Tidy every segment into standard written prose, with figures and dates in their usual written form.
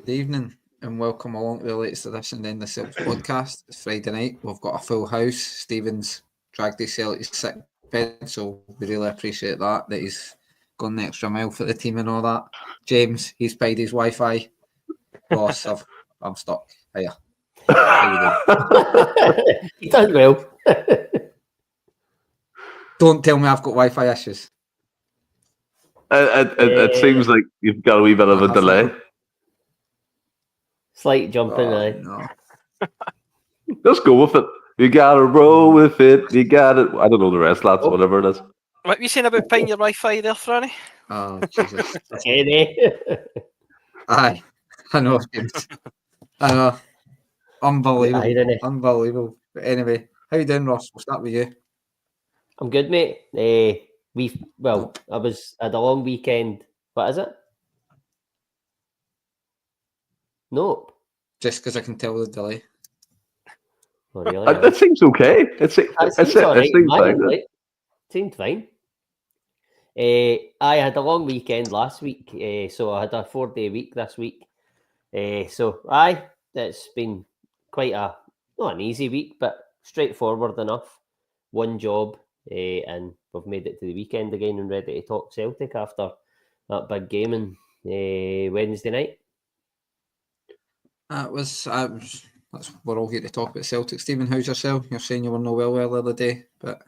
Good evening and welcome along to the latest edition of the Endless Celts Podcast. It's Friday night. We've got a full house. Stephen's dragged his Celtic sick bed, so we really appreciate that he's gone the extra mile for the team and all that. James, he's paid his Wi-Fi. Ross, I'm stuck. Hiya. How you doing? He done well. Don't tell me I've got Wi-Fi issues. It seems like you've got a wee bit of a delay. Slight jumping, No. Just go with it. You gotta roll with it. You got it. I don't know the rest, lads. Whatever it is. What were you saying about paying your Wi-Fi there, Franny? Oh, Jesus. Aye, I know, James. I know. Unbelievable. But anyway, how you doing, Ross? We'll start with you. I'm good, mate. I had a long weekend. What is it? Nope. Just because I can tell the delay. Oh, really? It seems okay. It seems fine. Seemed fine. I had a long weekend last week, so I had a 4-day week this week. It's been quite not an easy week, but straightforward enough. One job, and we've made it to the weekend again and ready to talk Celtic after that big game on Wednesday night. We're all here to talk about Celtic. Stephen, how's yourself? You're saying you were no well the other day, but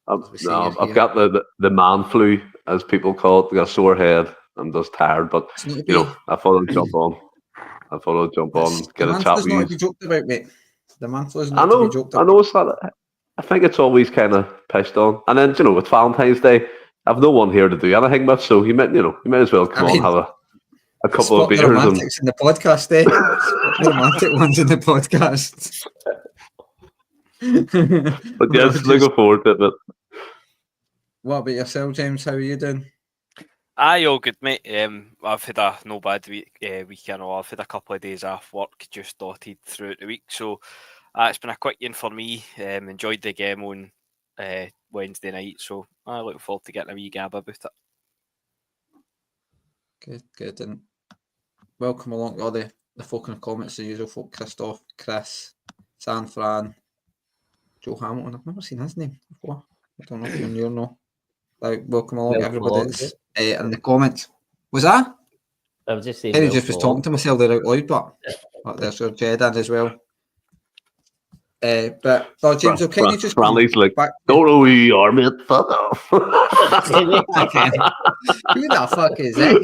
I've got the man flu, as people call it. I got a sore head. I'm just tired, but I thought I'd jump on. And get a chat with you. Not to be joked about, mate. The man flu is not to be joked about. I know it's that. I think it's always kind of pitched on, and then with Valentine's Day, I've no one here to do anything with, so you might as well come on and have a couple of beers. The romantics in the podcast, eh? The romantic ones in the podcast. But yes, looking forward to it. What about yourself, James? How are you doing? Aye, all good, mate. I've had a no bad weekend. I've had a couple of days off work, just dotted throughout the week. So it's been a quick one for me. Enjoyed the game on Wednesday night. So I look forward to getting a wee gab about it. Good. And welcome along to all the folk in the comments, the usual folk: Christoph, Chris, San Fran, Joe Hamilton. I've never seen his name before. I don't know if you know. Welcome along, everybody that's in the comments. Was that? I was just saying. I just was talking to myself there out loud, but there's your Jed as well. James, can you just Branley's like, don't know who you are, mate. Fuck off. Who the fuck is that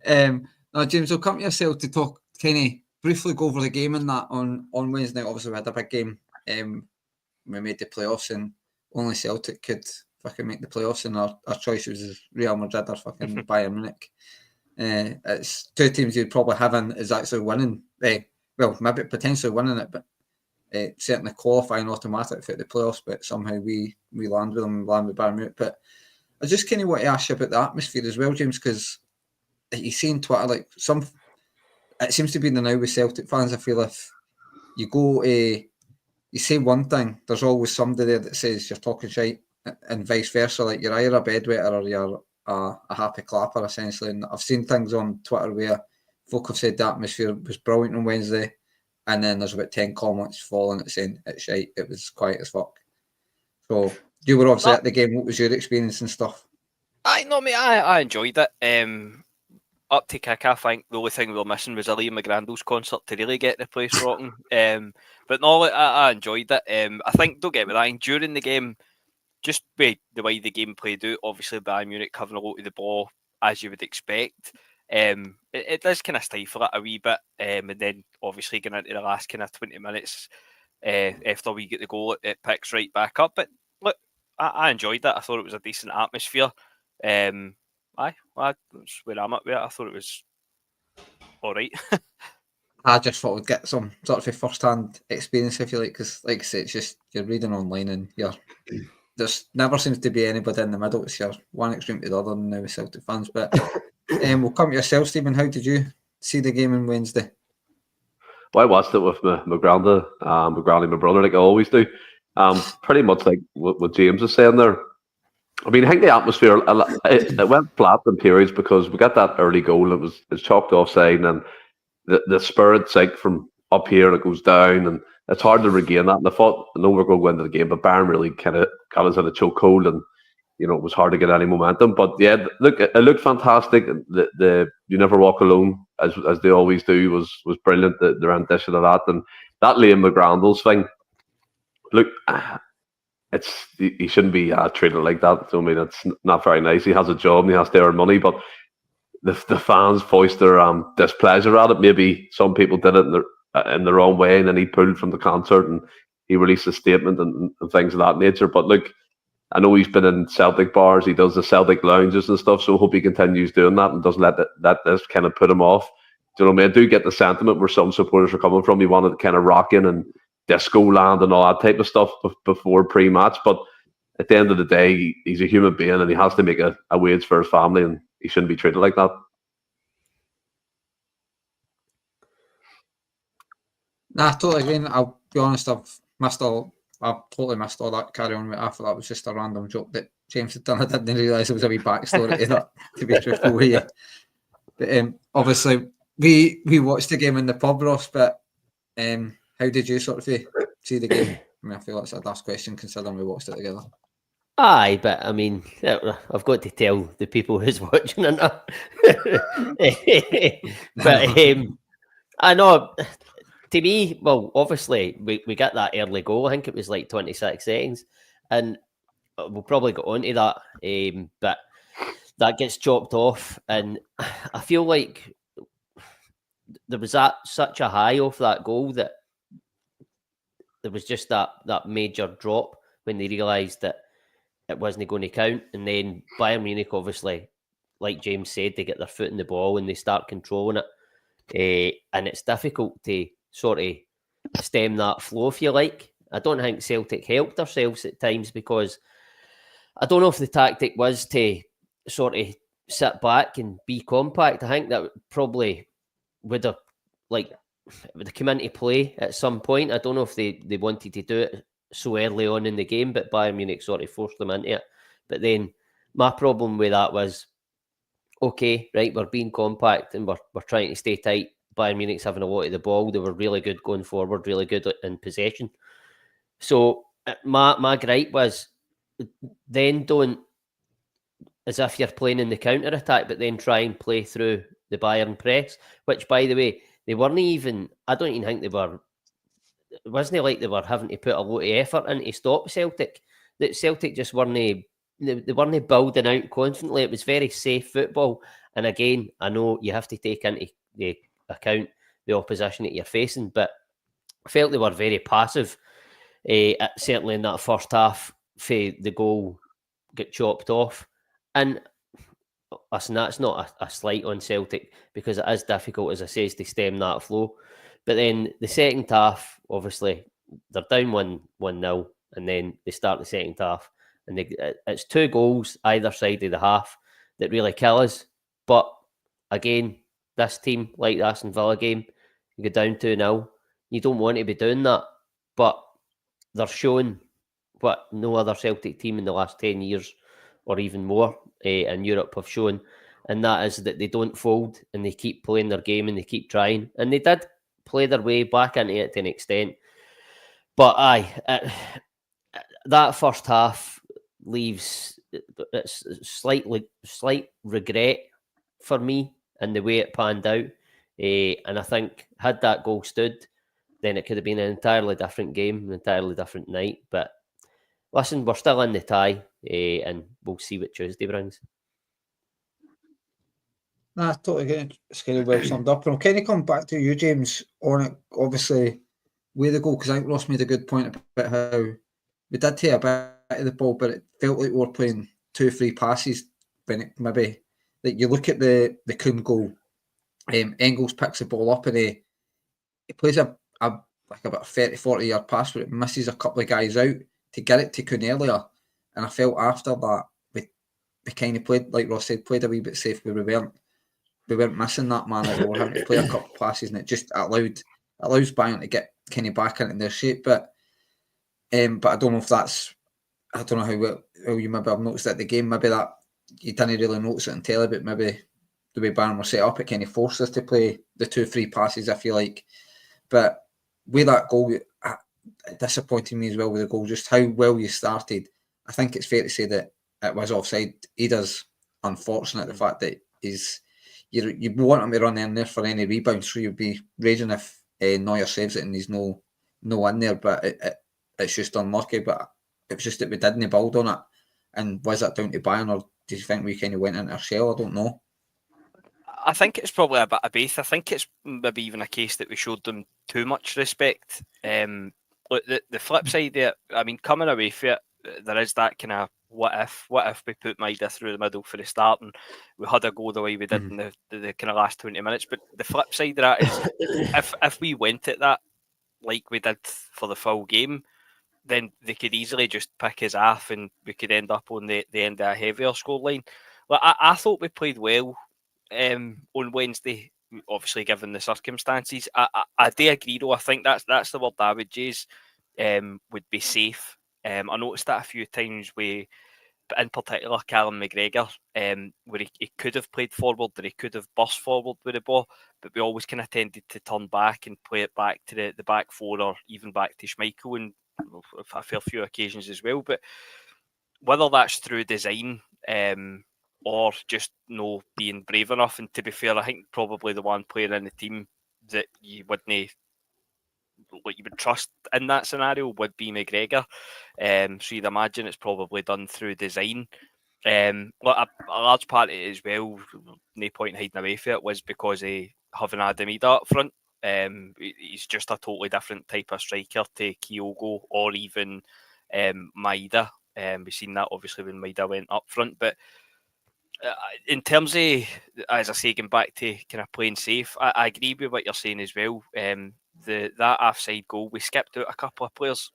guy? Now, James, I'll come to yourself to talk, kind of briefly go over the game and that on Wednesday night. Obviously, we had a big game. We made the playoffs, and only Celtic could fucking make the playoffs, and our choice was Real Madrid or fucking Bayern Munich. It's two teams you'd probably have in is actually winning. Maybe potentially winning it, but certainly qualifying automatic for the playoffs. But somehow we land with them, land with Bayern Munich. But I just kind of want to ask you about the atmosphere as well, James, because you see on Twitter it seems to be the now with Celtic fans. I feel if you go you say one thing, there's always somebody there that says you're talking shite, and vice versa. Like you're either a bedwetter or you're a happy clapper, essentially. And I've seen things on Twitter where folk have said the atmosphere was brilliant on Wednesday, and then there's about 10 comments following it saying it's shite, it was quiet as fuck. So you were obviously at the game. What was your experience and stuff? I enjoyed it. Up to kick, I think the only thing we were missing was a Liam McGrandle's concert to really get the place rocking. But no, I enjoyed it. I think, don't get me wrong, during the game, just the way the game played out, obviously Bayern Munich having a lot of the ball, as you would expect. It does kind of stifle it a wee bit. And then obviously getting into the last kind of 20 minutes after we get the goal, it picks right back up. But look, I enjoyed it. I thought it was a decent atmosphere. That's where I'm at with it. I thought it was all right. I just thought we'd get some sort of a first-hand experience, if you like, because, like I say, it's just you're reading online and there's never seems to be anybody in the middle. It's your one extreme to the other, and now with Celtic fans. But we'll come to yourself, Stephen. How did you see the game on Wednesday? Well, I watched it with my granny, my brother, like I always do. Pretty much like what James was saying there. I mean, I think the atmosphere it went flat in periods because we got that early goal. It was chalked offside, and the spirit sank from up here. It goes down, and it's hard to regain that. And I thought, I know we're going to go into the game, but Bayern really kind of got us in a chokehold, and it was hard to get any momentum. But yeah, look, it looked fantastic. The "You Never Walk Alone" as they always do was brilliant. The rendition of that, and that Liam McGrandles thing. Look, he shouldn't be treated like that. So, I mean, it's not very nice. He has a job and he has to earn money, but the fans voiced their displeasure at it. Maybe some people did it in the wrong way, and then he pulled from the concert and he released a statement and things of that nature. But look, I know he's been in Celtic bars. He does the Celtic lounges and stuff. So I hope he continues doing that and doesn't let this kind of put him off. Do you know what I mean? I do get the sentiment where some supporters are coming from. He wanted to kind of rock in and disco land and all that type of stuff before pre-match. But at the end of the day, he's a human being and he has to make a wage for his family, and he shouldn't be treated like that. Nah, totally again. I'll be honest, I've totally missed all that carry on with. I thought that was just a random joke that James had done. I didn't realise there was a wee backstory to that, to be truthful with you. But obviously we watched the game in the pub, Ross, but how did you sort of see the game? I mean, I feel that's a last question considering we watched it together. Aye, but I mean, I've got to tell the people who's watching it. But I know, to me, well, obviously, we got that early goal. I think it was like 26 seconds. And we'll probably get onto that. But that gets chopped off. And I feel like there was such a high off that goal that there was just that major drop when they realised that it wasn't going to count. And then Bayern Munich, obviously, like James said, they get their foot in the ball and they start controlling it. And it's difficult to sort of stem that flow, if you like. I don't think Celtic helped themselves at times because I don't know if the tactic was to sort of sit back and be compact. I think that probably would have come into play at some point. I don't know if they wanted to do it so early on in the game, but Bayern Munich sort of forced them into it. But then my problem with that was, okay, right, we're being compact and we're trying to stay tight. Bayern Munich's having a lot of the ball. They were really good going forward, really good in possession. So my gripe was, then don't, as if you're playing in the counter-attack, but then try and play through the Bayern press, which, by the way, they weren't even, I don't even think they were, it wasn't like they were having to put a lot of effort in to stop Celtic. That Celtic just weren't building out constantly. It was very safe football. And again, I know you have to take into the account the opposition that you're facing, but I felt they were very passive, certainly in that first half. The goal got chopped off. And listen, that's not a slight on Celtic because it is difficult, as I say, to stem that flow. But then the second half, obviously, they're down 1-0, and then they start the second half. And it's 2 goals either side of the half that really kill us. But again, this team, like the Aston Villa game, you go down 2-0. You don't want to be doing that. But they're showing what no other Celtic team in the last 10 years or even more in Europe have shown. And that is that they don't fold and they keep playing their game and they keep trying. And they did play their way back into it to an extent. But that first half leaves slight regret for me in the way it panned out. And I think had that goal stood, then it could have been an entirely different game, an entirely different night. But listen, we're still in the tie, and we'll see what Tuesday brings. Nah, totally get it. It's kind of well summed up. And I'll kind of come back to you, James, on it. Obviously, with the goal, because I think Ross made a good point about how we did take a bit of the ball, but it felt like we were playing 2 free passes when it maybe, like you look at the Kuhn goal, Engels picks the ball up and he plays a like about a 30-40 yard pass where it misses a couple of guys out to get it to Kuhn earlier. And I felt after that we kind of played, like Ross said, played a wee bit safe where we weren't missing that man. We were having to play a couple of passes and it just allows Bayern to get kind of back into their shape. But I don't know if that's I don't know how you maybe have noticed at the game, maybe that you didn't really notice it on telly, but maybe the way Bayern were set up, it kind of forced us to play the 2-3 passes, I feel like. But with that goal, it disappointed me as well with the goal, just how well you started. I think it's fair to say that it was offside. Ada's unfortunate, the fact that you want him to run in there for any rebound, so you'd be raging if Neuer saves it and he's no in there, but it's just unlucky. But it was just that we didn't build on it. And was that down to Bayern, or do you think we kind of went into our shell? I don't know. I think it's probably a bit of both. I think it's maybe even a case that we showed them too much respect. Look, the flip side there, I mean, coming away from it, there is that kind of what if we put Maeda through the middle for the start and we had a go the way we did in the kind of last 20 minutes. But the flip side of that is if we went at that like we did for the full game, then they could easily just pick us off and we could end up on the end of a heavier scoreline. Well, I thought we played well on Wednesday, obviously given the circumstances. I do agree though. I think that's the word I would use, would be safe. I noticed that a few times but in particular Callum McGregor, where he could have played forward, or he could have burst forward with the ball, but we always kind of tended to turn back and play it back to the back four, or even back to Schmeichel, and a fair few occasions as well. But whether that's through design, or just being brave enough, and to be fair, I think probably the one player in the team that you wouldn't you would trust in that scenario would be McGregor. So you'd imagine it's probably done through design. A large part of it as well, no point hiding away from it, was because of having Maeda up front. He's just a totally different type of striker to Kyogo or even Maeda. We've seen that obviously when Maeda went up front, but in terms of, as I say, going back to kind of playing safe, I agree with what you're saying as well. That offside goal, we skipped out a couple of players,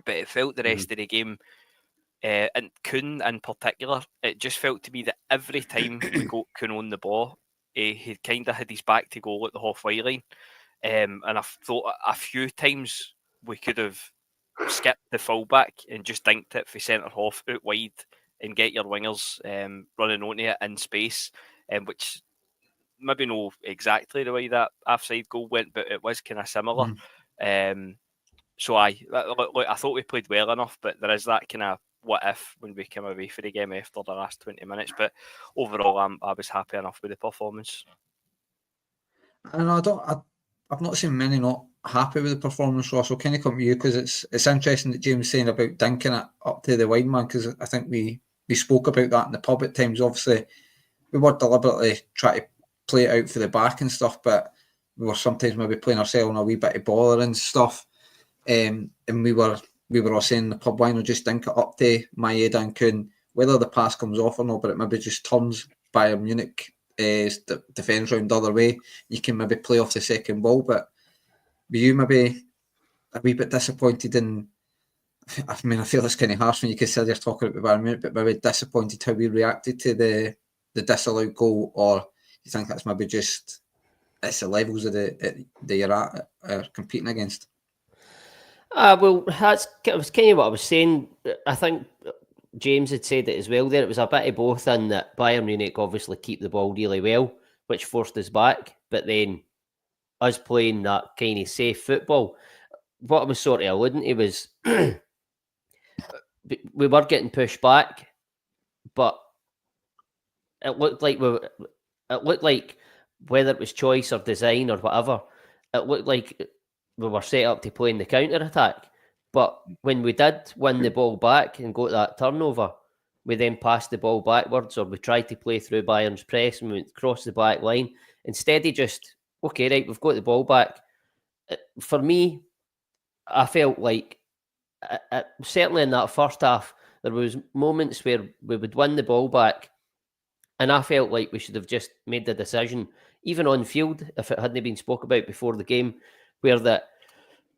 but it felt the rest of the game, and Kuhn in particular, it just felt to me that every time we got Kuhn on the ball, he kind of had his back to goal at the halfway line. And I thought a few times we could have skipped the fullback and just dinked it for centre half out wide and get your wingers running onto it in space, which maybe not exactly the way that offside goal went, but it was kind of similar. So I thought we played well enough, but there is that kind of what if when we came away for the game after the last 20 minutes. But overall, I was happy enough with the performance. And I've not seen many not happy with the performance, Ross. I'll kind of come to you because it's interesting that James saying about dinking it up to the wide man, because I think we spoke about that in the pub at times. Obviously, we were deliberately trying to play it out for the back and stuff, but we were sometimes maybe playing ourselves on a wee bit of baller and stuff. And we were all saying in the pub, why not just dink it up to Maeda and Kuhn, whether the pass comes off or not, but it maybe just turns Bayern Munich defence round the other way. You can maybe play off the second ball, but were you maybe a wee bit disappointed in? I mean, I feel it's kind of harsh when you consider you're talking about Bayern Munich, but maybe disappointed how we reacted to the disallowed goal, or you think that's maybe just it's the levels of the you're at competing against? Well, that was kind of what I was saying. I think James had said it as well there. It was a bit of both, in that Bayern Munich obviously keep the ball really well, which forced us back, but then us playing that kind of safe football. What I was sort of alluding to was we were getting pushed back, but it looked like whether it was choice or design or whatever, it looked like we were set up to play in the counter-attack. But when we did win the ball back and got that turnover, we then passed the ball backwards, or we tried to play through Bayern's press and we went across the back line. Instead of just, okay, right, we've got the ball back. For me, I felt like, certainly in that first half, there was moments where we would win the ball back, and I felt like we should have just made the decision, even on field, if it hadn't been spoke about before the game, where that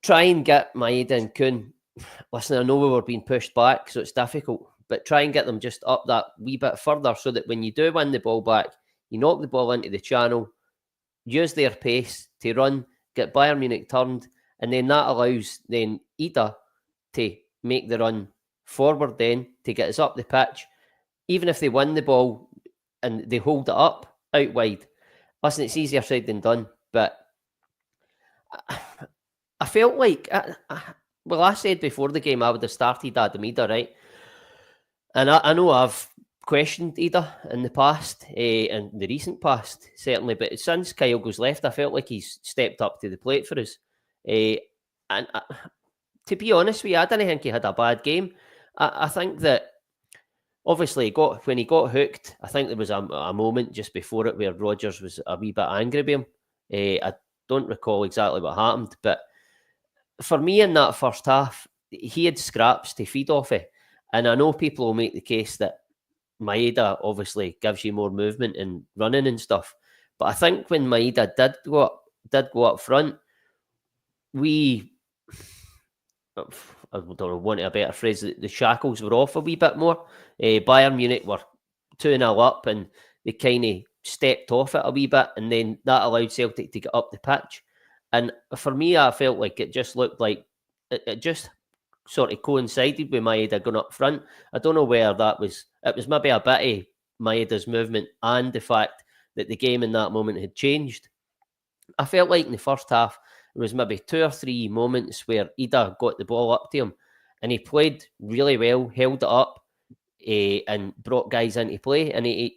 try and get Maeda and Kuhn. Listen, I know we were being pushed back, so it's difficult, but try and get them just up that wee bit further, so that when you do win the ball back, you knock the ball into the channel, use their pace to run, get Bayern Munich turned, and then that allows then Ida to make the run forward then to get us up the pitch. Even if they win the ball and they hold it up out wide, listen, it's easier said than done. But I felt like, I said before the game I would have started Adam Maeda, right? And I know I've questioned Maeda in the past, in the recent past, certainly. But since Kyogo's left, I felt like he's stepped up to the plate for us. And to be honest with you, I didn't think he had a bad game. I think that obviously when he got hooked, I think there was a moment just before it where Rodgers was a wee bit angry with him. I don't recall exactly what happened, but for me in that first half, he had scraps to feed off it. And I know people will make the case that Maeda obviously gives you more movement and running and stuff. But I think when Maeda did go up front, I don't know, want a better phrase, the shackles were off a wee bit more. Bayern Munich were 2-0 up and they kind of stepped off it a wee bit, and then that allowed Celtic to get up the pitch. And for me, I felt like it just looked like it just sort of coincided with Maeda going up front. I don't know where that was. It was maybe a bit of Maeda's movement and the fact that the game in that moment had changed. I felt like in the first half, there was maybe 2 or 3 moments where Maeda got the ball up to him and he played really well, held it up and brought guys into play. And it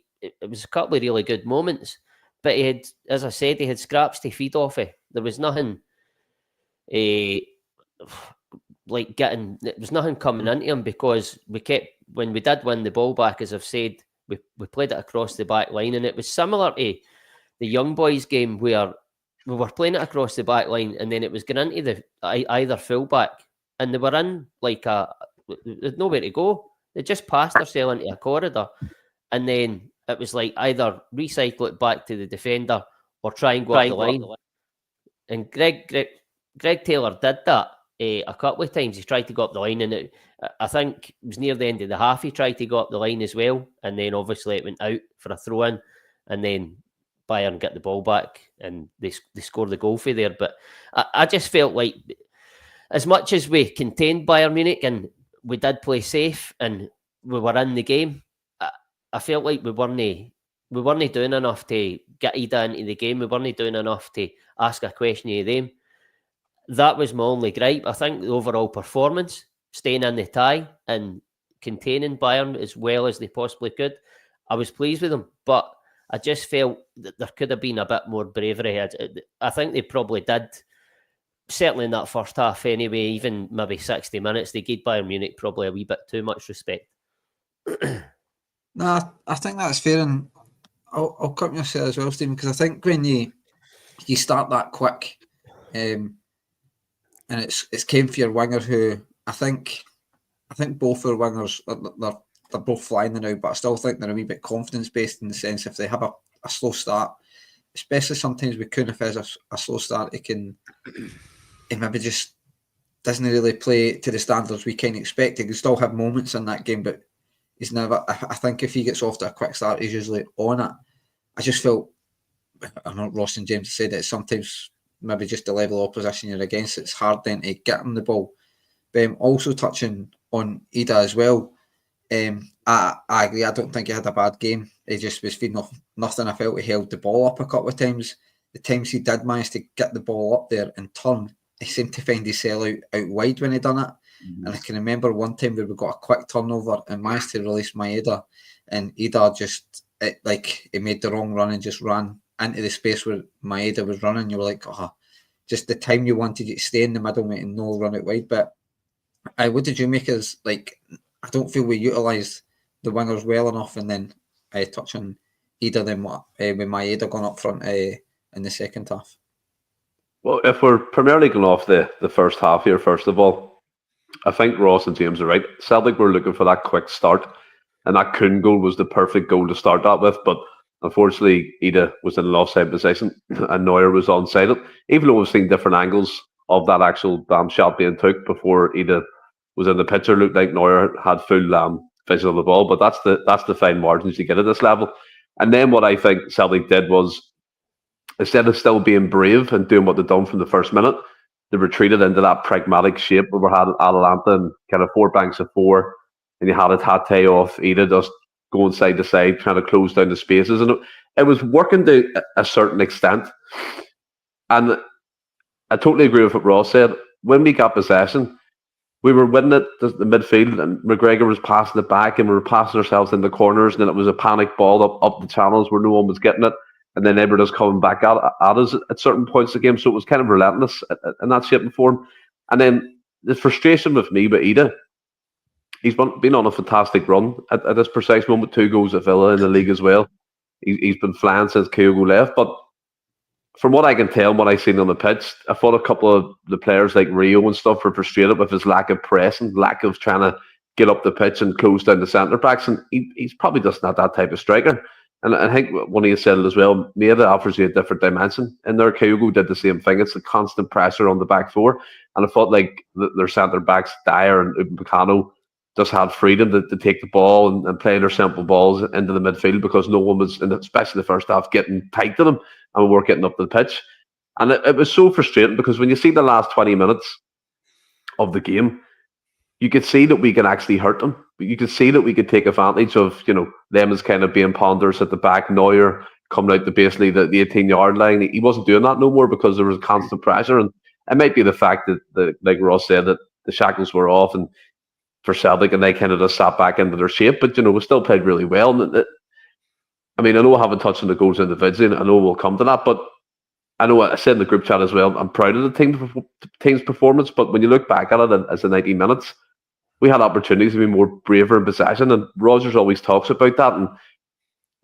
was a couple of really good moments. But he had, as I said, he had scraps to feed off it. There was nothing there was nothing coming into him, because when we did win the ball back, as I've said, we played it across the back line, and it was similar to the Young Boys game where we were playing it across the back line and then it was going into either fullback, and they were in there's nowhere to go. They just passed themselves into a corridor, and then it was like either recycle it back to the defender or try and go up the line. And Greg Taylor did that a couple of times. He tried to go up the line, and I think it was near the end of the half he tried to go up the line as well, and then obviously it went out for a throw-in, and then Bayern get the ball back and they scored the goal for there. But I just felt like, as much as we contained Bayern Munich and we did play safe and we were in the game, I felt like we weren't doing enough to get Maeda into the game. We weren't doing enough to ask a question of them. That was my only gripe. I think the overall performance, staying in the tie and containing Bayern as well as they possibly could, I was pleased with them. But I just felt that there could have been a bit more bravery. I think they probably did, certainly in that first half anyway, even maybe 60 minutes, they gave Bayern Munich probably a wee bit too much respect. No, I think that's fair, and I'll cut yourself as well, Stephen, because I think when you start that quick, and it's came for your winger, who I think both our wingers, they're both flying now, but I still think they're a wee bit confidence-based, in the sense if they have a slow start, especially sometimes with Kuhn, if there's a slow start, it maybe just doesn't really play to the standards we kind of expect. He can still have moments in that game, but he's never. I think if he gets off to a quick start, he's usually on it. I just felt, I know Ross and James said that sometimes maybe just the level of opposition you're against, it's hard then to get him the ball. But also touching on Maeda as well, I agree. I don't think he had a bad game. He just was feeding off nothing. I felt he held the ball up a couple of times. The times he did manage to get the ball up there and turn, he seemed to find his cell out wide when he done it. Mm-hmm. And I can remember one time where we got a quick turnover and managed to release Maeda, and Maeda just he made the wrong run and just ran into the space where Maeda was running. You were like, just the time you wanted you to stay in the middle, mate, and no run out wide. But what did you make as, I don't feel we utilised the wingers well enough, and then touching Maeda then with Maeda going up front in the second half. Well, if we're primarily going off the first half here, first of all, I think Ross and James are right. Celtic were looking for that quick start, and that Kuhn goal was the perfect goal to start that with. But unfortunately, Maeda was in an offside position, and Neuer was onside it. Even though we've seen different angles of that actual shot being took before Maeda was in the picture, looked like Neuer had full vision of the ball. But that's the fine margins you get at this level. And then what I think Celtic did was, instead of still being brave and doing what they'd done from the first minute, they retreated into that pragmatic shape where we had Atalanta and kind of 4 banks of 4 and you had a Tate off Maeda just going side to side, trying to close down the spaces, and it was working to a certain extent. And I totally agree with what Ross said. When we got possession, we were winning it the midfield, and McGregor was passing it back, and we were passing ourselves in the corners, and then it was a panic ball up the channels where no one was getting it, and then they were just coming back at us at certain points of the game. So it was kind of relentless in that shape and form. And then the frustration with me, but Maeda, he's been on a fantastic run at this precise moment. 2 goals at Villa in the league as well. He's been flying since Kyogo left. But from what I can tell and what I've seen on the pitch, I thought a couple of the players like Rio and stuff were frustrated with his lack of pressing, lack of trying to get up the pitch and close down the centre backs. And he's probably just not that type of striker. And I think one of you said it as well, Maeda offers you a different dimension. And there, Kyogo did the same thing. It's the constant pressure on the back four. And I thought like their centre backs, Dyer and Upamecano, just had freedom to take the ball and play their simple balls into the midfield because no one was, especially the first half, getting tight to them and we weren't getting up to the pitch. And it was so frustrating because when you see the last 20 minutes of the game, you could see that we can actually hurt them. You could see that we could take advantage of, them as kind of being ponders at the back. Neuer coming out to basically the 18-yard line. He wasn't doing that no more because there was constant pressure. And it might be the fact that like Ross said, that the shackles were off and for Celtic and they kind of just sat back into their shape. But, we still played really well. And I know I haven't touched on the goals individually, and I know we'll come to that. But I know I said in the group chat as well, I'm proud of the team's performance. But when you look back at it as the 90 minutes, we had opportunities to be more braver in possession, and Rodgers always talks about that. And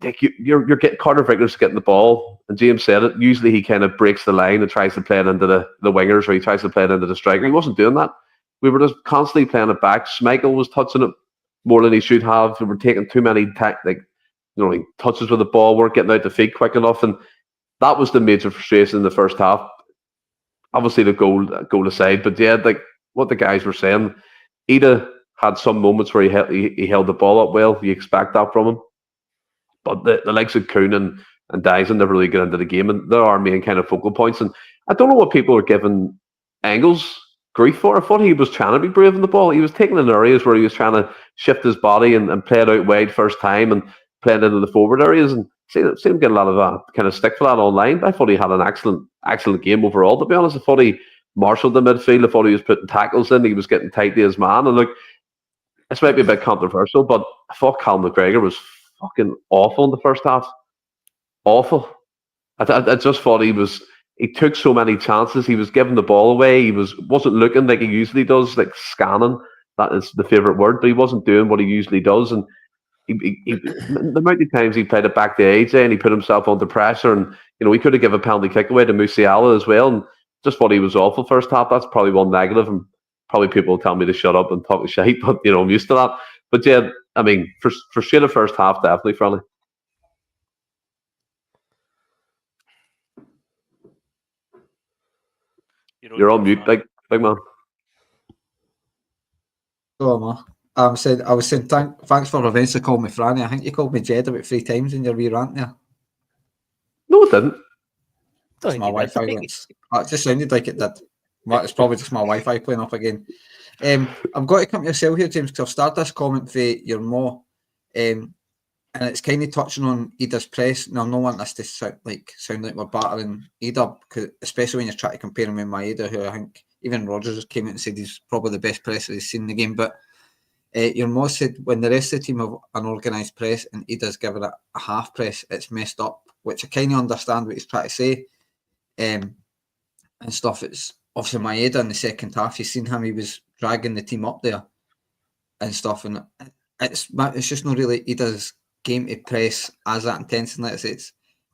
like you're getting Carter Vickers getting the ball, and James said it. Usually he kind of breaks the line and tries to play it into the wingers, or he tries to play it into the striker. He wasn't doing that. We were just constantly playing it back. Schmeichel was touching it more than he should have. We were taking too many touches with the ball, weren't getting out the feet quick enough, and that was the major frustration in the first half. Obviously, the goal aside, but yeah, like what the guys were saying. Maeda had some moments where he held the ball up well. You expect that from him. But the likes of Kuhn and Dyson never really get into the game, and they're our main kind of focal points. And I don't know what people are giving Engels grief for. I thought he was trying to be brave in the ball. He was taking in areas where he was trying to shift his body and play it out wide first time and play it into the forward areas. And see him get a lot of kind of stick for that online. But I thought he had an excellent game overall, to be honest. I thought he marshalled the midfield. I thought he was putting tackles in. He was getting tight to his man. And look, this might be a bit controversial, but I thought Cal McGregor was fucking awful in the first half. Awful. I just thought he took so many chances. He was giving the ball away. He wasn't looking like he usually does, like scanning. That is the favourite word, but he wasn't doing what he usually does. And the amount of times he played it back to AJ and he put himself under pressure, and he could have given a penalty kick away to Musiala as well. And just thought he was awful first half. That's probably one negative, and probably people will tell me to shut up and talk shite, but I'm used to that. But yeah, frustrated first half, definitely, Franny. You're on mute, big man. Oh, I was saying thanks for eventually calling me Franny. I think you called me Jed about 3 times in your wee rant there. No, it didn't. It's my Wi-Fi went. It just sounded like it did. It's probably just my Wi-Fi playing up again. I've got to come to yourself here, James, because I've started this comment for your ma, and it's kind of touching on Maeda's press. Now, I don't want this to sound like we're battering Maeda, especially when you're trying to compare him with Maeda, who I think even Rodgers came out and said he's probably the best presser he's seen in the game. But your ma said when the rest of the team have an organised press and Maeda's given it a half press, it's messed up, which I kind of understand what he's trying to say. And stuff. It's obviously Maeda in the second half. You've seen him; he was dragging the team up there and stuff. And it's just not really Maeda's game to press as that intense. And like I say,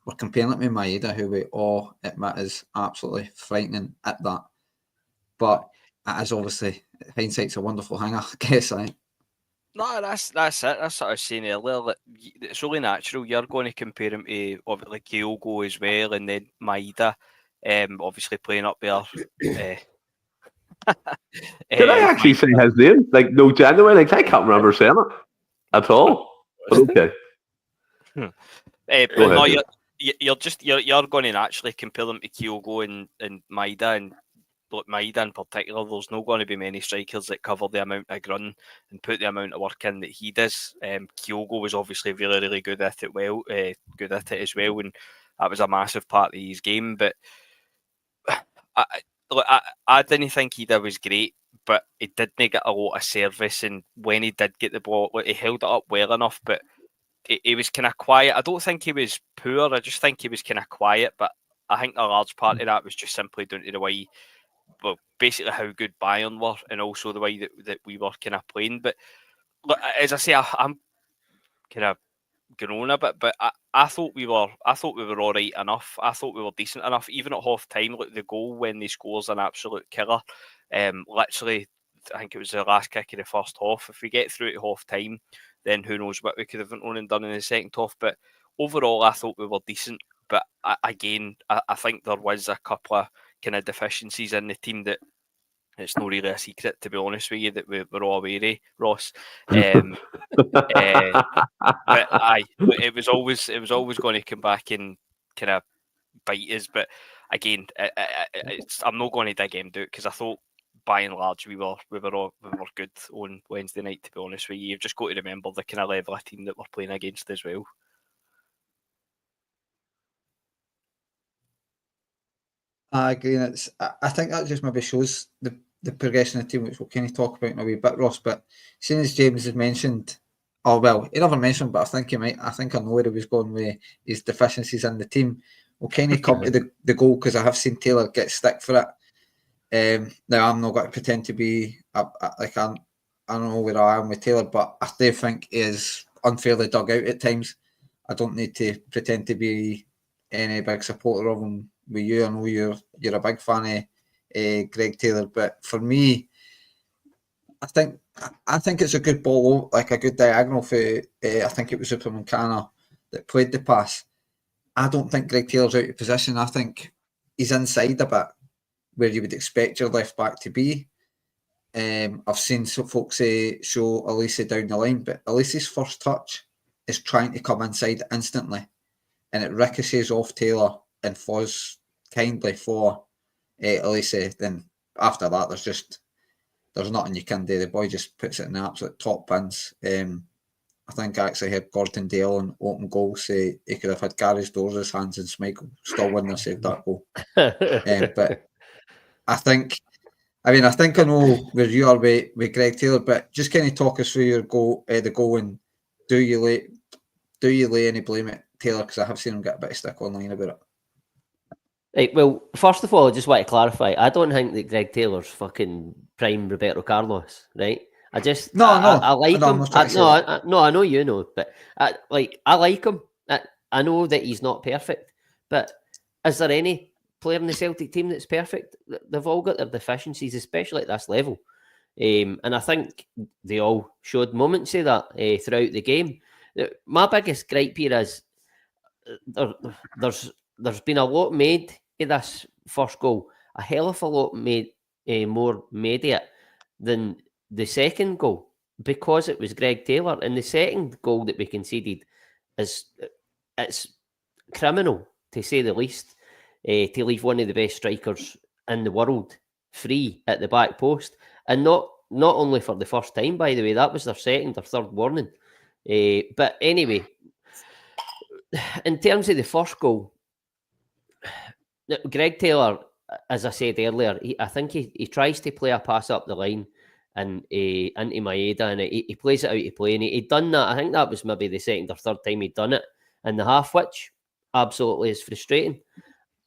we're comparing it with Maeda, who we all admit is absolutely frightening at that. But it is obviously hindsight's a wonderful thing, I guess. No, that's it. That's what I was saying earlier. It's really natural. You're going to compare him to obviously Kyogo as well, and then Maeda. Obviously playing up there. Did I actually say his name? Like, no, genuinely, I can't remember saying it at all. But okay. But no, you're going to naturally compare them to Kyogo and Maeda, and look, Maeda in particular, there's not going to be many strikers that cover the amount of grunt and put the amount of work in that he does. Kyogo was obviously really, really good at it as well, and that was a massive part of his game. But I didn't think he was great, but he didn't get a lot of service, and when he did get the ball, he held it up well enough, but he was kind of quiet. I don't think he was poor, I just think he was kind of quiet, but I think a large part of that was just simply down to the way, well, basically how good Bayern were, and also the way that we were kind of playing. But look, as I say, I'm kind of going on a bit, but I thought we were all right enough. I thought we were decent enough, even at half time. Look, the goal when they scores an absolute killer. Literally, I think it was the last kick of the first half. If we get through to half time, then who knows what we could have went on and done in the second half. But overall, I thought we were decent. But I think there was a couple of kind of deficiencies in the team that it's not really a secret, to be honest with you, that we're all aware of, Ross. But it was always going to come back and kind of bite us. But again, I'm not going to dig into it because I thought by and large we were good on Wednesday night. To be honest with you, you've just got to remember the kind of level of team that we're playing against as well. I agree. I think that just maybe shows the progression of the team, which we'll kind of talk about in a wee bit, Ross. But seeing as James has mentioned, he never mentioned, but I think I know where he was going with his deficiencies in the team. We'll kind of come to the goal because I have seen Taylor get stick for it. Now I'm not going to pretend to be I don't know where I am with Taylor, but I do think he is unfairly dug out at times. I don't need to pretend to be any big supporter of him with you. I know you're a big fan of Greg Taylor, but for me, I think it's a good ball, like a good diagonal for I think it was Upamecano that played the pass. I don't think Greg Taylor's out of position. I think he's inside a bit where you would expect your left back to be. I've seen some folks show Elise down the line, but Elise's first touch is trying to come inside instantly, and it ricochets off Taylor and falls kindly for Elise. Then after that, there's nothing you can do. The boy just puts it in the absolute top bins. I think I actually heard Gordon Dale on open goal say he could have had Gary's Doors' hands and Schmeichel still wouldn't have saved that goal. But I think I know where you are with Greg Taylor, but just kind of talk us through your goal, the goal, and do you lay any blame at Taylor, because I have seen him get a bit of stick online about it. Right, well, first of all, I just want to clarify, I don't think that Greg Taylor's fucking prime Roberto Carlos, right? I like him. I know you know, but I like him. I know that he's not perfect, but is there any player in the Celtic team that's perfect? They've all got their deficiencies, especially at this level. And I think they all showed moments of that throughout the game. My biggest gripe here is there's been a lot made of this first goal, a hell of a lot more made of it than the second goal, because it was Greg Taylor. And the second goal that we conceded it's criminal, to say the least, to leave one of the best strikers in the world free at the back post, and not only for the first time, by the way, that was their second or third warning. But anyway, in terms of the first goal, Greg Taylor, as I said earlier, I think he tries to play a pass up the line and into Maeda, and he plays it out to play, and he'd done that. I think that was maybe the second or third time he'd done it in the half, which absolutely is frustrating.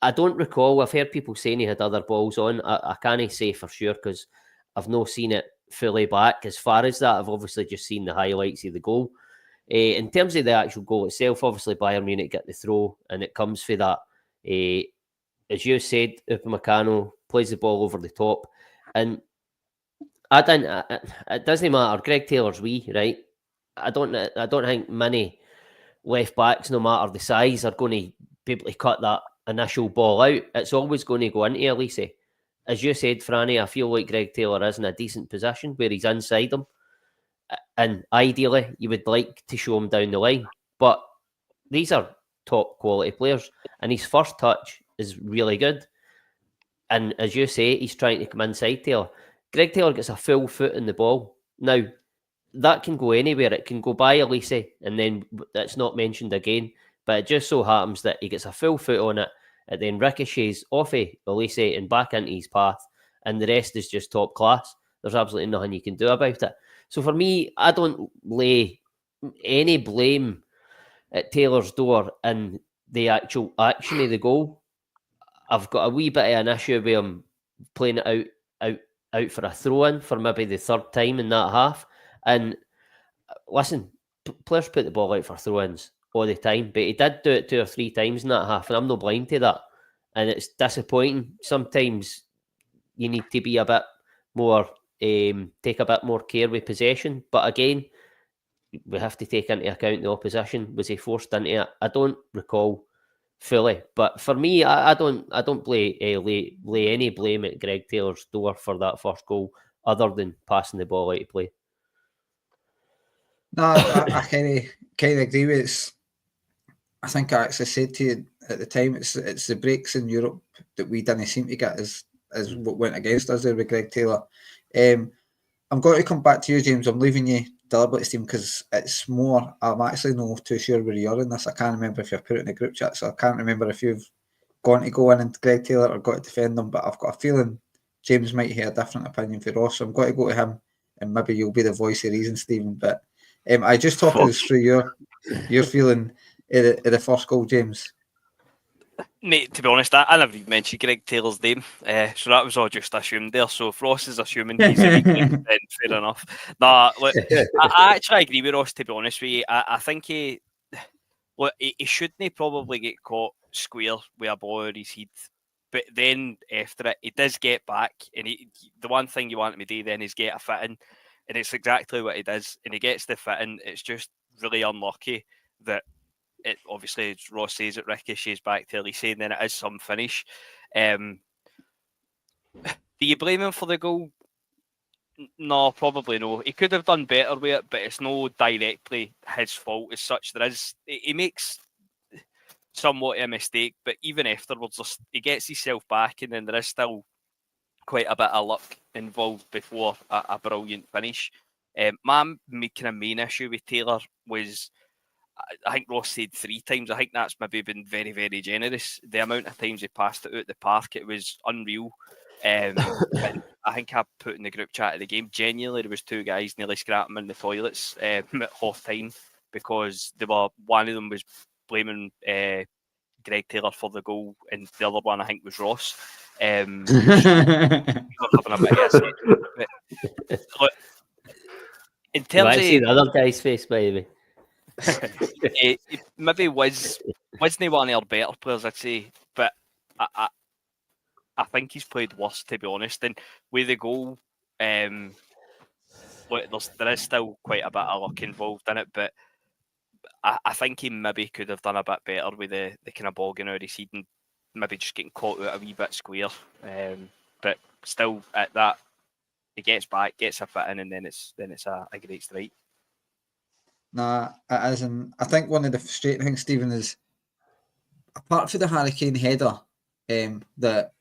I don't recall, I've heard people saying he had other balls on. I can't say for sure because I've not seen it fully back. As far as that, I've obviously just seen the highlights of the goal. In terms of the actual goal itself, obviously Bayern Munich get the throw, and it comes for that. As you said, Upamecano plays the ball over the top, and it doesn't matter. Greg Taylor's wee, right? I don't think many left backs, no matter the size, are going to be able to cut that initial ball out. It's always going to go into Elise. As you said, Franny, I feel like Greg Taylor is in a decent position where he's inside him, and ideally you would like to show him down the line, but these are top quality players, and his first touch is really good. And as you say, he's trying to come inside Taylor. Greg Taylor gets a full foot in the ball. Now, that can go anywhere. It can go by Elise, and then that's not mentioned again. But it just so happens that he gets a full foot on it, and then ricochets off of Elise and back into his path, and the rest is just top class. There's absolutely nothing you can do about it. So for me, I don't lay any blame at Taylor's door in the actual action of the goal. I've got a wee bit of an issue with him playing it out for a throw-in for maybe the third time in that half. And listen, players put the ball out for throw-ins all the time, but he did do it 2 or 3 times in that half, and I'm not blind to that. And it's disappointing. Sometimes you need to be a bit more, take a bit more care with possession. But again, we have to take into account the opposition. Was he forced into it? I don't recall fully, but for me, I don't lay any blame at Greg Taylor's door for that first goal, other than passing the ball out of play. No, I kind of agree with it. I think I actually said to you at the time, it's the breaks in Europe that we didn't seem to get as what went against us there with Greg Taylor. I'm going to come back to you, James. I'm leaving you deliberately, Steve, because it's more. I'm actually not too sure where you're in this. I can't remember if you've put it in the group chat, so I can't remember if you've gone to go in and Greg Taylor or got to defend them. But I've got a feeling James might have a different opinion for Ross, so I'm going to go to him, and maybe you'll be the voice of reason, Stephen. But I just talk us through your feeling of the first goal, James. Mate, to be honest, I never even mentioned Greg Taylor's name, so that was all just assumed there. So if Ross is assuming he's a weakling, then fair enough. Nah, look, I actually agree with Ross, to be honest with you. I think he shouldn't probably get caught square with a ball over his head. But then after it, he does get back, and the one thing you want him to do then is get a fit-in, and it's exactly what he does, and he gets the fit-in. It's just really unlucky that it obviously, as Ross says, it ricochets back to Elise, and then it is some finish. Do you blame him for the goal? No, probably no. He could have done better with it, but it's no directly his fault as such. He makes somewhat a mistake, but even afterwards, he gets himself back, and then there is still quite a bit of luck involved before a brilliant finish. My kind of main issue with Taylor was, I think Ross said 3 times. I think that's maybe been very, very generous. The amount of times he passed it out the park, it was unreal. And I think I put in the group chat of the game, genuinely, there was 2 guys nearly scrapping in the toilets at half time, because one of them was blaming Greg Taylor for the goal, and the other one I think was Ross. Having a bit of a but, look, in terms of see the other guy's face, baby. It maybe wasn't one of our better players, I'd say, but I think he's played worse, to be honest. And with the goal, there is still quite a bit of luck involved in it, but I think he maybe could have done a bit better with the kind of ball going out of his head and maybe just getting caught out a wee bit square. But still, at that, he gets back, gets a fit in, and then it's a great strike. Nah, it is, and I think one of the frustrating things, Stephen, is apart from the Harry Kane header, that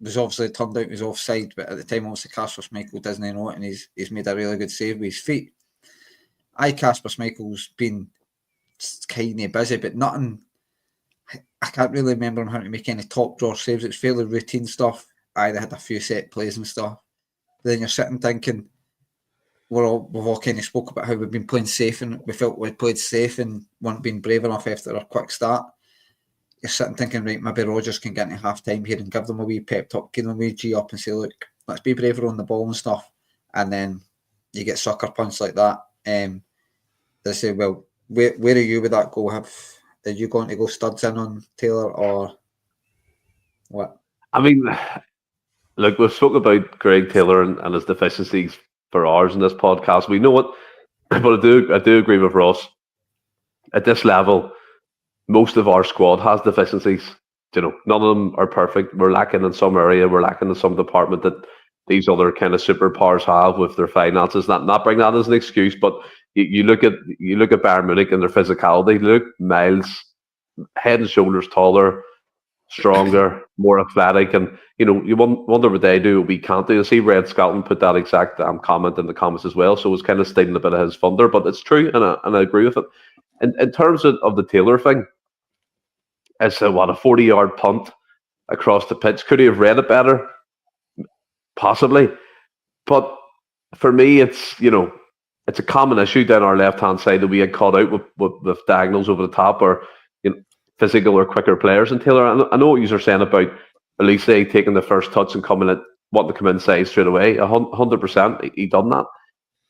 was obviously turned out was offside, but at the time, obviously, Kasper Schmeichel doesn't know it, and he's made a really good save with his feet. Kasper Schmeichel's been kind of busy, but nothing. I can't really remember him having to make any top draw saves. It's fairly routine stuff. They had a few set plays and stuff. But then you're sitting thinking, we've all kind of spoke about how we've been playing safe, and we felt we played safe and weren't being brave enough after our quick start. You're sitting thinking, right, maybe Rodgers can get into half time here and give them a wee pep talk, give them a wee G up and say, look, let's be braver on the ball and stuff. And then you get sucker punched like that. They say, well, where are you with that goal? Are you going to go studs in on Taylor or what? I mean, look, we've spoken about Greg Taylor and his deficiencies for hours in this podcast. We know it, but I do agree with Ross. At this level, most of our squad has deficiencies. None of them are perfect. We're lacking in some area. We're lacking in some department that these other kind of superpowers have with their finances. Not bring that as an excuse, but you look at Bayern Munich and their physicality. Look, Miles, head and shoulders taller, stronger, more athletic, and you wonder what they do, what we can't do. I see Red Scotland put that exact comment in the comments as well, so it's kind of stealing a bit of his thunder, but it's true, and I agree with it. In terms of the Taylor thing, it's a 40-yard punt across the pitch. Could he have read it better? Possibly, but for me, it's a common issue down our left-hand side that we had caught out with diagonals over the top, or physical or quicker players. And Taylor, I know what you were saying about Elise taking the first touch and wanting to come inside straight away. 100%, he done that.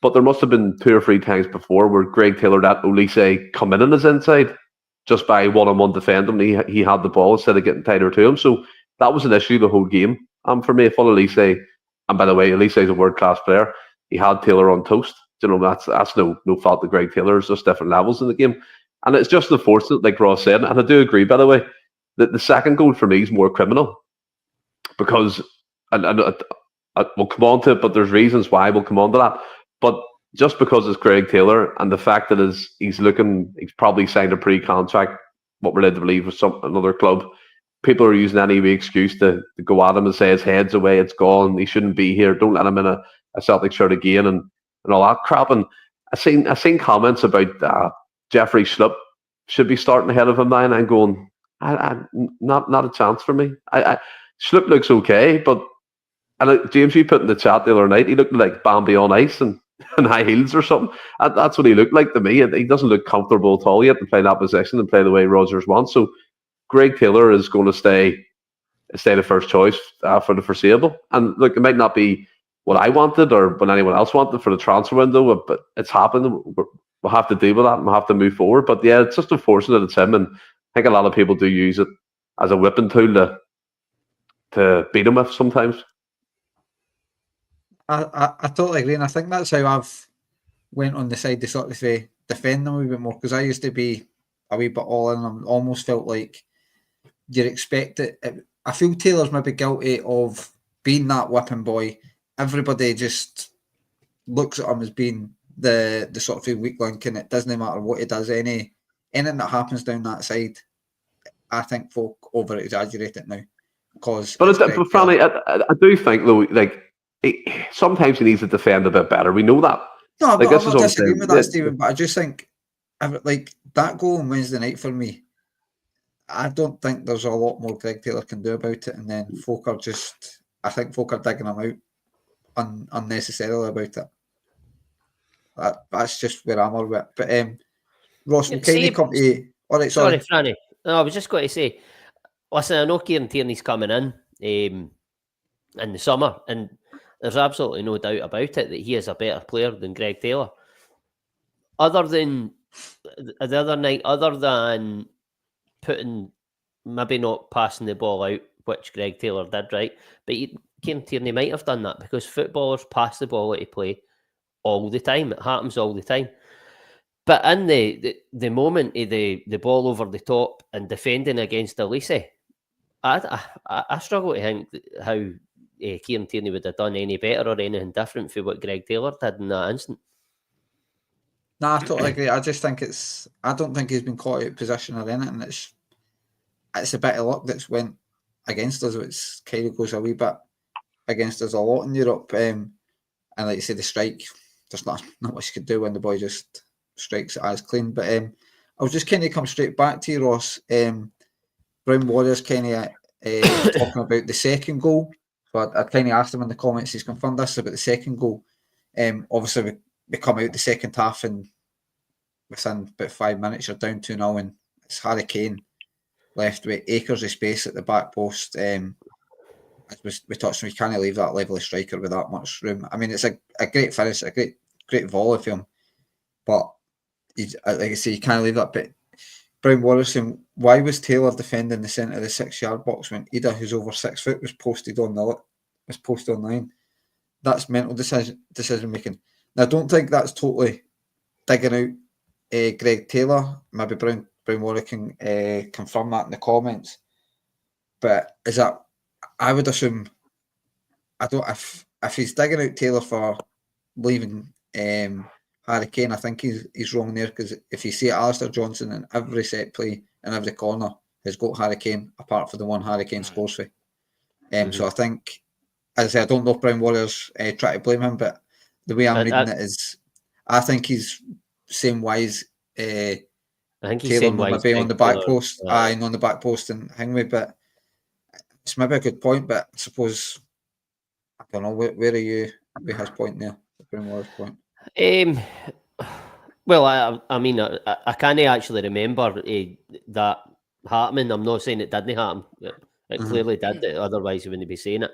But there must have been 2 or 3 times before where Greg Taylor let Elise come in on his inside just by one-on-one defending. He had the ball instead of getting tighter to him. So that was an issue the whole game. For me, full Elise, and by the way, Elise is a world-class player. He had Taylor on toast. That's no fault of Greg Taylor. It's just different levels in the game. And it's just unfortunate, like Ross said, and I do agree, by the way, that the second goal for me is more criminal because, and we'll come on to it, but there's reasons why we'll come on to that. But just because it's Greg Taylor and the fact that he's probably signed a pre-contract, what we're led to believe, with another club, people are using any excuse to go at him and say his head's away, it's gone, he shouldn't be here, don't let him in a Celtic shirt again, and all that crap. And I seen comments about Jeffrey Schlupp should be starting ahead of him now, and I'm going, not a chance for me. Schlupp looks okay, but James, you put in the chat the other night, he looked like Bambi on ice and high heels or something. That's what he looked like to me. He doesn't look comfortable at all yet to play that position and play the way Rodgers wants. So Greg Taylor is going to stay the first choice for the foreseeable. And look, it might not be what I wanted or what anyone else wanted for the transfer window, but it's happened. We'll have to deal with that and we'll have to move forward. But yeah, it's just unfortunate it's him, and I think a lot of people do use it as a whipping tool to beat him with sometimes. I totally agree, and I think that's how I've went on the side to sort of defend them a wee bit more, because I used to be a wee bit all in and almost felt like you'd expect it. I feel Taylor's maybe guilty of being that whipping boy. Everybody just looks at him as being the sort of weak link, and it doesn't matter what he does. Anything that happens down that side, I think folk over exaggerate it now. But Franny, I do think though, like sometimes he needs to defend a bit better. We know that. No, but I'm not disagreeing with that, Stephen. But I just think, like that goal on Wednesday night for me, I don't think there's a lot more Greg Taylor can do about it. And then I think folk are digging him out unnecessarily about it. That's just where I'm with it. But Ross, we'll kind of come to you. All right, sorry, Franny. No, I was just going to say, listen, I know Kieran Tierney's coming in the summer, and there's absolutely no doubt about it that he is a better player than Greg Taylor. Other than the other night, other than maybe not passing the ball out, which Greg Taylor did, right? But Kieran Tierney might have done that because footballers pass the ball out of play all the time. It happens all the time. But in the moment of the ball over the top and defending against Elise, I struggle to think how Kieran Tierney would have done any better or anything different for what Greg Taylor did in that instant. No, I totally agree. I just think I don't think he's been caught out of position or anything. It's a bit of luck that's went against us. It's kind of goes a wee bit against us a lot in Europe. And like you say, the strike, there's not much you could do when the boy just strikes it as clean. But I'll just kind of come straight back to you, Ross. Brown Warriors kind of talking about the second goal. So I kind of asked him in the comments, he's confirmed this about the second goal. Obviously, we come out the second half and within about 5 minutes, you're down 2-0, and it's Harry Kane left with acres of space at the back post. As we touched on, you can't leave that level of striker with that much room. I mean, it's a great finish, a great volley for him. But, like I say, you can't leave that. But Brown Warriors saying, why was Taylor defending the centre of the 6-yard box when Maeda, who's over 6 foot, was posted online? That's mental decision making. Now, I don't think that's totally digging out Greg Taylor. Maybe Brown Warrior can confirm that in the comments. But is that? I would assume. I don't. If he's digging out Taylor for leaving Harry Kane, I think he's wrong there, because if you see Alistair Johnson in every set play in every corner, has got Harry Kane, apart from the one Harry Kane scores for. So I think, as I say, I don't know if Brown Warriors try to blame him, but the way I'm reading it is, I think he's same wise. I think he's Taylor same wise. maybe on the back post, on the back post and Hingway, but it's maybe a good point. But I suppose I don't know where are you with his point there, the Brown Warriors point. Well, I mean, I can't actually remember that happening. I'm not saying it didn't happen. It clearly did. Otherwise, he wouldn't be saying it.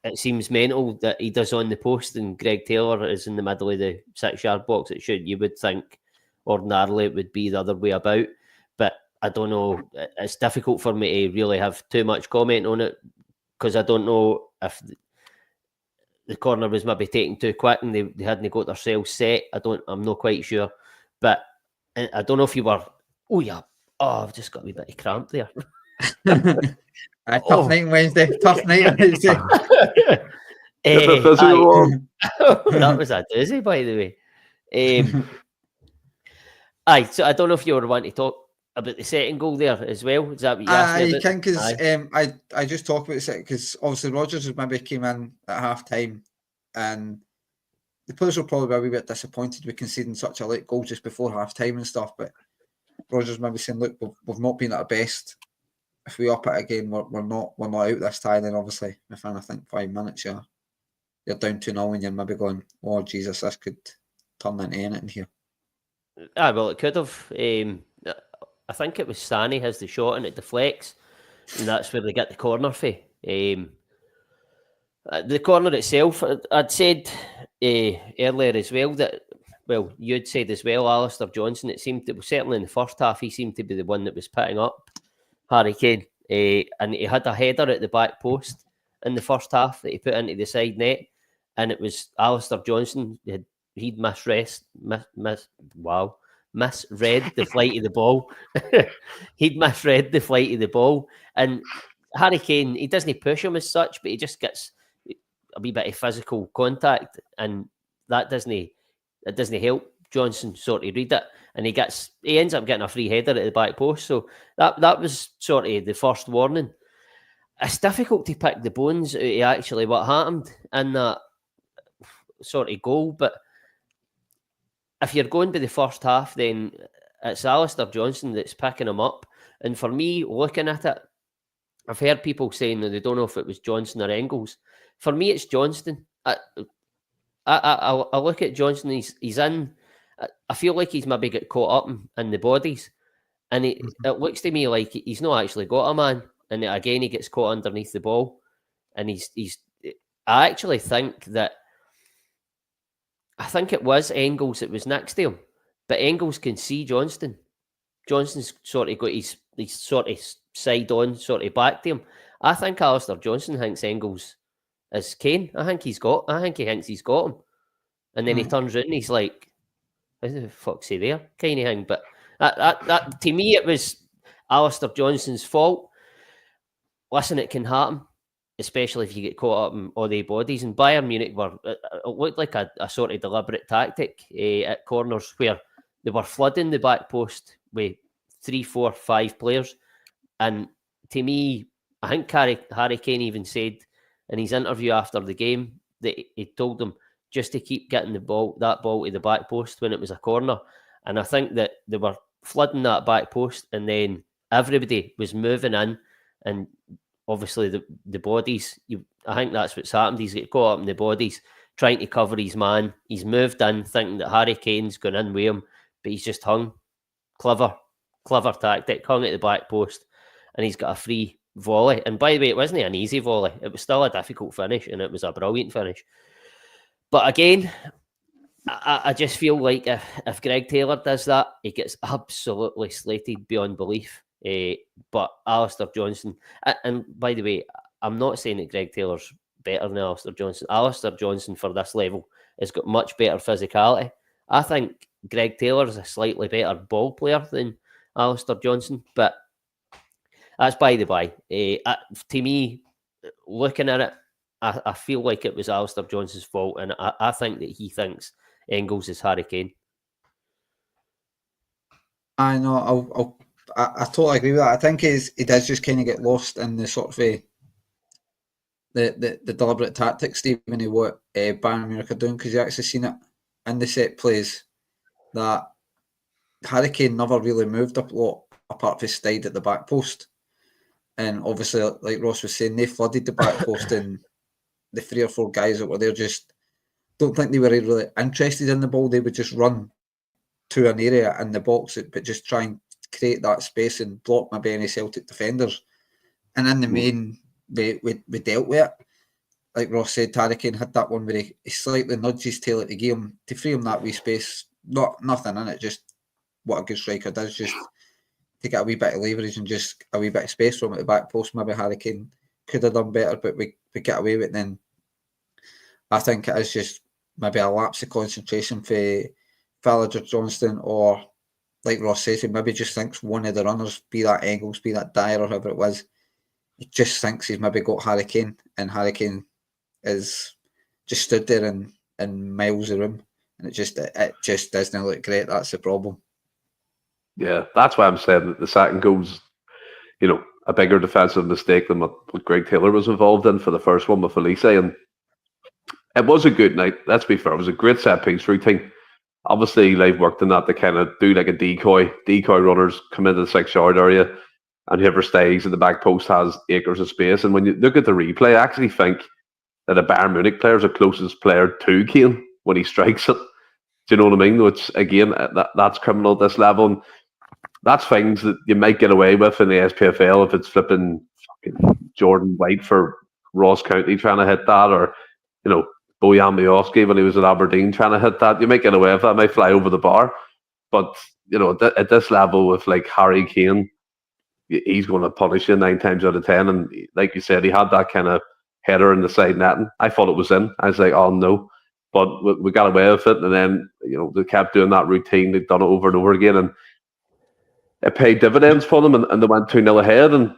It seems mental that he does on the post and Greg Taylor is in the middle of the 6-yard box. You would think ordinarily it would be the other way about, but I don't know. It's difficult for me to really have too much comment on it because I don't know if the corner was maybe taken too quick and they hadn't got themselves set. I'm not quite sure, but I don't know if you were. I've just got a wee bit of cramp there. Tough night Wednesday. Tough night Wednesday. That was a doozy, by the way. So I don't know if you were wanting to talk about the second goal there as well. Is that what you asked me about? You can, because I just talked about it because obviously Rodgers maybe came in at half time and the players were probably a wee bit disappointed with conceding such a late goal just before half time and stuff. But Rodgers maybe saying, look, we've not been at our best. If we up it again, we're not out this time. Then obviously within I think 5 minutes you're down 2-0 and you're maybe going, oh Jesus, this could turn into anything here. Well, it could have. I think it was Sani has the shot and it deflects, and that's where they get the corner for. The corner itself, I'd said earlier as well that, well, you'd said as well, Alistair Johnson, it seemed that certainly in the first half, he seemed to be the one that was picking up Harry Kane, and he had a header at the back post in the first half that he put into the side net, and it was Alistair Johnson. He'd misread the flight of the ball. He'd misread the flight of the ball, and Harry Kane, he doesn't push him as such, but he just gets a wee bit of physical contact, and that doesn't help Johnson sort of read it, and he ends up getting a free header at the back post. So that was sort of the first warning. It's difficult to pick the bones out of actually what happened in that sort of goal, but if you're going by the first half, then it's Alistair Johnson that's picking him up. And for me, looking at it, I've heard people saying that they don't know if it was Johnson or Engels. For me, it's Johnston. I look at Johnson, he's in. I feel like he's maybe got caught up in the bodies. And it looks to me like he's not actually got a man. And again, he gets caught underneath the ball. And I actually think that, I think it was Engels that was next to him. But Engels can see Johnston. Johnston's sort of got his sort of side on, sort of back to him. I think Alistair Johnson thinks Engels is Kane. I think he thinks he's got him. And then he turns around and he's like, how the fuck's he there? Kind of thing. But that to me, it was Alistair Johnson's fault. Listen, it can happen, especially if you get caught up in all the bodies. And Bayern Munich it looked like a sort of deliberate tactic at corners where they were flooding the back post with 3, 4, 5 players. And to me, I think Harry Kane even said in his interview after the game that he told them just to keep getting that ball to the back post when it was a corner. And I think that they were flooding that back post, and then everybody was moving in, and obviously the bodies, I think that's what's happened. He's got caught up in the bodies, trying to cover his man. He's moved in, thinking that Harry Kane's gone in with him, but he's just hung. Clever tactic, hung at the back post, and he's got a free volley. And by the way, it wasn't an easy volley. It was still a difficult finish, and it was a brilliant finish. But again, I just feel like if Greg Taylor does that, he gets absolutely slated beyond belief. But Alistair Johnson, and by the way, I'm not saying that Greg Taylor's better than Alistair Johnson. Alistair Johnson for this level has got much better physicality. I think Greg Taylor is a slightly better ball player than Alistair Johnson, but that's by the by. To me, looking at it, I feel like it was Alistair Johnson's fault, and I think that he thinks Engels is Harry Kane. I know. I totally agree with that. I think he does just kind of get lost in the sort of the deliberate tactics, Stephen, of what Bayern Munich are doing, because you actually seen it in the set plays that Harry Kane never really moved up a lot apart from his slide at the back post. And obviously, like Ross was saying, they flooded the back post, and the 3 or 4 guys that were there just don't think they were really interested in the ball. They would just run to an area in the box, but just try and create that space and block maybe any Celtic defenders. And in the main, we dealt with it. Like Ross said, Harry Kane had that one where he slightly nudged his tail at the game to free him that wee space. Nothing in it, just what a good striker does, just to get a wee bit of leverage and just a wee bit of space from at the back post. Maybe Harry Kane could have done better, but we get away with it. Then I think it is just maybe a lapse of concentration for Villager Johnston, or like Ross says, he maybe just thinks one of the runners, be that Engels, be that Dyer, or whoever it was, he just thinks he's maybe got Harry Kane, and Harry Kane is just stood there in miles of room, and it just doesn't look great. That's the problem. Yeah, that's why I'm saying that the second goal's, a bigger defensive mistake than what Greg Taylor was involved in for the first one with Elise. And it was a good night, let's be fair. It was a great set piece routine. Obviously, they've worked on that to kind of do like a decoy runners come into the 6-yard area, and whoever stays at the back post has acres of space. And when you look at the replay, I actually think that a Bayern Munich player is the closest player to Kane when he strikes it. Do you know what I mean? Which, again, that's criminal at this level. And that's things that you might get away with in the SPFL if it's flipping fucking Jordan White for Ross County trying to hit that, or, Bojan Miovski when he was at Aberdeen trying to hit that. You might get away with that, might fly over the bar. But, at this level with like Harry Kane, he's going to punish you 9 times out of 10. And like you said, he had that kind of header in the side netting. I thought it was in. I was like, oh no. But we got away with it. And then, they kept doing that routine. They'd done it over and over again. And it paid dividends for them, and they went 2-0 ahead. And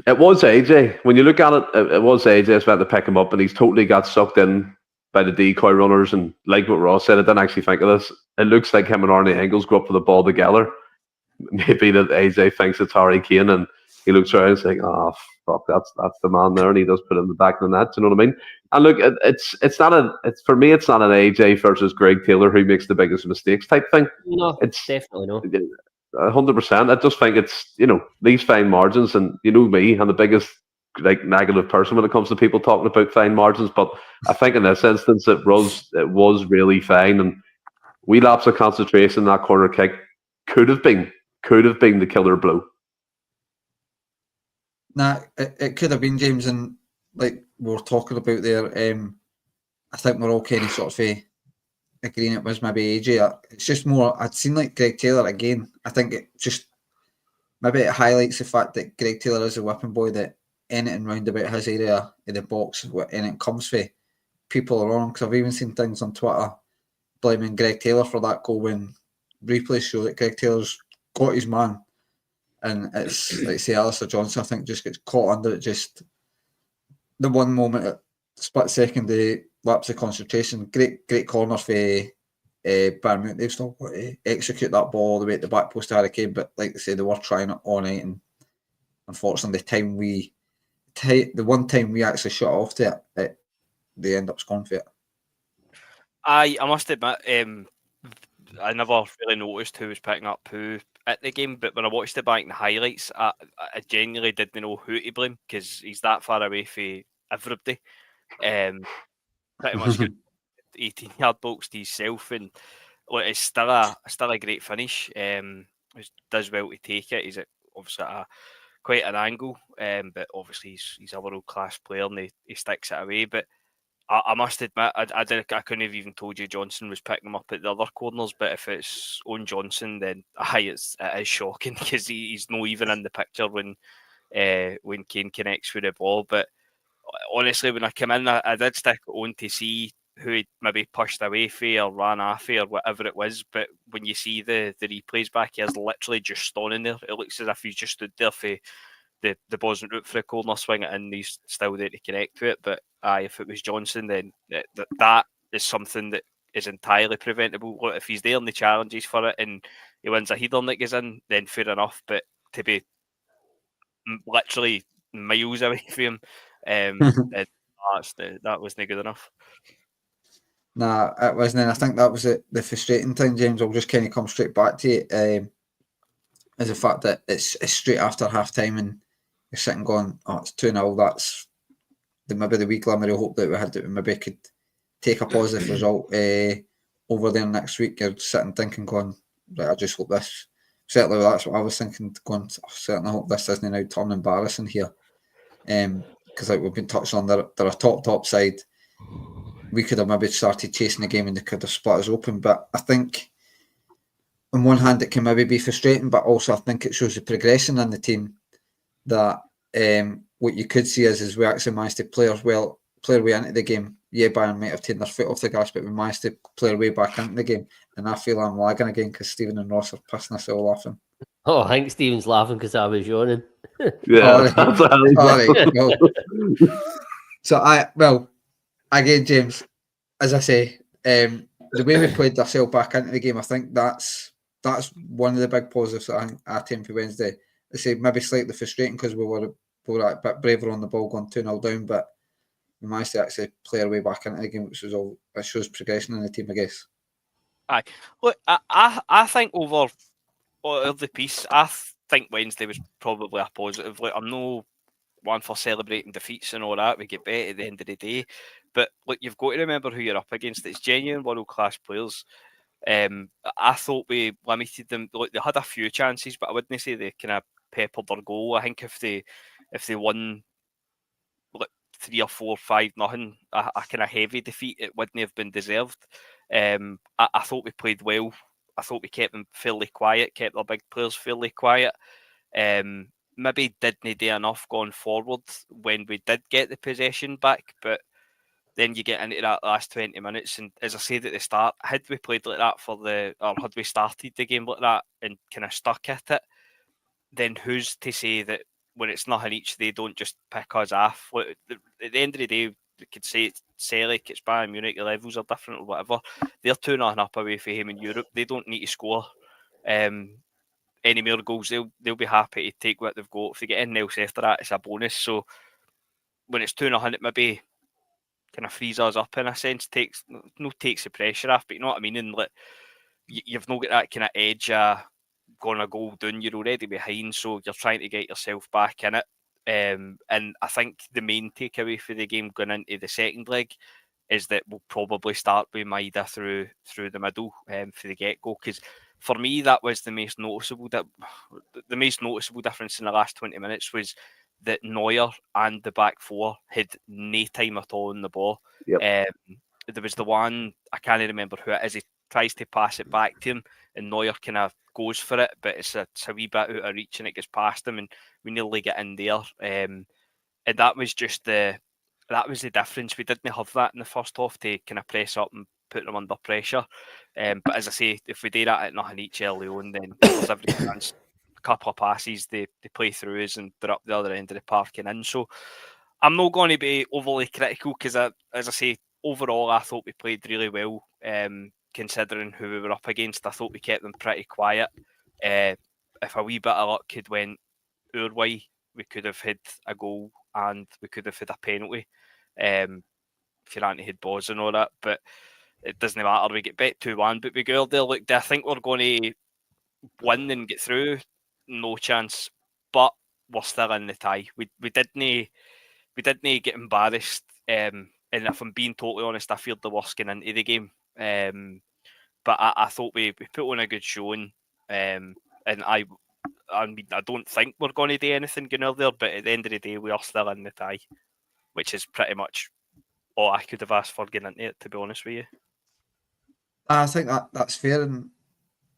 it was AJ. When you look at it, it was AJ that's meant to pick him up, and he's totally got sucked in by the decoy runners. And like what Ross said, I didn't actually think of this. It looks like him and Arnie Engels go up for the ball together. Maybe that AJ thinks it's Harry Kane, and he looks around and is like, oh, fuck, that's the man there, and he does put it in the back of the net. You know what I mean? And look, for me, it's not an AJ versus Greg Taylor who makes the biggest mistakes type thing. No, it's definitely not. 100%. I just think it's, these fine margins, and me, I'm the biggest negative person when it comes to people talking about fine margins, but I think in this instance it was really fine, and wee lapse of concentration, that corner kick could have been the killer blow. Nah, it could have been, James, and like we were talking about there, I think we're all kind of sort of agreeing it was maybe AJ. It's just more, I'd seen like Greg Taylor again. I think it just, maybe it highlights the fact that Greg Taylor is a whipping boy, that anything round about his area in the box, and it comes for, people are wrong. Because I've even seen things on Twitter blaming Greg Taylor for that goal when replays show that Greg Taylor's got his man. And it's like, say, Alistair Johnson, I think, just gets caught under it. Just the one moment, at split second, the lapse of concentration. Great corner for Bayern Munich. They've still got to execute that ball all the way at the back post to Harry Kane, but like they say, they were trying it all night, and unfortunately, the one time we actually shut off to it, they end up scoring for it. I must admit, I never really noticed who was picking up who at the game, but when I watched it back in the highlights, I genuinely didn't know who to blame, because he's that far away from everybody. Pretty much got 18-yard box to himself, and it's still a great finish. He does well to take it. He's obviously at quite an angle, but obviously he's a world-class player, and he sticks it away. But I must admit, I couldn't have even told you Johnson was picking him up at the other corners, but if it's on Johnson, then it is shocking, because he's not even in the picture when Kane connects with the ball. But honestly, when I came in, I did stick it on to see who had maybe pushed away for or ran off or whatever it was. But when you see the replays back, he is literally just standing there. It looks as if he's just stood there for the ball's out for a corner, swing it in, he's still there to connect to it. But if it was Johnson, then that is something that is entirely preventable. Look, if he's there and the challenges for it and he wins a header that goes in, then fair enough. But to be literally miles away from him, that wasn't good enough. Nah, it wasn't. And I think that was the frustrating thing, James. I'll just kind of come straight back to it. Is the fact that it's straight after half time and you're sitting going, oh, it's 2-0. That's maybe the wee glimmer of hope that we had, that we maybe could take a positive result over there next week. You're sitting thinking, going, right, I just hope this. Certainly, that's what I was thinking. Going, I certainly hope this doesn't now turn embarrassing here. Because like we've been touched on, they're a top side. We could have maybe started chasing the game and they could have split us open. But I think on one hand it can maybe be frustrating, but also I think it shows the progression in the team that what you could see is we actually managed to play our way into the game. Yeah, Bayern might have taken their foot off the gas, but we managed to play our way back into the game. And I feel I'm lagging again because Stephen and Ross are pissing us all laughing. Oh, I think Stephen's laughing because I was yawning. Yeah. So again, James, as I say, the way we played ourselves back into the game, I think that's one of the big positives that I think for Wednesday. I say maybe slightly frustrating because we were a bit braver on the ball going 2-0 down, but we managed to actually play our way back into the game, which was all. It shows progression in the team, I guess. Aye, look, I think over the piece, I think Wednesday was probably a positive. Like, I'm no one for celebrating defeats and all that. We get better at the end of the day, but look, you've got to remember who you're up against. It's genuine world-class players. I thought we limited them. Look, they had a few chances, but I wouldn't say they kind of peppered their goal. I think if they won like 3 or 4, 5-0, a kind of heavy defeat, it wouldn't have been deserved. I thought we played well. I thought we kept them fairly quiet, kept our big players fairly quiet. Maybe didn't do enough going forward when we did get the possession back, but then you get into that last 20 minutes, and as I said at the start, had we played like that or had we started the game like that and kind of stuck at it, then who's to say that when it's nothing each, they don't just pick us off? At the end of the day, we could say it's Celtic, it's Bayern Munich, the levels are different or whatever. They're 2-0 up away from him in Europe. They don't need to score any more goals. They'll be happy to take what they've got. If they get in else after that, it's a bonus. So when it's 2-0, it maybe kind of frees us up in a sense, takes the pressure off, but you know what I mean? And like, you've not got that kind of edge going a goal down, you're already behind, so you're trying to get yourself back in it. And I think the main takeaway for the game going into the second leg is that we'll probably start with Maeda through the middle for the get-go, because for me that was the most noticeable difference in the last 20 minutes was that Neuer and the back four had no time at all on the ball. Yep. There was the one, I can't remember who it is, he tries to pass it back to him and Neuer kind of goes for it, but it's a wee bit out of reach and it gets past him and we nearly get in there. And that was the difference. We didn't have that in the first half to kind of press up and put them under pressure. But as I say, if we do that at nothing each early on, then there's every chance. A couple of passes, they play through us and they're up the other end of the park and in. So I'm not going to be overly critical because, as I say, overall I thought we played really well. Considering who we were up against, I thought we kept them pretty quiet. If a wee bit of luck had went our way, we could have had a goal and we could have had a penalty. If you hadn't had Bhoys and all that, but it doesn't matter. We get bet 2-1, but we go there. Look, do I think we're going to win and get through? No chance. But we're still in the tie. We didn't get embarrassed. And if I'm being totally honest, I feared the worst going into the game. But I thought we put on a good showing. And I mean, I don't think we're going to do anything going out there, but at the end of the day, we are still in the tie, which is pretty much all I could have asked for getting into it, to be honest with you. I think that's fair, and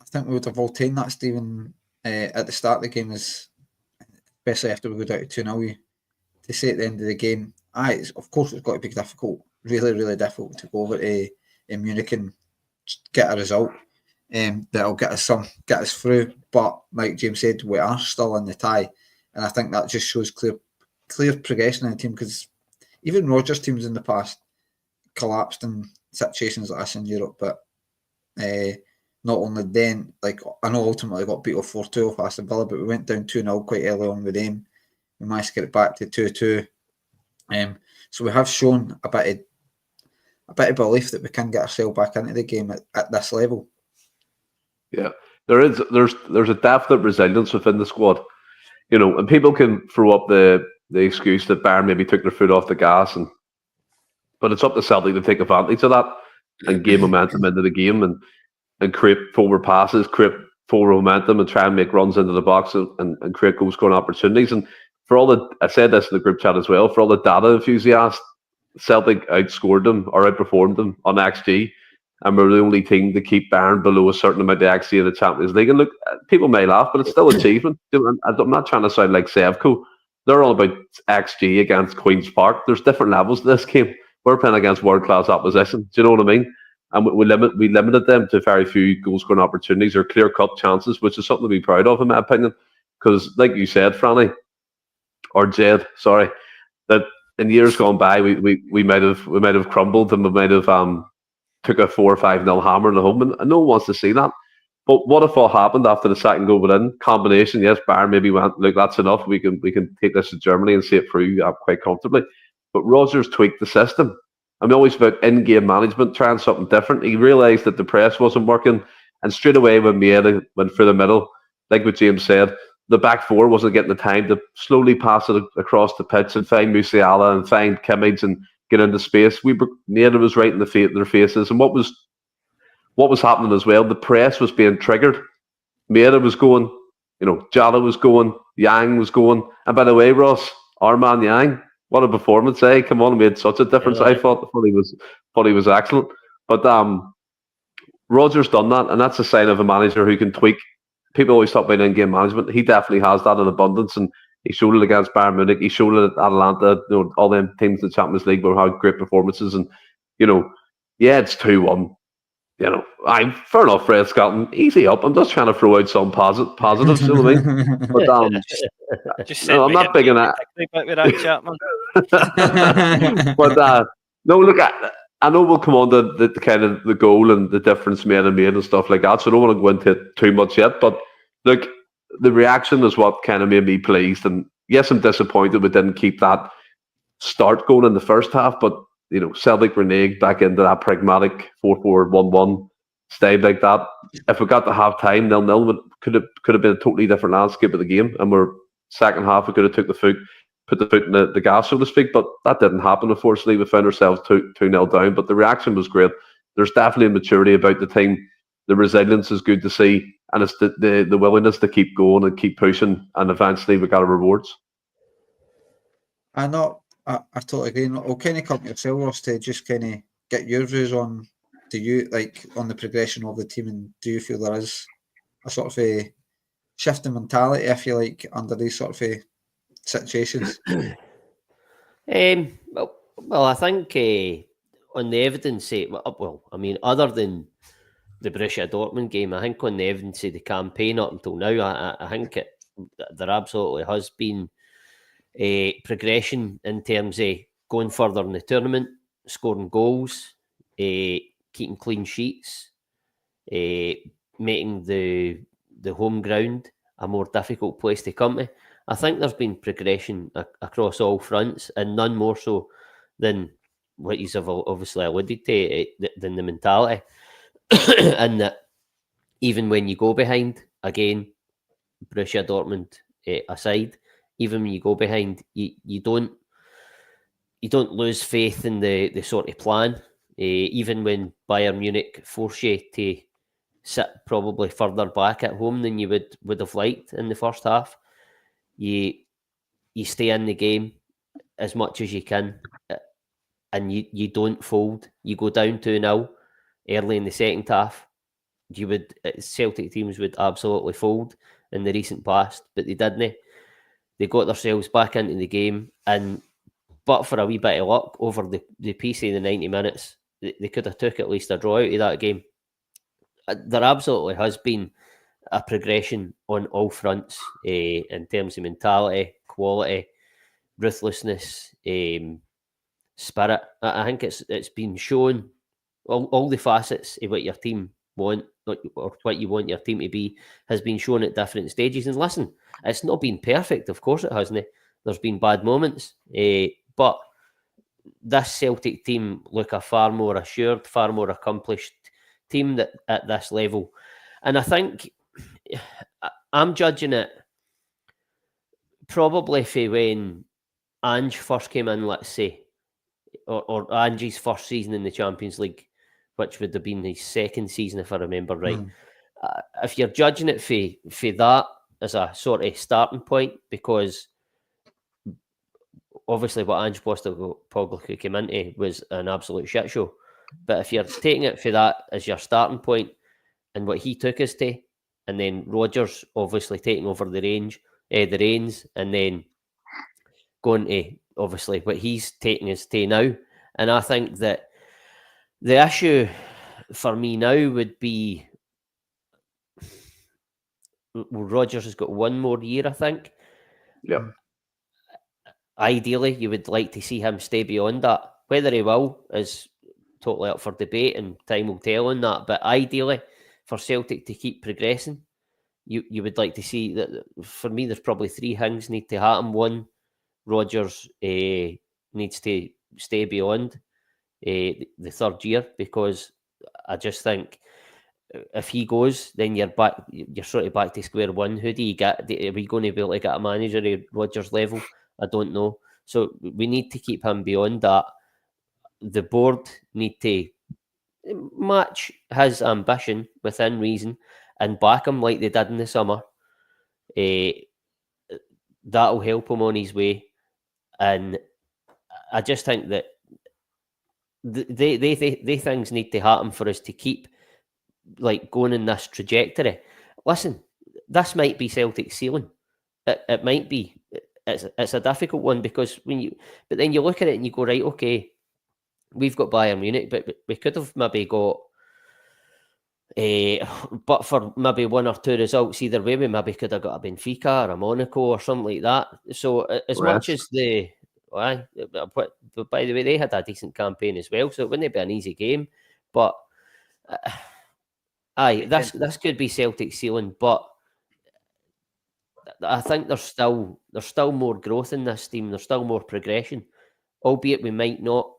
I think we would have all taken that, Stephen, at the start of the game, especially after we go down to 2-0, to say at the end of the game, of course it's got to be difficult, really, really difficult to go over to Munich and get a result that'll get us through. But like James said, we are still in the tie, and I think that just shows clear progression in the team, because even Rodgers' teams in the past collapsed and situations like this in Europe, but not only then, like I know ultimately got beat off 4-2 off Aston Villa, but we went down 2-0 quite early on with them. We managed to get it back to 2-2. So we have shown a bit of belief that we can get ourselves back into the game at this level. Yeah, there's a definite resilience within the squad, you know, and people can throw up the excuse that Bayern maybe took their foot off the gas, but it's up to Celtic to take advantage of that and gain momentum into the game and create forward passes, create forward momentum, and try and make runs into the box and create goal scoring opportunities. And for all the, I said this in the group chat as well, for all the data enthusiasts, Celtic outscored them or outperformed them on XG, and we're the only team to keep Bayern below a certain amount of XG in the Champions League. And look, people may laugh, but it's still achievement. I'm not trying to sound like Sevco. They're all about XG against Queen's Park. There's different levels to this game. We're playing against world-class opposition. Do you know what I mean? And we limited them to very few goal-scoring opportunities or clear-cut chances, which is something to be proud of, in my opinion. Because, like you said, Franny, or Jed, sorry, that in years gone by, we might have crumbled and we might have took a 4 or 5-0 hammer in the home, and no one wants to see that. But what if all happened after the second goal went in? Combination, yes, Bayern maybe went, look, that's enough. We can take this to Germany and see it through quite comfortably. But Rodgers tweaked the system. I'm always about in-game management, trying something different. He realised that the press wasn't working, and straight away when Maeda went through the middle, like what James said, the back four wasn't getting the time to slowly pass it across the pitch and find Musiala and find Kimmich and get into space. Maeda was right in their faces, and what was happening as well, the press was being triggered. Maeda was going, you know, Jala was going, Yang was going, and by the way, Ross, our man Yang, what a performance, eh? Come on, made such a difference. Yeah. I thought he was excellent. But Rodgers done that, and that's a sign of a manager who can tweak. People always talk about in-game management. He definitely has that in abundance, and he showed it against Bayern Munich. He showed it at Atalanta. You know, all them teams in the Champions League where had great performances. And you know, yeah, it's 2-1. You know, I'm fair enough, Fred Skelton. Easy up. I'm just trying to throw out some positives. You know what I mean? But just no, I'm not big on that. But no, look, I know we'll come on to the kind of the goal and the difference made and stuff like that. So I don't want to go into it too much yet. But look, the reaction is what kind of made me pleased. And yes, I'm disappointed we didn't keep that start going in the first half. But you know, Celtic reneged back into that pragmatic 4-4-1-1 stayed like that. If we got to half time, 0-0, could have been a totally different landscape of the game. And we're second half, we could have put the foot in the gas, so to speak. But that didn't happen. Unfortunately, we found ourselves 2-0 down. But the reaction was great. There's definitely a maturity about the team. The resilience is good to see, and it's the willingness to keep going and keep pushing. And eventually, we got our rewards. I totally agree. I'll kind of come to yourself, Ross, to just kind of get your views on. Do you like on the progression of the team, and do you feel there is a sort of a shift in mentality, if you like, under these sort of situations? Well, I think on the evidence, I mean, other than the Borussia Dortmund game, I think on the evidence of the campaign up until now, I think there absolutely has been a progression in terms of going further in the tournament, scoring goals, keeping clean sheets, making the home ground a more difficult place to come to. I think there's been progression across all fronts, and none more so than what you've obviously alluded to, than the mentality. And that even when you go behind, again, Borussia Dortmund aside, even when you go behind, you don't lose faith in the sort of plan. Even when Bayern Munich force you to sit probably further back at home than you would have liked in the first half, you stay in the game as much as you can, and you don't fold. You go down 2-0 early in the second half. Celtic teams would absolutely fold in the recent past, but they didn't. They got themselves back into the game, but for a wee bit of luck over the piece of the 90 minutes, they could have took at least a draw out of that game. There absolutely has been a progression on all fronts in terms of mentality, quality, ruthlessness, spirit. I think it's been shown all the facets of what your team want or what you want your team to be has been shown at different stages. And listen, it's not been perfect, of course it hasn't. There's been bad moments, but this Celtic team look a far more assured, far more accomplished team that at this level. And I think I'm judging it probably for when Ange first came in, let's say, or Ange's first season in the Champions League, which would have been his second season, if I remember right. If you're judging it for that as a sort of starting point, because obviously what Ange Postecoglou came into was an absolute shit show. But if you're taking it for that as your starting point and what he took us to, and then Rodgers obviously taking over the reins, and then going to obviously what he's taking us to now. And I think that the issue for me now would be Rodgers has got one more year, I think. Yeah. Ideally, you would like to see him stay beyond that. Whether he will is totally up for debate, and time will tell on that. But ideally, for Celtic to keep progressing, you would like to see that. For me, there's probably three things need to happen. One, Rodgers needs to stay beyond the third year, because I just think if he goes, then you're sort of back to square one. Who do you get? Are we going to be able to get a manager at Rodgers' level? I don't know. So we need to keep him beyond that. The board need to match his ambition within reason and back him like they did in the summer. That'll help him on his way. And I just think that they things need to happen for us to keep like going in this trajectory. Listen, this might be Celtic's ceiling. It might be. It's a difficult one, because but then you look at it and you go, right, okay, we've got Bayern Munich, but we could have maybe got but for maybe one or two results either way, we maybe could have got a Benfica or a Monaco or something like that. So as much as but by the way, they had a decent campaign as well, so it wouldn't be an easy game. But this could be Celtic's ceiling, but I think there's still more growth in this team. There's still more progression, albeit we might not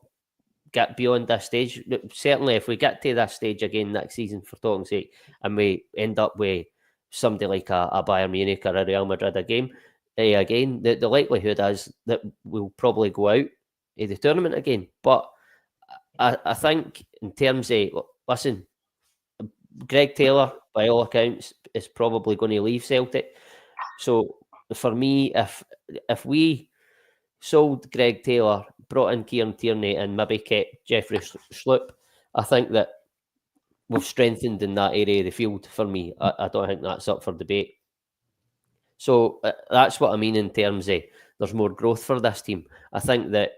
get beyond this stage. Certainly, if we get to this stage again next season, for talking sake, and we end up with somebody like a Bayern Munich or a Real Madrid again, the likelihood is that we'll probably go out of the tournament again. But I think in terms of, listen, Greg Taylor, by all accounts, is probably going to leave Celtic. So for me, if we sold Greg Taylor, brought in Kieran Tierney, and maybe kept Jeffrey Schlupp, I think that we've strengthened in that area of the field. For me, I don't think that's up for debate. So that's what I mean in terms of there's more growth for this team. I think that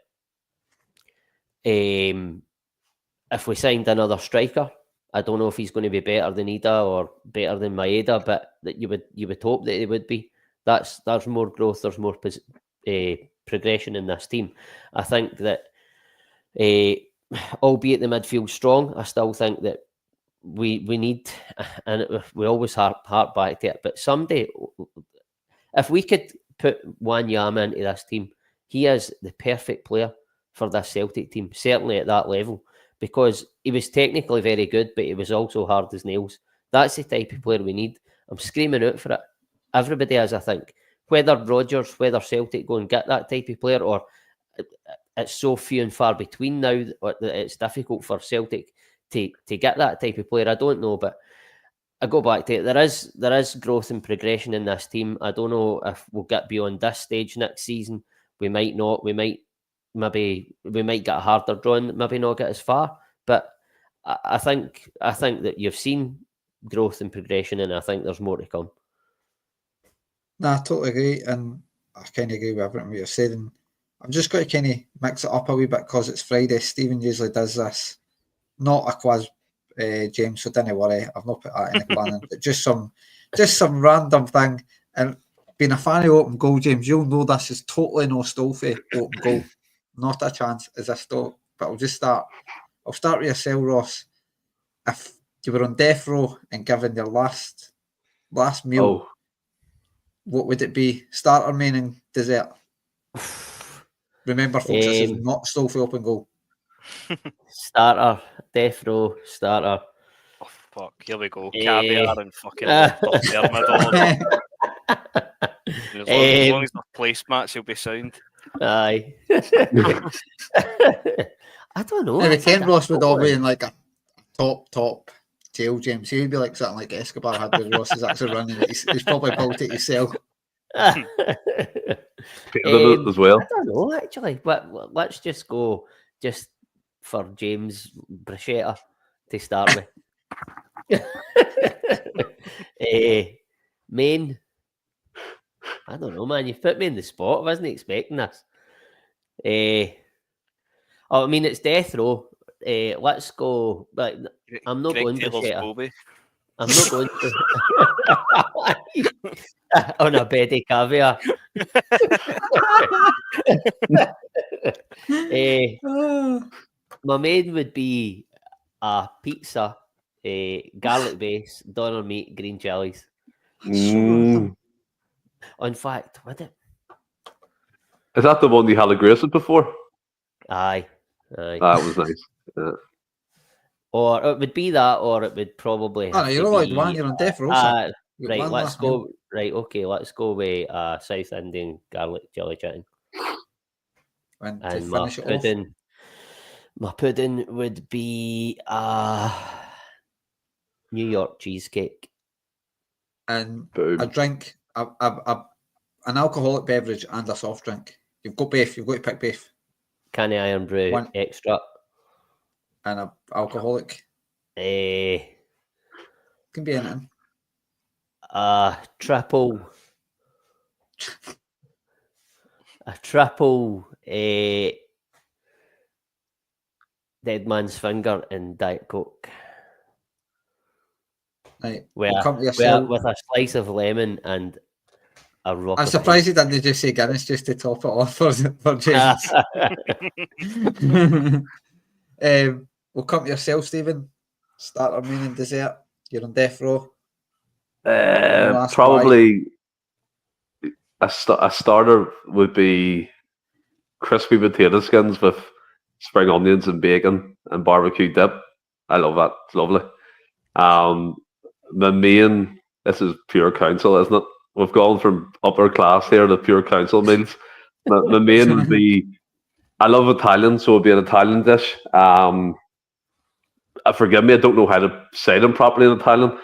if we signed another striker, I don't know if he's going to be better than Ida or better than Maeda, but that you would hope that he would be. There's more growth. There's more progression in this team. I think that, albeit the midfield strong, I still think that we need, and we always harp back to it, but someday, if we could put Wanyama into this team, he is the perfect player for this Celtic team, certainly at that level, because he was technically very good, but he was also hard as nails. That's the type of player we need. I'm screaming out for it. Everybody is, I think. Whether Rodgers, whether Celtic go and get that type of player, or it's so few and far between now that it's difficult for Celtic to get that type of player, I don't know. But I go back to it. There is growth and progression in this team. I don't know if we'll get beyond this stage next season. We might not. We might get a harder draw, maybe not get as far. But I think that you've seen growth and progression, and I think there's more to come. No, I totally agree, and I kind of agree with everything you're saying. I'm just going to kind of mix it up a wee bit because it's Friday. Stephen usually does this, not a quiz, James. So don't worry, I've not put that in the planning. But just some random thing. And being a fan of open goal, James, you'll know this is totally no Stolfy open goal. Not a chance is a stop. But I'll just start. I'll start with yourself, Ross. If you were on death row and given your last meal, what would it be? Starter, main, and dessert. Remember, folks, this is not stall for open goal. Starter, death row, starter. Oh fuck! Here we go. Caviar and fucking lobster thermidor. As long as the placemats, he'll be sound. Aye. I don't know. Now, the Ken Ross would all be in like a top jail, James. He'd be like something like Escobar had with Ross is actually running. He's probably built it himself. As well. I don't know, actually. But let's just go just for James Bruschetta to start with. Main. I don't know, man. You've put me in the spot. I wasn't expecting this. I mean, it's death row. Let's go. But I'm not going Bruschetta. I'm not going to on a bed of caviar. My main would be a pizza, garlic base, doner meat, green chilies. In fact, would it? Is that the one you had a Grayson before? Aye. That was nice. Yeah. Or it would be that, or it would probably. Oh, no, you're allowed one. You're on death row. Right, let's go. Meal. Right, okay, let's go with South Indian garlic jelly chicken. And my pudding would be New York cheesecake. And a drink, an alcoholic beverage and a soft drink. You've got both. You've got to pick both. Canny Iron Brew extra. And a alcoholic. Can be anything. Triple. A triple. Dead Man's Finger and Diet Coke. Right. With a slice of lemon and a rock. I'm surprised you didn't just say Guinness just to top it off for James. We'll come to yourself, Stephen. Starter, main, and dessert. You're on death row. Probably a starter would be crispy potato skins with spring onions and bacon and barbecue dip. I love that. It's lovely. The main, this is pure council, isn't it? We've gone from upper class here to pure council meals. The main would be, I love Italian, so it would be an Italian dish. Forgive me, I don't know how to say them properly in Italian.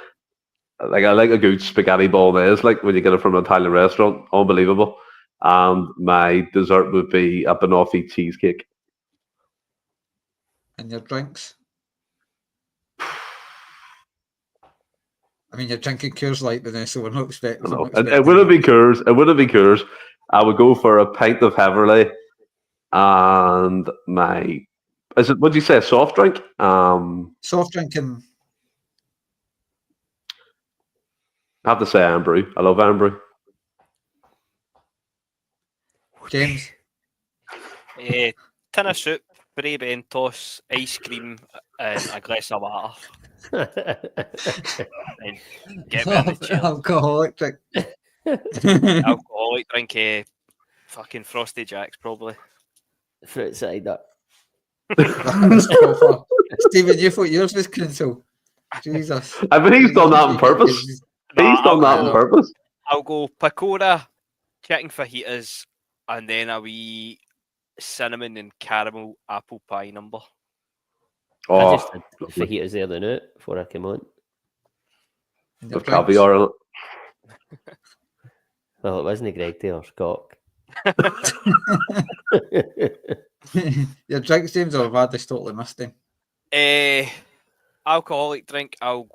Like, I like a good spaghetti bolognese, like when you get it from an Italian restaurant. Unbelievable. And my dessert would be a banoffee cheesecake. And your drinks? I mean, you're drinking Coors Light now, so we're not expecting. It wouldn't be Coors. It wouldn't be Coors. I would go for a pint of Heverlee and my. Is it? Would you say a soft drink? Soft drink and. I have to say Iron Brew. I love Iron Brew. James. Tin of soup, brie bentos, ice cream, and a glass of water. And get me in the chair. Alcoholic drink. Alcoholic drink, fucking Frosty Jacks, probably. Fruit cider. Stephen, you thought yours was council. Jesus. I mean, he's done that on purpose. He's done that on purpose. I'll go pakora, chicken fajitas, and then a wee cinnamon and caramel apple pie number. I just had fajitas there the night before I came on. With caviar in it. Well, it wasn't Greg Taylor's cock. Your drinks, James, or have I just totally missed him? Alcoholic drink, I'll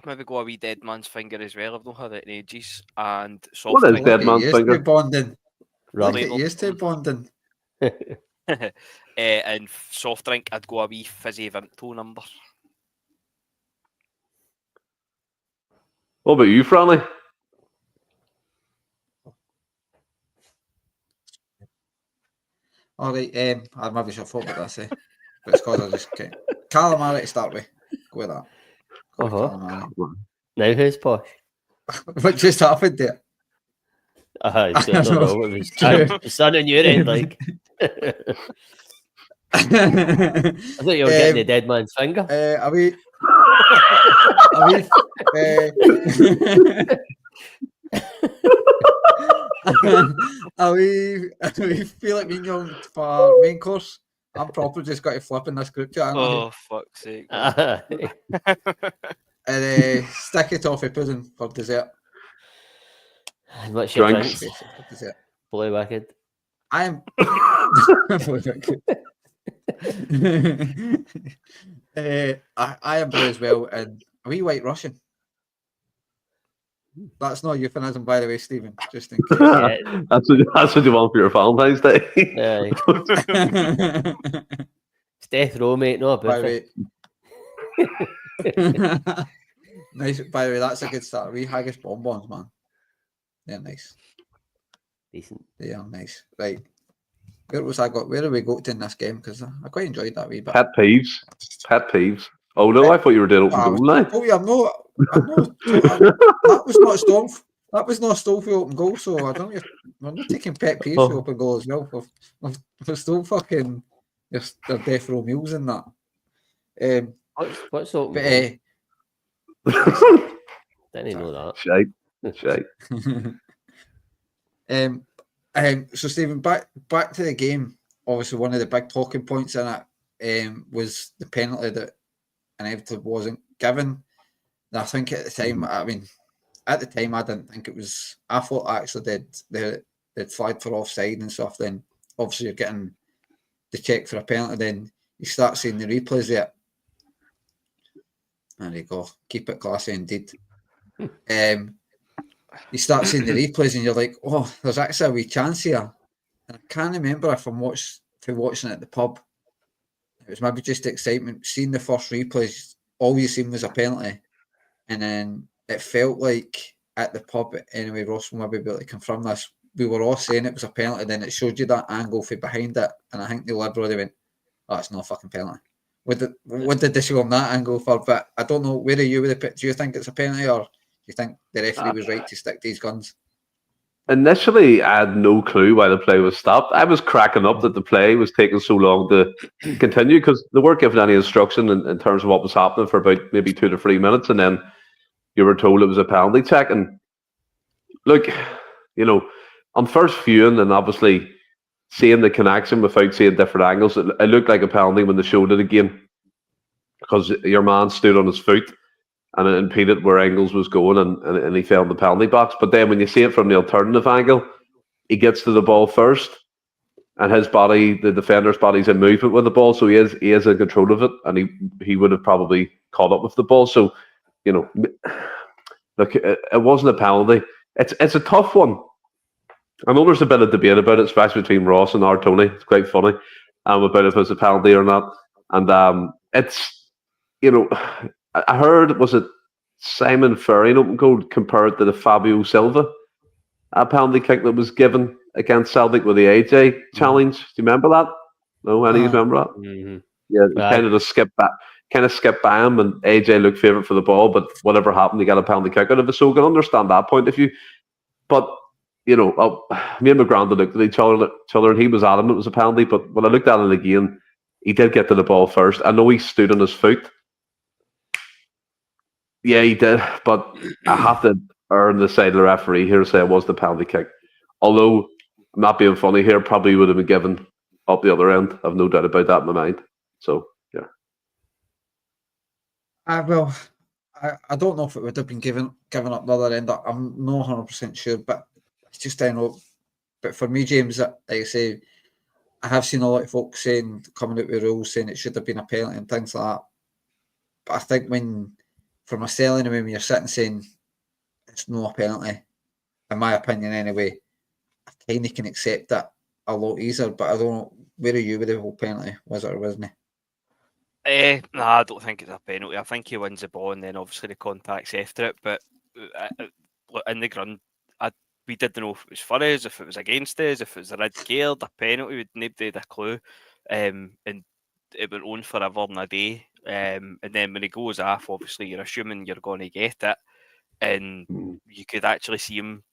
maybe go a wee Dead Man's Finger as well. I've not had it in ages. And soft what drink. Is Dead Man's Finger? Bonding. Look at used to bonding. And soft drink, I'd go a wee fizzy Vimto number. What about you, Franny? All right, I maybe should have thought about this, but it's because I just can't. Calamari to start with. Go with that. Go with calamari. Now who's posh? What just happened there? I don't know. It was sun on your end, like. I thought you were getting the dead man's finger. Are we? Are we feeling me young for main course? I'm probably just got to flip in this group chat. Oh, fuck's sake. And sticky toffee pudding for dessert. What's your Drinks. drinks? For dessert. Blue Wicked. I am. I am blue as well, and a wee white Russian. That's not a euphemism, by the way, Stephen. Just in case. That's what you want for your Valentine's Day. It's death row, mate. No, By the way. Nice. By the way, that's a good start. We haggis bonbons, man. They're nice. Decent. They are nice. Right. Where do we go to in this game? Because I quite enjoyed that wee bit. Pet peeves. Oh no, I thought you were doing open goal now. Oh yeah, I'm not. That was not a storm. That was not a stall for open goal. So I don't. We're not taking pet peeves for open goal as well. We're still fucking. There's death row meals in that. What's open goal? Didn't know that. Shite. So Stephen, back to the game. Obviously, one of the big talking points in it was the penalty that inevitably wasn't given. And I think at the time, I didn't think it was. I thought actually they'd flagged for offside and stuff. Then obviously you're getting the check for a penalty. Then you start seeing the replays there. There you go. Keep it classy indeed. You start seeing the replays and you're like, oh, there's actually a wee chance here. And I can't remember if I'm watching it at the pub. It was maybe just excitement. Seeing the first replays, all you seen was a penalty. And then it felt like at the pub, anyway, Ross will maybe be able to confirm this, we were all saying it was a penalty, then it showed you that angle from behind it. And I think the Liberal, they went, oh, it's not a fucking penalty. What did they show on that angle for? But I don't know, where are you with it? Do you think it's a penalty or do you think the referee was right to stick to his guns? Initially, I had no clue why the play was stopped. I was cracking up that the play was taking so long to continue because they weren't given any instruction in terms of what was happening for about maybe 2 to 3 minutes, and then you were told it was a penalty check. And look, on first viewing and obviously seeing the connection without seeing different angles, it looked like a penalty when they showed it again because your man stood on his foot and it impeded where Engels was going and he fell in the penalty box. But then when you see it from the alternative angle, he gets to the ball first and his body, the defender's body's in movement with the ball, so he is in control of it and he would have probably caught up with the ball. So, look, it wasn't a penalty. It's a tough one. I know there's a bit of debate about it, especially between Ross and our Tony. It's quite funny about if it's a penalty or not. And it's, I heard, was it Simon Ferry in open goal compared to the Fabio Silva a penalty kick that was given against Celtic with the AJ challenge? Do you remember that? No, any of you remember that? Mm-hmm. Yeah, kind of just skipped by him, and AJ looked favourite for the ball, but whatever happened, he got a penalty kick out of it. So I can understand that point of view. But me and my granddad looked at each other, and he was adamant it was a penalty. But when I looked at it again, he did get to the ball first. I know he stood on his foot. Yeah, he did, but I have to earn the side of the referee here to say it was the penalty kick. Although, I'm not being funny here, probably would have been given up the other end. I've no doubt about that in my mind. So, yeah. Well, I don't know if it would have been given up the other end. I'm not 100% sure, but it's just I know. But for me, James, like I say, I have seen a lot of folks coming out with rules saying it should have been a penalty and things like that. But I think for myself anyway, when you're sitting saying it's not a penalty, in my opinion anyway, I kind of can accept that a lot easier. But I don't know, where are you with the whole penalty? Was it or wasn't it? No, I don't think it's a penalty. I think he wins the ball and then obviously the contact's after it. But in the ground, we didn't know if it was for us, if it was against us, if it was a red card, a penalty. Nobody had a clue, and it went on forever and a day. And then when he goes off, obviously you're assuming you're going to get it, and you could actually see him.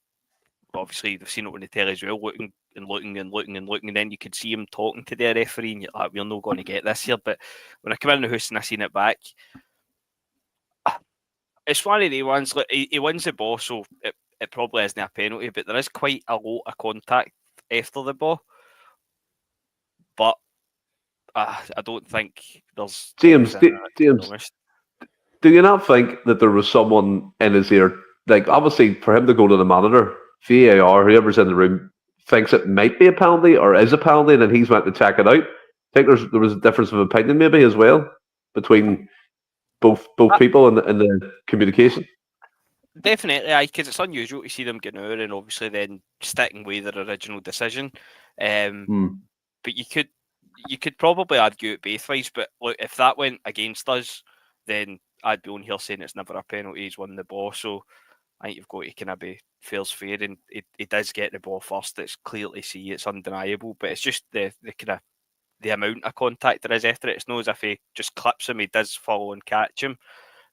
Obviously, they've seen it on the telly as well, looking, and then you could see him talking to the referee, and you're like, we're not going to get this here. But when I come in the house and I seen it back, it's one of the ones. Like, he wins the ball, so it probably isn't a penalty, but there is quite a lot of contact after the ball. But I don't think there's James, do you not think that there was someone in his ear? Like, obviously, for him to go to the monitor, VAR, whoever's in the room, thinks it might be a penalty or is a penalty, and then he's went to check it out. I think there was a difference of opinion maybe as well between both people in the communication. Definitely, because it's unusual to see them getting out and obviously then sticking with their original decision. But you could probably argue it both ways. But look, if that went against us, then I'd be on here saying it's never a penalty. He's won the ball, so I think you've got to kind of be fair, and he does get the ball first. It's clear to see, it's undeniable, but it's just the kind of the amount of contact there is after it. It's not as if he just clips him; he does follow and catch him.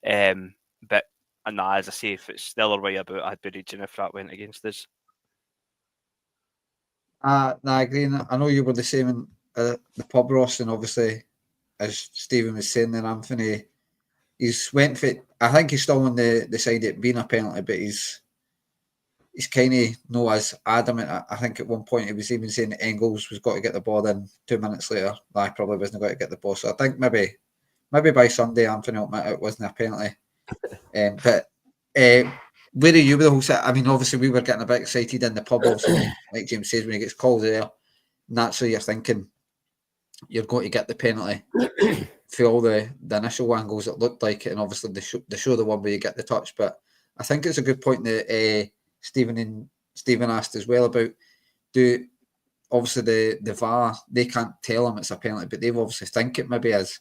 But as I say, if it's the other way about, I'd be raging if that went against us. I agree. I know you were the same in the pub, Ross, and obviously, as Stephen was saying there, Anthony, he's went for it. I think he's still on the side of it being a penalty, but he's kind of not as adamant. I think at one point he was even saying that Engels was got to get the ball, then 2 minutes later, I probably wasn't going to get the ball. So I think maybe by Sunday, Anthony will admit it wasn't a penalty. But where are you with the whole set? I mean, obviously we were getting a bit excited in the pub, obviously, like James says, when he gets called there, naturally you're thinking you're going to get the penalty for all the initial angles it looked like, and obviously they show the one where you get the touch. But I think it's a good point that Stephen asked as well about obviously the VAR, they can't tell him it's a penalty, but they obviously think it maybe is.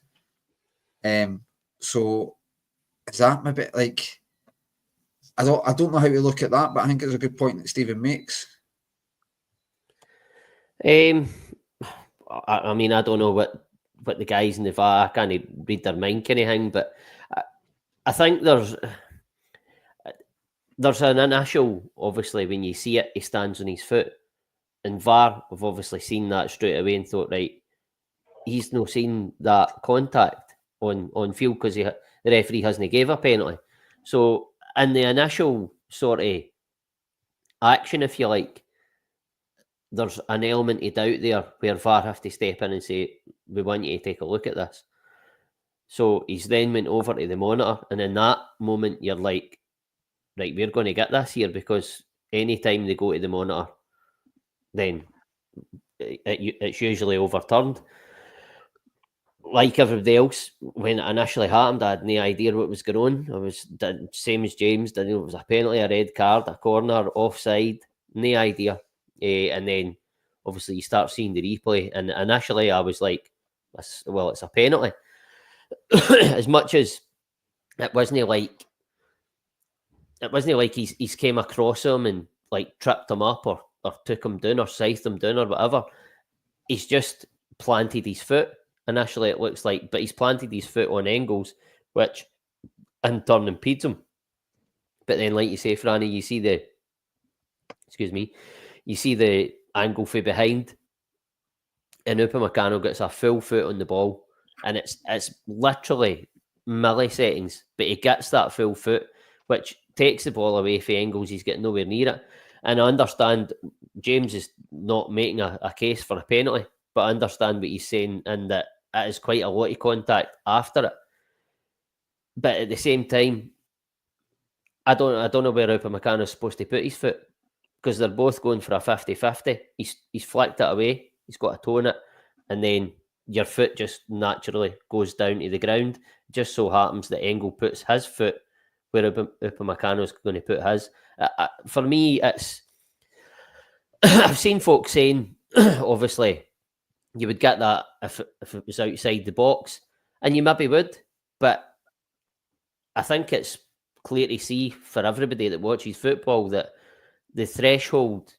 So is that maybe like, I don't know how to look at that, but I think it's a good point that Stephen makes. I mean, I don't know what the guys in the VAR, I can't read their mind kind of thing, but I think there's an initial, obviously, when you see it, he stands on his foot. And VAR have obviously seen that straight away and thought, right, he's not seen that contact on field because the referee hasn't gave a penalty. So in the initial sort of action, if you like, there's an element of doubt there where VAR have to step in and say, we want you to take a look at this. So he's then went over to the monitor, and in that moment you're like, right, we're going to get this here, because anytime they go to the monitor, then it's usually overturned. Like everybody else, when it initially happened, I had no idea what was going on. I was same as James, didn't know it was a penalty, a red card, a corner, offside, no idea. And then obviously you start seeing the replay, and initially I was like, well, it's a penalty. As much as it wasn't like he's came across him and like tripped him up or took him down or scythed him down or whatever. He's just planted his foot. Initially it looks like, but he's planted his foot on Engels, which in turn impedes him. But then, like you say, Franny, you see the angle from behind, and Upamecano gets a full foot on the ball, and it's literally milliseconds, but he gets that full foot, which takes the ball away from Engels. He's getting nowhere near it. And I understand James is not making a case for a penalty, but I understand what he's saying, and that it is quite a lot of contact after it. But at the same time, I don't know where Upamecano is supposed to put his foot, because they're both going for a 50-50. He's flicked it away, he's got a toe in it, and then your foot just naturally goes down to the ground. It just so happens that Engel puts his foot where Upamecano is going to put his. For me, it's I've seen folks saying, obviously, you would get that if it was outside the box, and you maybe would, but I think it's clear to see for everybody that watches football that the threshold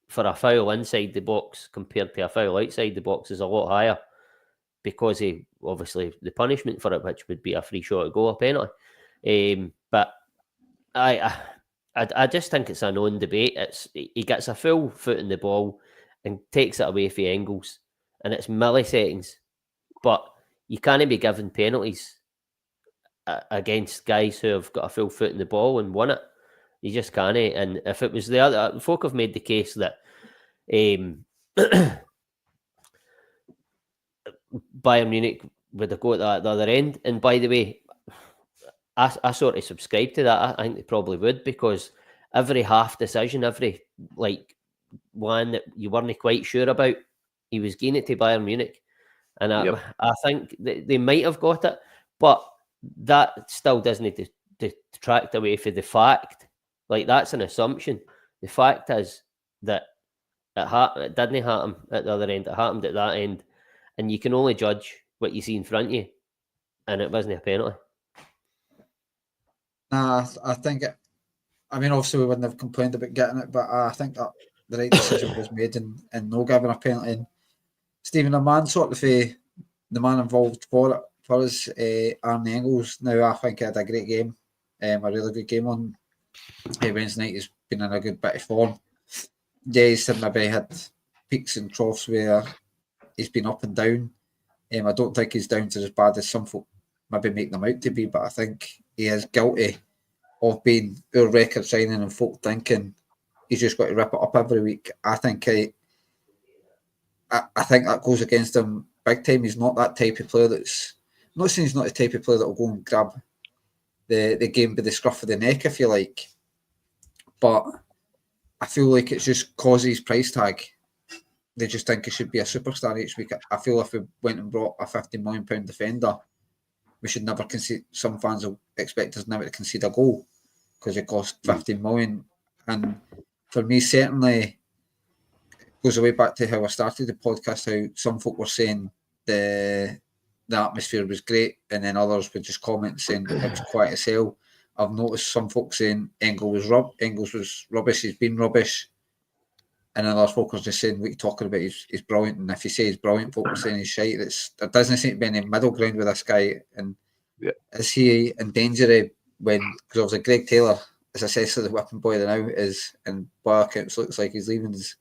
for a foul inside the box compared to a foul outside the box is a lot higher because of obviously the punishment for it, which would be a free shot at goal, a penalty. But I just think it's a non-debate. He gets a full foot in the ball and takes it away from Engels, and it's milliseconds. But you can't be given penalties against guys who have got a full foot in the ball and won it. You just can't. And if it was the other, folk have made the case that Bayern Munich would have got at the other end. And by the way, I sort of subscribe to that. I think they probably would, because every half decision, every one that you weren't quite sure about, he was giving it to Bayern Munich. And I think they might have got it, but that still doesn't detract away from the fact. That's an assumption. The fact is that it didn't happen at the other end. It happened at that end. And you can only judge what you see in front of you. And it wasn't a penalty. Nah, I think obviously we wouldn't have complained about getting it, but I think that the right decision was made in no giving a penalty. And Stephen, the man involved for us, Arne Engels. Now, I think he had a great game, a really good game on Wednesday night. He's been in a good bit of form. Yeah, he's maybe had peaks and troughs where he's been up and down. I don't think he's down to as bad as some folk maybe make them out to be, but I think he is guilty of being our record signing and folk thinking he's just got to rip it up every week. I think that goes against him big time. He's not that type of player that's... I'm not saying he's not the type of player that will go and grab the game by the scruff of the neck, if you like. But I feel like it's just cause his price tag. They just think he should be a superstar each week. I feel if we went and brought a £50 million defender, we should never concede. Some fans will expect us never to concede a goal because it cost 15 million. And for me, certainly, it goes way back to how I started the podcast, how some folk were saying the atmosphere was great, and then others would just comment saying it was quiet as hell. I've noticed some folk saying Engels was rubbish, he's been rubbish. And then other folk are just saying, what are you talking about? He's brilliant. And if you say he's brilliant, folk are saying he's shite. There doesn't seem to be any middle ground with this guy. And is he in danger because obviously Greg Taylor, as I said, so the whipping boy now is, and by accounts looks like he's leaving. Is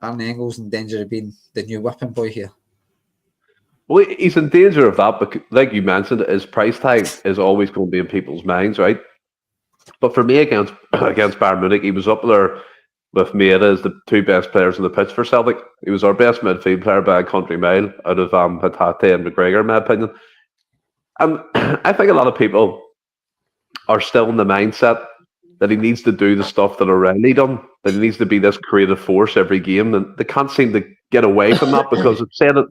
Arne Engels in danger of being the new whipping boy here? Well, he's in danger of that, but like you mentioned, his price tag is always going to be in people's minds, right? But for me, against Bayern Munich, he was up there with Maeda as the two best players on the pitch for Celtic. He was our best midfield player by a country mile out of Hatate and McGregor, in my opinion. And I think a lot of people are still in the mindset that he needs to do the stuff that O'Reilly done, that he needs to be this creative force every game, and they can't seem to get away from that because I've said it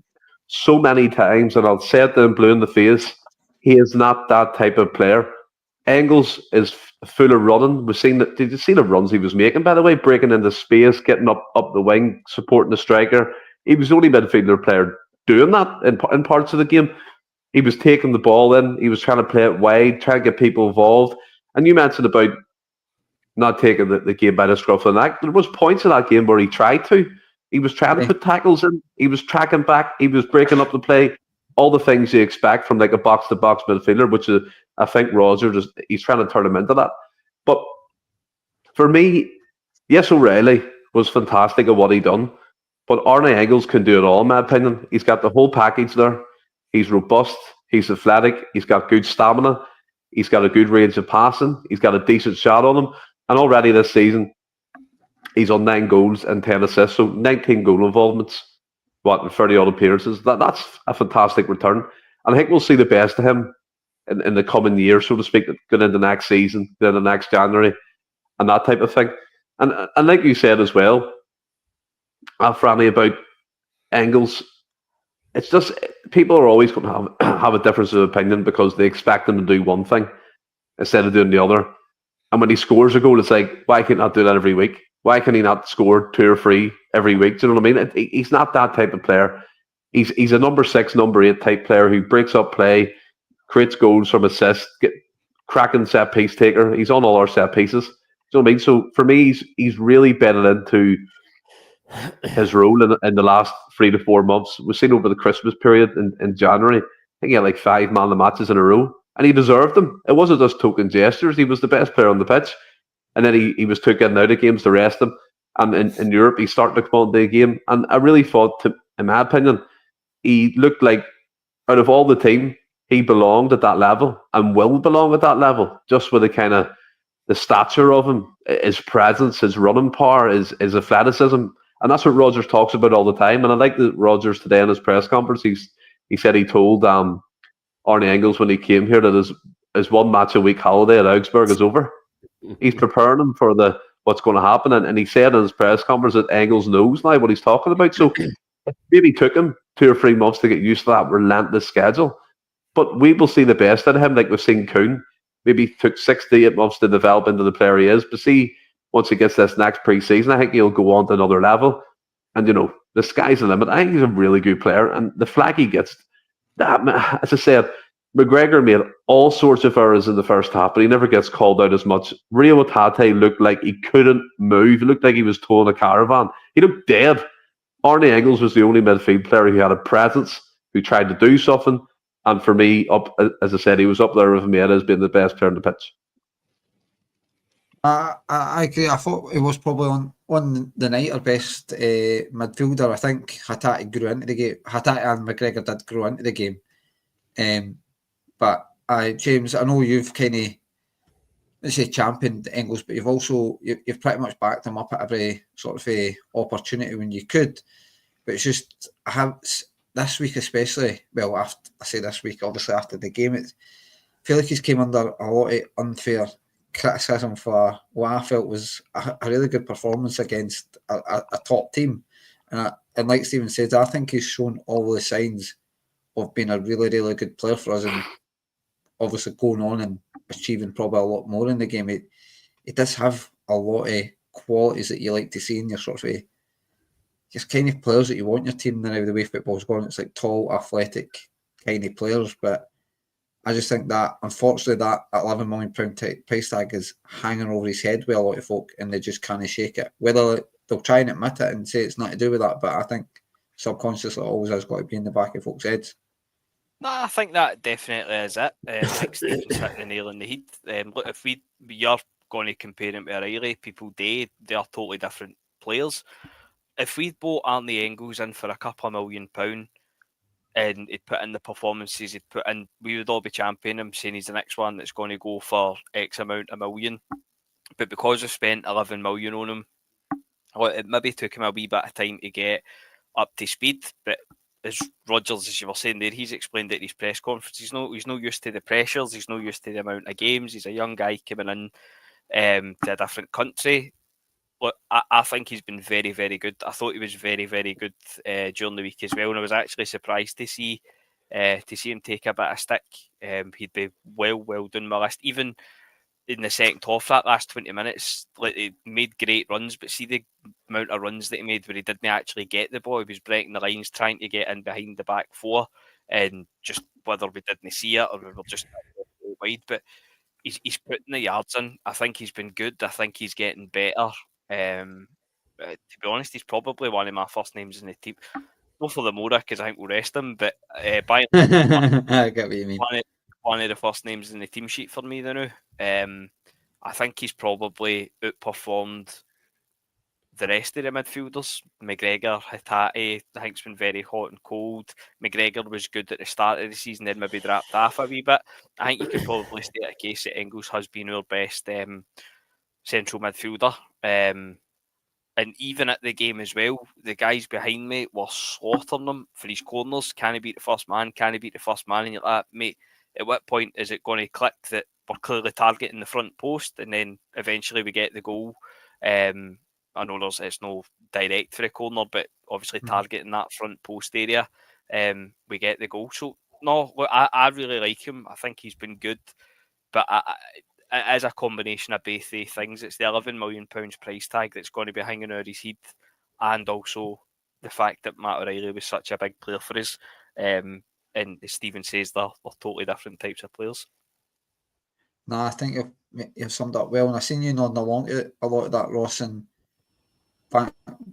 so many times, and I'll say it to him blue in the face, he is not that type of player. Engels is full of running. We've seen that. Did you see the runs he was making, by the way? Breaking into space, getting up the wing, supporting the striker. He was the only midfielder player doing that in parts of the game. He was taking the ball in. He was trying to play it wide, trying to get people involved. And you mentioned about not taking the game by the scruff of the neck. There was points in that game where he tried to. He was trying to put tackles in. He was tracking back. He was breaking up the play. All the things you expect from like a box-to-box midfielder, which is, I think Roger he's trying to turn him into that. But for me, yes, O'Reilly was fantastic at what he done, but Arne Engels can do it all, in my opinion. He's got the whole package there. He's robust. He's athletic. He's got good stamina. He's got a good range of passing. He's got a decent shot on him. And already this season, he's on 9 goals and 10 assists, so 19 goal involvements. 30 odd appearances. That's a fantastic return. And I think we'll see the best of him in the coming year, so to speak, going into next season, then the next January, and that type of thing. And like you said as well, Franny, about Engels, it's just people are always going to have a difference of opinion because they expect him to do one thing instead of doing the other. And when he scores a goal, it's like, why can't he not do that every week? Why can he not score 2 or 3 every week? Do you know what I mean? He's not that type of player. He's a number 6, number 8 type player who breaks up play, creates goals from assists, cracking set piece taker. He's on all our set pieces. you know what I mean? So for me, he's really bedded into his role in the last 3 to 4 months. We've seen over the Christmas period in January, I think he had like 5 man of the matches in a row, and he deserved them. It wasn't just token gestures. He was the best player on the pitch, and then he was took in and out of games to rest him. And in Europe, he started to come on to the game, and I really thought, in my opinion, he looked like out of all the team, he belonged at that level and will belong at that level, just with the kind of the stature of him, his presence, his running power, his athleticism. And that's what Rodgers talks about all the time. And I like that Rodgers today in his press conference, he said he told Arne Engels when he came here that his 1 match a week holiday at Augsburg is over. He's preparing him for what's going to happen. And he said in his press conference that Engels knows now what he's talking about. So it maybe took him 2 or 3 months to get used to that relentless schedule. But we will see the best out of him, like we've seen Kuhn. Maybe took 6 to 8 months to develop into the player he is. But see, once he gets this next pre-season, I think he'll go on to another level. And, the sky's the limit. I think he's a really good player. And the flag he gets, as I said, McGregor made all sorts of errors in the first half, but he never gets called out as much. Rio Tate looked like he couldn't move. He looked like he was towing a caravan. He looked dead. Arne Engels was the only midfield player who had a presence, who tried to do something. And for me, as I said, he was up there with Maeda as being the best player on the pitch. I agree. I thought he was probably on the night our best midfielder. I think Hatate grew into the game. Hatate and McGregor did grow into the game. But James, I know you've kind of, let's say, championed Engels, but you've pretty much backed him up at every sort of opportunity when you could. But it's just, I have this week especially. Well, I say this week, obviously after the game, I feel like he's came under a lot of unfair criticism for what I felt was a really good performance against a top team. And like Stephen says, I think he's shown all the signs of being a really, really good player for us, and obviously going on and achieving probably a lot more in the game. It does have a lot of qualities that you like to see in your sort of just kind of players that you want your team now. The way football's going, it's like tall, athletic kind of players. But I just think that, unfortunately, that £11 million price tag is hanging over his head with a lot of folk, and they just can't shake it. Whether they'll try and admit it and say it's not to do with that, but I think subconsciously it always has got to be in the back of folks' heads. No, I think that definitely is it. Like Stephen's hit the nail on the head. Look, if we are going to compare him to O'Reilly, people they are totally different players. If we'd bought Arne Engels in for a couple of £1 million and he'd put in the performances he'd put in, we would all be championing him, saying he's the next one that's going to go for X amount of million. But because we've spent 11 million on him, well, it maybe took him a wee bit of time to get up to speed. But as Rodgers, as you were saying there, he's explained at his press conference, he's no used to the pressures, he's no used to the amount of games. He's a young guy coming in to a different country. Look, I think he's been very, very good. I thought he was very, very good during the week as well, and I was actually surprised to see him take a bit of stick. He'd be well down my list. Even in the second half, that last 20 minutes, like, he made great runs, but see the amount of runs that he made where he didn't actually get the ball. He was breaking the lines, trying to get in behind the back four, and just whether we didn't see it or we were just wide, but he's putting the yards in. I think he's been good. I think he's getting better. To be honest, he's probably one of my first names in the team. Not for the Mora, because I think we'll rest him, but by I get what you mean. One of the first names in the team sheet for me now. I think he's probably outperformed the rest of the midfielders. McGregor, Hatate, I think, has been very hot and cold. McGregor was good at the start of the season, then maybe dropped off a wee bit. I think you could probably state a case that Engels has been our best central midfielder. And even at the game as well, the guys behind me were slaughtering them for his corners. Can he beat the first man? Can he beat the first man? And you're like, mate, at what point is it going to click that we're clearly targeting the front post, and then eventually we get the goal? I know it's no direct for a corner, but obviously targeting that front post area, we get the goal. So no, look, I really like him. I think he's been good, but it is a combination of both the things. It's the £11 million price tag that's going to be hanging over his head, and also the fact that Matt O'Reilly was such a big player for us. And as Stephen says, they're totally different types of players. No, I think you've summed up well, and I've seen you nodding along to a lot of that, Ross, and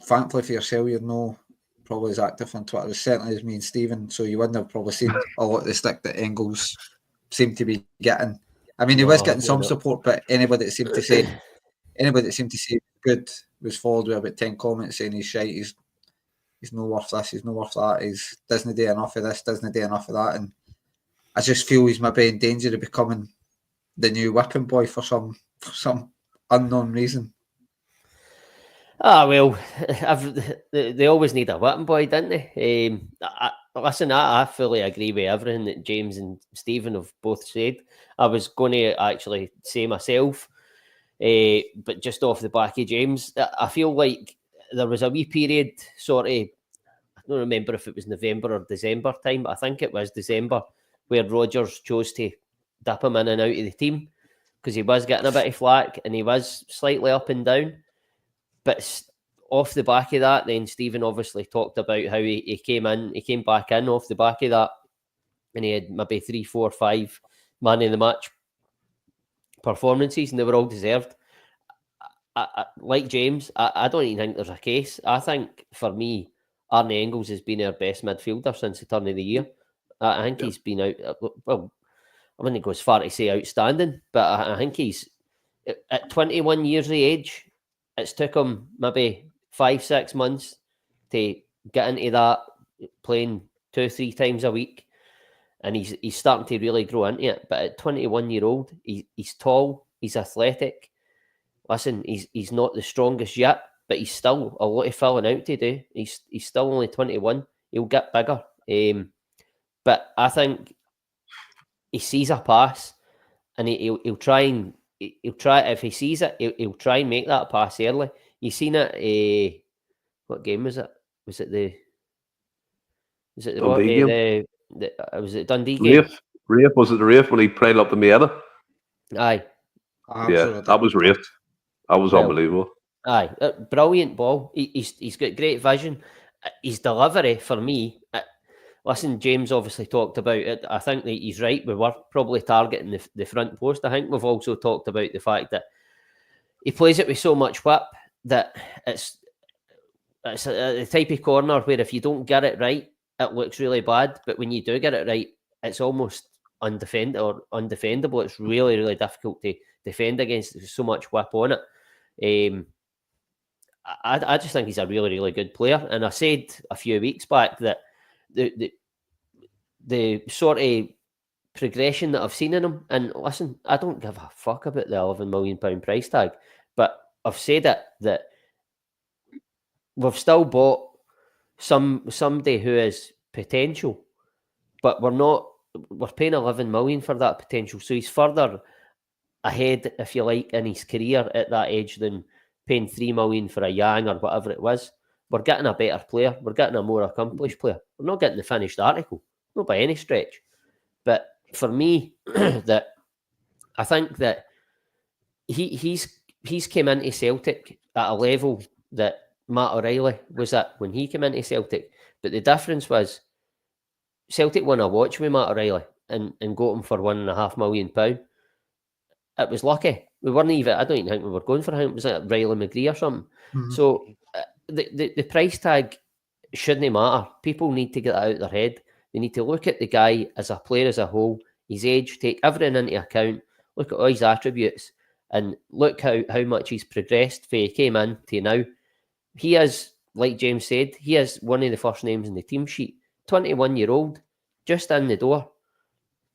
thankfully for yourself, you're no probably as active on Twitter as certainly as me and Stephen, so you wouldn't have probably seen a lot of the stick that Engels seemed to be getting. I mean, he was getting some support, but anybody that seemed to say good was followed with about 10 comments saying he's shite, he's no worth this, he's no worth that, he's doesn't do enough of this, doesn't do enough of that, and I just feel he's maybe in danger of becoming the new whipping boy for some unknown reason. Well, they always need a whipping boy, don't they? I fully agree with everything that James and Stephen have both said. I was going to actually say myself, but just off the back of James, I feel like there was a wee period, sort of, I don't remember if it was November or December time, but I think it was December, where Rodgers chose to dip him in and out of the team because he was getting a bit of flack and he was slightly up and down. But off the back of that, then Stephen obviously talked about how he came back in off the back of that, and he had maybe 3, 4, 5 man in the match performances, and they were all deserved. Like James, I don't even think there's a case. I think for me, Arne Engels has been our best midfielder since the turn of the year. I think he's been out. Well, I wouldn't go as far to say outstanding, but I think he's at 21 years of age. It's took him maybe 5-6 months to get into that, playing 2-3 times a week, and he's starting to really grow into it. But at 21-year-old, he's tall, he's athletic. Listen, he's not the strongest yet, but he's still a lot of filling out to do. He's still only 21. He'll get bigger. But I think he sees a pass, and he'll try if he sees it, he'll try and make that pass early. You seen it? What game was it? Was it the Dundee game? Was it Dundee game? Rafe, was it the Rafe when he played up the Maeda? Aye. Yeah, that was Rafe. That was unbelievable. Aye, brilliant ball. He's got great vision. His delivery for me. Listen, James obviously talked about it. I think that he's right. We were probably targeting the front post. I think we've also talked about the fact that he plays it with so much whip that it's the type of corner where if you don't get it right, it looks really bad. But when you do get it right, it's almost undefendable. It's really, really difficult to defend against. There's so much whip on it. I just think he's a really, really good player. And I said a few weeks back that the sort of progression that I've seen in him, and listen, I don't give a fuck about the £11 million price tag, but I've said it that we've still bought somebody who has potential, but we're paying 11 million for that potential, so he's further ahead, if you like, in his career at that age than paying 3 million for a Yang or whatever it was. We're getting a better player. We're getting a more accomplished player. We're not getting the finished article, not by any stretch. But for me, that I think that he's came into Celtic at a level that Matt O'Reilly was at when he came into Celtic. But the difference was Celtic won a watch with Matt O'Reilly and got him for £1.5 million. It was lucky. We weren't even. I don't even think we were going for him. It was like Riley McGree or something. Mm-hmm. So. The price tag shouldn't matter. People need to get that out of their head. They need to look at the guy as a player as a whole, his age, take everything into account, look at all his attributes, and look how much he's progressed from he came in to now. He is, like James said, he is one of the first names in the team sheet. 21-year-old, just in the door.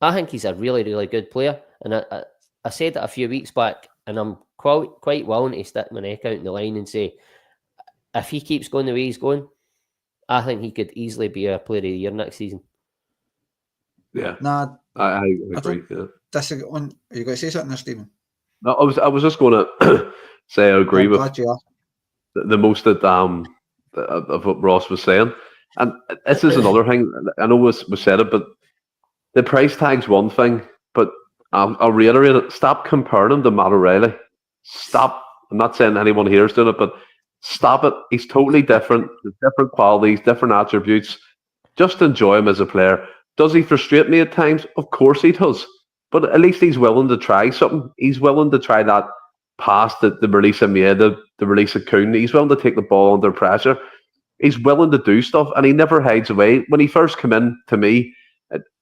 I think he's a really, really good player. And I said it a few weeks back, and I'm quite willing to stick my neck out in the line and say, if he keeps going the way he's going, I think he could easily be a player of the year next season. Yeah. Nah, I agree. Yeah. Are you going to say something there, Stephen? No, I was just going to say I agree with the most of what Ross was saying. And this is another thing. I know we said it, but the price tag's one thing, but I'll reiterate it. Stop comparing him to Matt O'Reilly. Stop. I'm not saying anyone here is doing it, but stop it. He's totally different. There's different qualities, different attributes. Just enjoy him as a player. Does he frustrate me at times? Of course he does. but at least he's willing to try something. He's willing to try that pass, the release of Maeda, the release of Kuhn. He's willing to take the ball under pressure. He's willing to do stuff, and he never hides away. When he first came in to me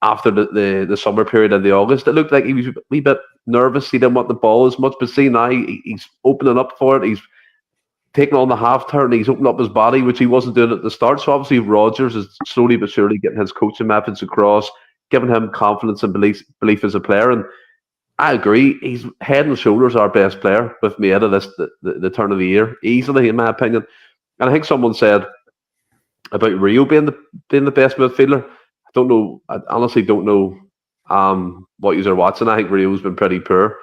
after the summer period in the August, it looked like he was a wee bit nervous. He didn't want the ball as much, but see now he's opening up for it. He's taking on the half turn. He's opening up his body, which he wasn't doing at the start. So obviously Rodgers is slowly but surely getting his coaching methods across, giving him confidence and belief as a player. And I agree, he's head and shoulders our best player with Maeda the turn of the year, easily in my opinion. And I think someone said about Rio being the best midfielder. I don't know. I honestly don't know what you're watching. I think Rio's been pretty poor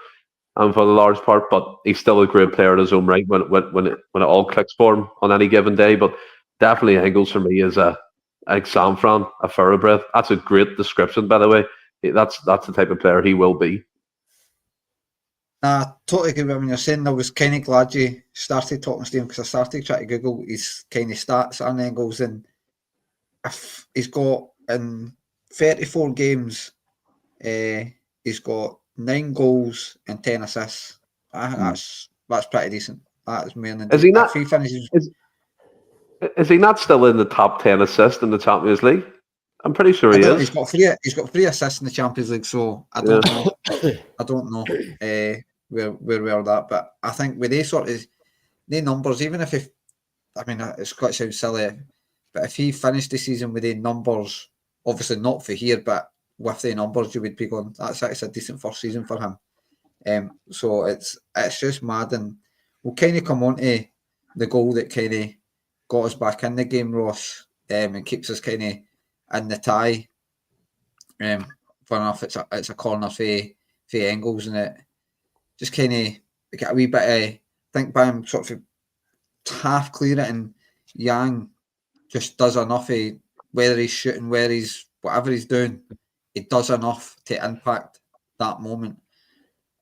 for the large part, but he's still a great player in his own right when it all clicks for him on any given day. But definitely Engels for me is like Sanfran, a thoroughbred. That's a great description, by the way. That's the type of player he will be. I totally agree with what you're saying. I was kind of glad you started talking to him because I started trying to Google his kind of stats on Engels, and if he's got in 34 games, he's got 9 goals and 10 assists. That's pretty decent. That's more than is he not? He finishes. Is he not still in the top 10 assists in the Champions League? I'm pretty sure he is. He's got 3 assists in the Champions League, so I don't know. I don't know where we are that, but I think with these sort of the numbers, even if it's quite sounds silly, but if he finished the season with the numbers, obviously not for here, but with the numbers, you would be going, that's a decent first season for him. So it's just mad, and we'll kind of come on to the goal that kind of got us back in the game, Ross, and keeps us kind of in the tie. Fair enough, it's a corner for Engels, and it just kind of get a wee bit of, I think by him sort of half clear it, and Yang just does enough of, whether he's shooting, whatever he's doing, he does enough to impact that moment.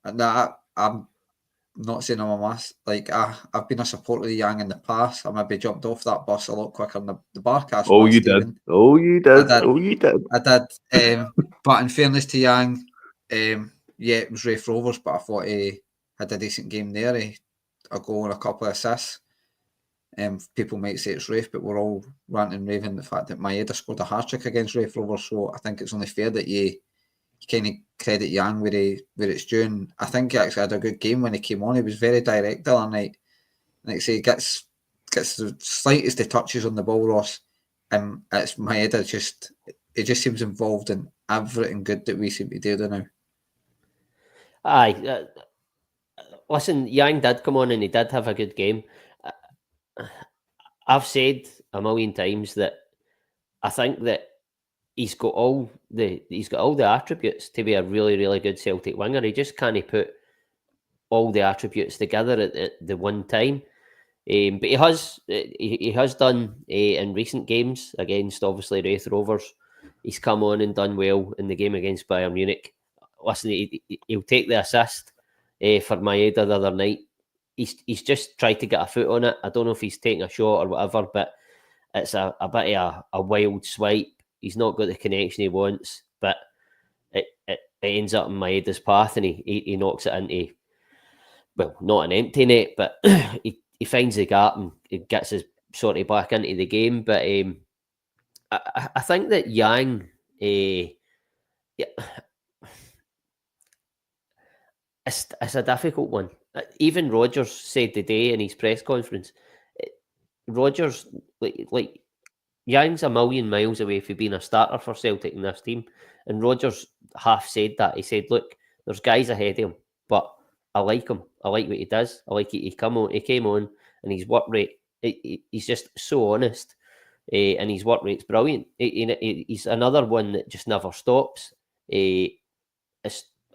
And that, I'm not saying I'm a mass, like I've been a supporter of Yang in the past. I maybe jumped off that bus a lot quicker than the Barcast. Oh, you did. Oh, you did. I did. But in fairness to Yang, yeah, it was Rafe Rovers, but I thought he had a decent game there. A goal and a couple of assists. People might say it's Rafe, but we're all ranting and raving the fact that Maeda scored a hat-trick against Rafe Rovers, so I think it's only fair that you kind of credit Yang where it's due. And I think he actually had a good game when he came on. He was very direct the other night. Like I say, he gets the slightest of touches on the ball, Ross, and it's Maeda just seems involved in everything good that we seem to do now. Aye. Listen, Yang did come on and he did have a good game. I've said a million times that I think that he's got all the attributes to be a really, really good Celtic winger. He just can't put all the attributes together at the one time. But he has done in recent games against obviously Raith Rovers. He's come on and done well in the game against Bayern Munich. Listen, he'll take the assist for Maeda the other night. He's just tried to get a foot on it. I don't know if he's taking a shot or whatever, but it's a bit of a wild swipe. He's not got the connection he wants, but it ends up in Maeda's path, and he knocks it into, well, not an empty net, but he finds the gap and he gets his sort of back into the game. But I think that Yang, it's a difficult one. Even Rodgers said today in his press conference, Rodgers, like Yang's a million miles away from being a starter for Celtic in this team. And Rodgers half said that. He said, look, there's guys ahead of him, but I like him. I like what he does. I like it. He came on and his work rate, he's just so honest. And his work rate's brilliant. He's another one that just never stops. I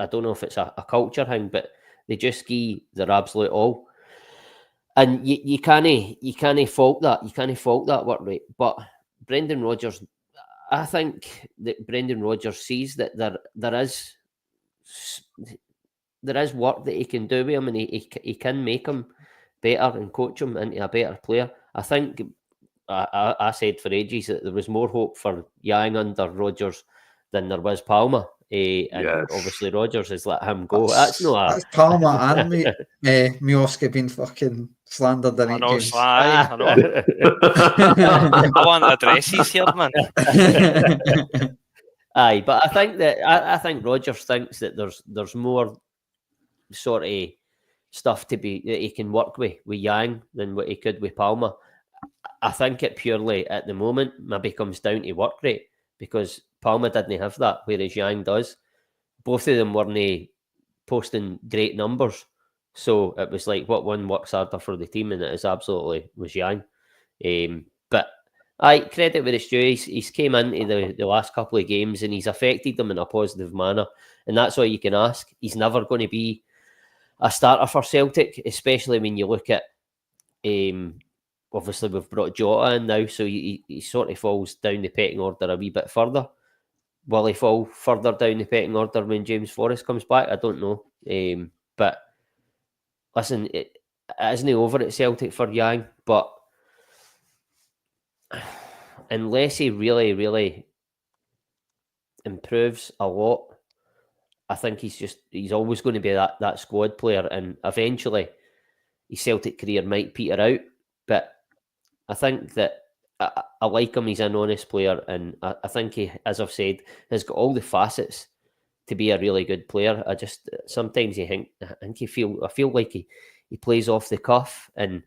don't know if it's a culture thing, but they just give their absolute all. And you can't fault that. You can't fault that work rate. But Brendan Rodgers, I think that Brendan Rodgers sees that there is work that he can do with him, and he can make him better and coach him into a better player. I think I said for ages that there was more hope for Yang under Rodgers than there was Palmer. and Yes. obviously Rodgers has let him go. That's Palmer and Miovski being fucking slandered in I it, know, James. I know. I want addresses here, man. Aye, but I think that I think Rodgers thinks that there's more sort of stuff that he can work with Yang than what he could with Palmer. I think it purely at the moment maybe comes down to work rate, because Palmer didn't have that, whereas Yang does. Both of them weren't posting great numbers, so it was like what one works harder for the team, and it is absolutely was Yang. But I credit where it's due. He's came into the last couple of games and he's affected them in a positive manner, and that's all you can ask. He's never going to be a starter for Celtic, especially when you look at obviously we've brought Jota in now, so he sort of falls down the pecking order a wee bit further. Will he fall further down the pecking order when James Forrest comes back? I don't know. But listen, it isn't over at Celtic for Yang, but unless he really, really improves a lot, I think he's always going to be that squad player, and eventually his Celtic career might peter out. But I think that I like him. He's an honest player, and I think he, as I've said, has got all the facets to be a really good player. I just sometimes I feel like he plays off the cuff, and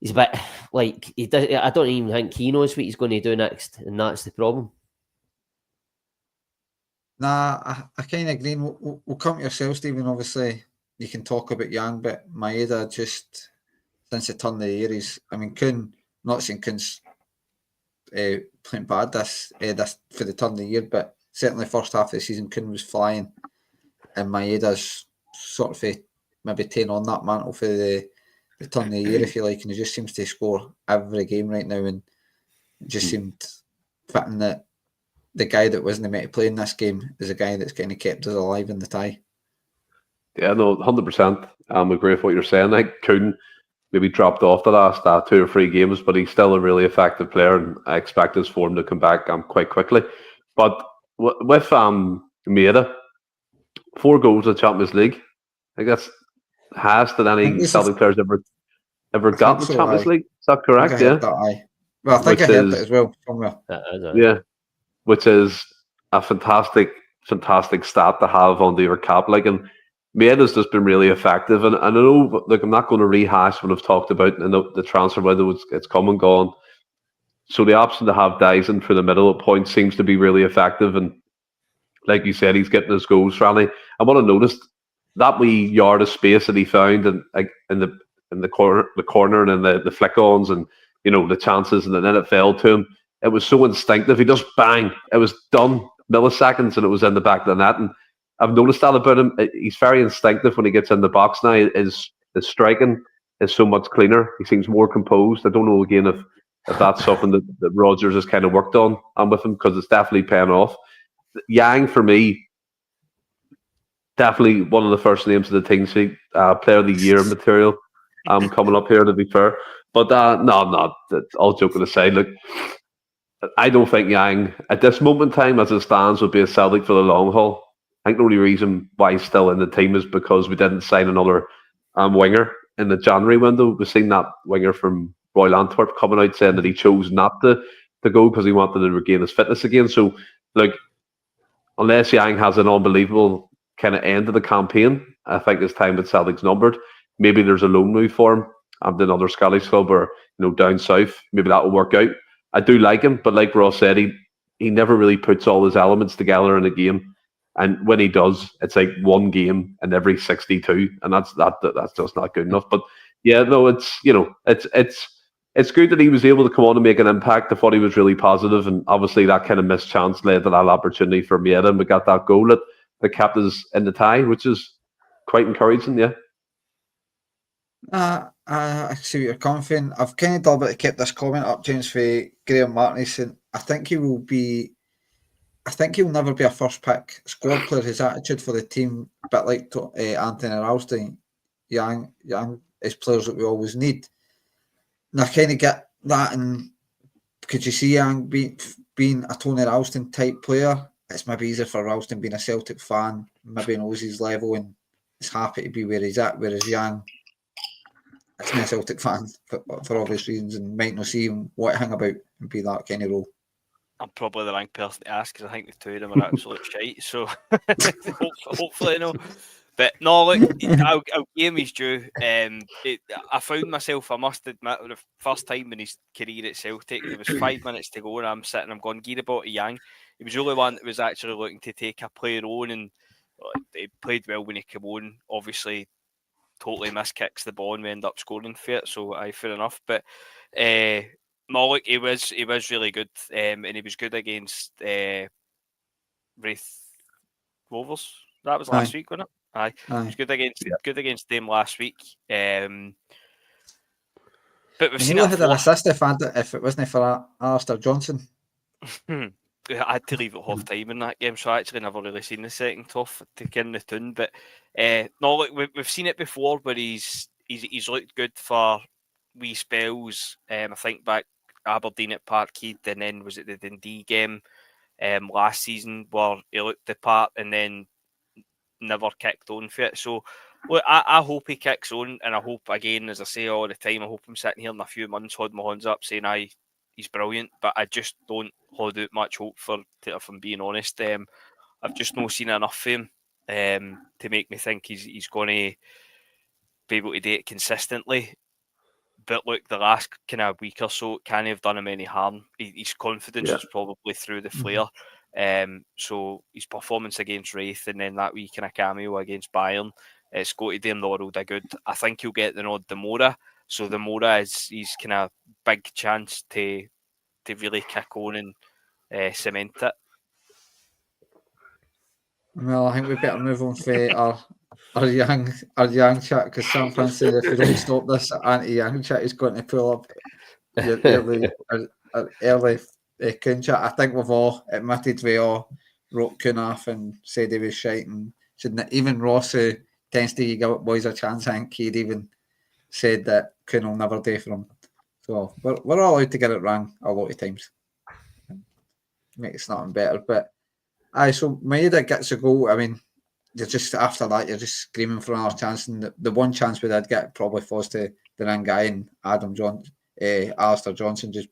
he's a bit like he does. I don't even think he knows what he's going to do next, and that's the problem. Nah, I kind of agree. We'll come to yourself, Stephen. Obviously, you can talk about Yang, but Maeda just since the turn of the year, not saying Kuhn's playing bad this for the turn of the year, but certainly first half of the season, Kuhn was flying, and Maeda's sort of maybe taking on that mantle for the turn of the year, if you like, and he just seems to score every game right now, and just seemed fitting that the guy that wasn't meant to play in this game is a guy that's kind of kept us alive in the tie. Yeah, no, 100%. I agree with what you're saying. I think Kuhn maybe dropped off the last 2 or 3 games, but he's still a really effective player, and I expect his form to come back quite quickly. But with Maeda, 4 goals in the Champions League. I think that's highest that any Celtic players ever got in the Champions League. Is that correct? I heard I heard that as well somewhere. Yeah, which is a fantastic stat to have under your cap. Like, and Maeda's just been really effective, and I know, like, I'm not going to rehash what I've talked about in the transfer window. It's come and gone. So the option to have Dyson for the middle at points seems to be really effective, and like you said, he's getting his goals. Randy, I want to notice that wee yard of space that he found in the corner and in the flick-ons, and the chances, and then it fell to him. It was so instinctive. He just bang. It was done milliseconds, and it was in the back of the net. And I've noticed that about him. He's very instinctive when he gets in the box now. His striking is so much cleaner. He seems more composed. I don't know again if that's something that Rodgers has kind of worked on with him, because it's definitely paying off. Yang, for me, definitely one of the first names of the team sheet, player of the year material coming up here, to be fair. But no, all joking aside, look, I don't think Yang, at this moment in time, as it stands, would be a Celtic for the long haul. I think the only reason why he's still in the team is because we didn't sign another winger in the January window. We've seen that winger from Royal Antwerp coming out saying that he chose not to go because he wanted to regain his fitness again. So, like, unless Yang has an unbelievable kind of end of the campaign, I think his time at Celtic's numbered. Maybe there's a loan move for him to another Scottish club, or down south. Maybe that will work out. I do like him, but like Ross said, he never really puts all his elements together in a game. And when he does, it's like one game in every 62, and that's just not good enough. But yeah, no, it's good that he was able to come on and make an impact. I thought he was really positive, and obviously that kind of missed chance led to that opportunity for Maeda, and we got that goal that kept us in the tie, which is quite encouraging. Yeah. I see what you're coming from. I've kind of deliberately kept this comment up, James, for Graham Martin, saying I think he'll never be a first pick squad player. His attitude for the team, a bit like Anthony Ralston, Yang is players that we always need. And I kind of get that, and could you see Yang being a Tony Ralston type player it's maybe easier for Ralston being a Celtic fan, maybe knows his level and is happy to be where he's at, whereas Yang isn't a Celtic fan for obvious reasons and might not see him what to hang about and be that kind of role. I'm probably the wrong person to ask because I think the two of them are absolute shite. So hopefully, no. But no, look, I'll give him his due. I found myself, I must admit, the first time in his career at Celtic, there was 5 minutes to go, and I'm going, gear about a Yang. He was the only one that was actually looking to take a player on, and he played well when he came on. Obviously, totally miskicks the ball and we end up scoring for it. So, fair enough. But no, look, he was really good, and he was good against Wraith Rovers. That was last week, wasn't it? Aye. He was good against them last week. But we've seen had an assist if it wasn't for Alistair Johnson. I had to leave at half time in that game, so I actually never really seen the second half to get in the tune. But no, look, we've seen it before where he's looked good for wee spells. I think back Aberdeen at Parkhead, and then was it the Dundee game last season where he looked the part and then never kicked on for it. So look, I hope he kicks on, and I hope, again, as I say all the time, I hope I'm sitting here in a few months holding my hands up saying he's brilliant, but I just don't hold out much hope if I'm being honest. I've just not seen enough of him to make me think he's going to be able to do it consistently. But look, the last kind of week or so can't have done him any harm. His confidence is probably through the flare. So his performance against Wraith and then that wee kind of cameo against Bayern, it's got to do him the world of good. I think he'll get the nod the Mora. So the Mora is his kind of big chance to really kick on and cement it. Well, I think we better move on for our young chat, because Sam Prince said if we don't stop this anti-young chat, he's going to pull up your early Kuhn chat. I think we've all admitted we all wrote Kuhn off and said he was shite, and shouldn't. Even Ross, who tends to give Bhoys a chance, I think he'd even said that Kuhn will never do for him. So we're all allowed to get it wrong a lot of times. Makes nothing better. But so Maeda gets a goal. I mean, you're just after that, you're just screaming for another chance. And the one chance we did get probably falls to the wrong guy, and Alistair Johnson just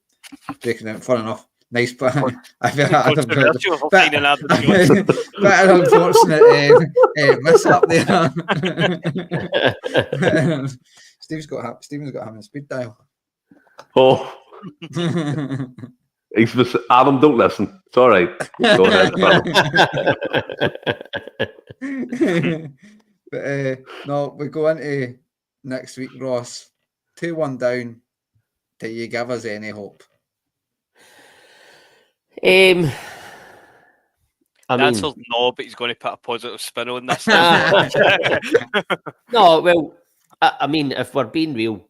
breaking out. Fun enough. Nice, but I feel bit unfortunate miss up there. Stephen's got him in speed dial. Oh. Adam, don't listen. It's all right. Go ahead. But no, we go into next week, Ross. 2-1 down. Do you give us any hope? The answer's no, but he's going to put a positive spin on this. No, well, I mean, if we're being real,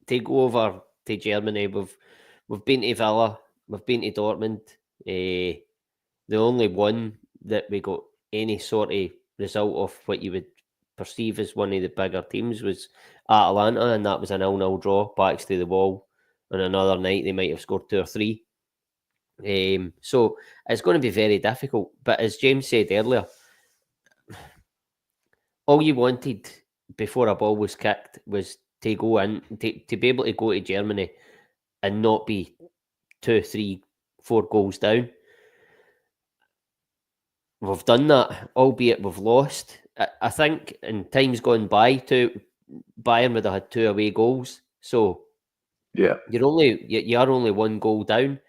to go over to Germany, we've been to Villa, we've been to Dortmund. The only one that we got any sort of result of what you would perceive as one of the bigger teams was Atalanta, and that was a 0-0 draw, backs to the wall. On another night, they might have scored 2 or 3. So it's going to be very difficult. But as James said earlier, all you wanted before a ball was kicked was to go in, to be able to go to Germany and not be 2, 3, 4 goals down. We've done that, albeit we've lost. I think in times gone by, Bayern would have had 2 away goals. So yeah, you are only 1 goal down.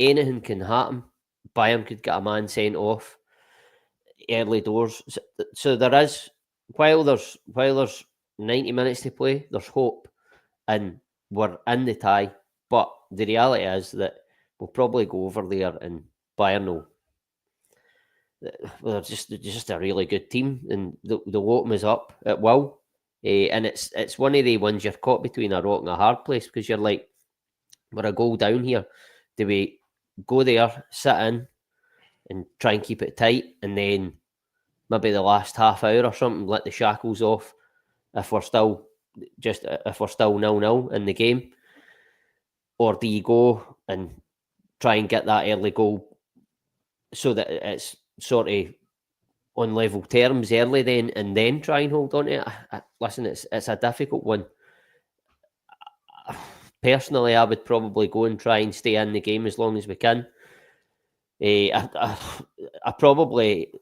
Anything can happen. Bayern could get a man sent off early doors. So there is, while there's 90 minutes to play, there's hope, and we're in the tie. But the reality is that we'll probably go over there, and Bayern will. Well, they're just a really good team, and they'll open us up at will. And it's one of the ones you're caught between a rock and a hard place, because you're like, we're a goal down here. Do we go there, sit in, and try and keep it tight, and then maybe the last half hour or something, let the shackles off if we're still 0-0 in the game? Or do you go and try and get that early goal so that it's sort of on level terms early then, and then try and hold on to it. Listen, it's a difficult one. Personally, I would probably go and try and stay in the game as long as we can. I probably,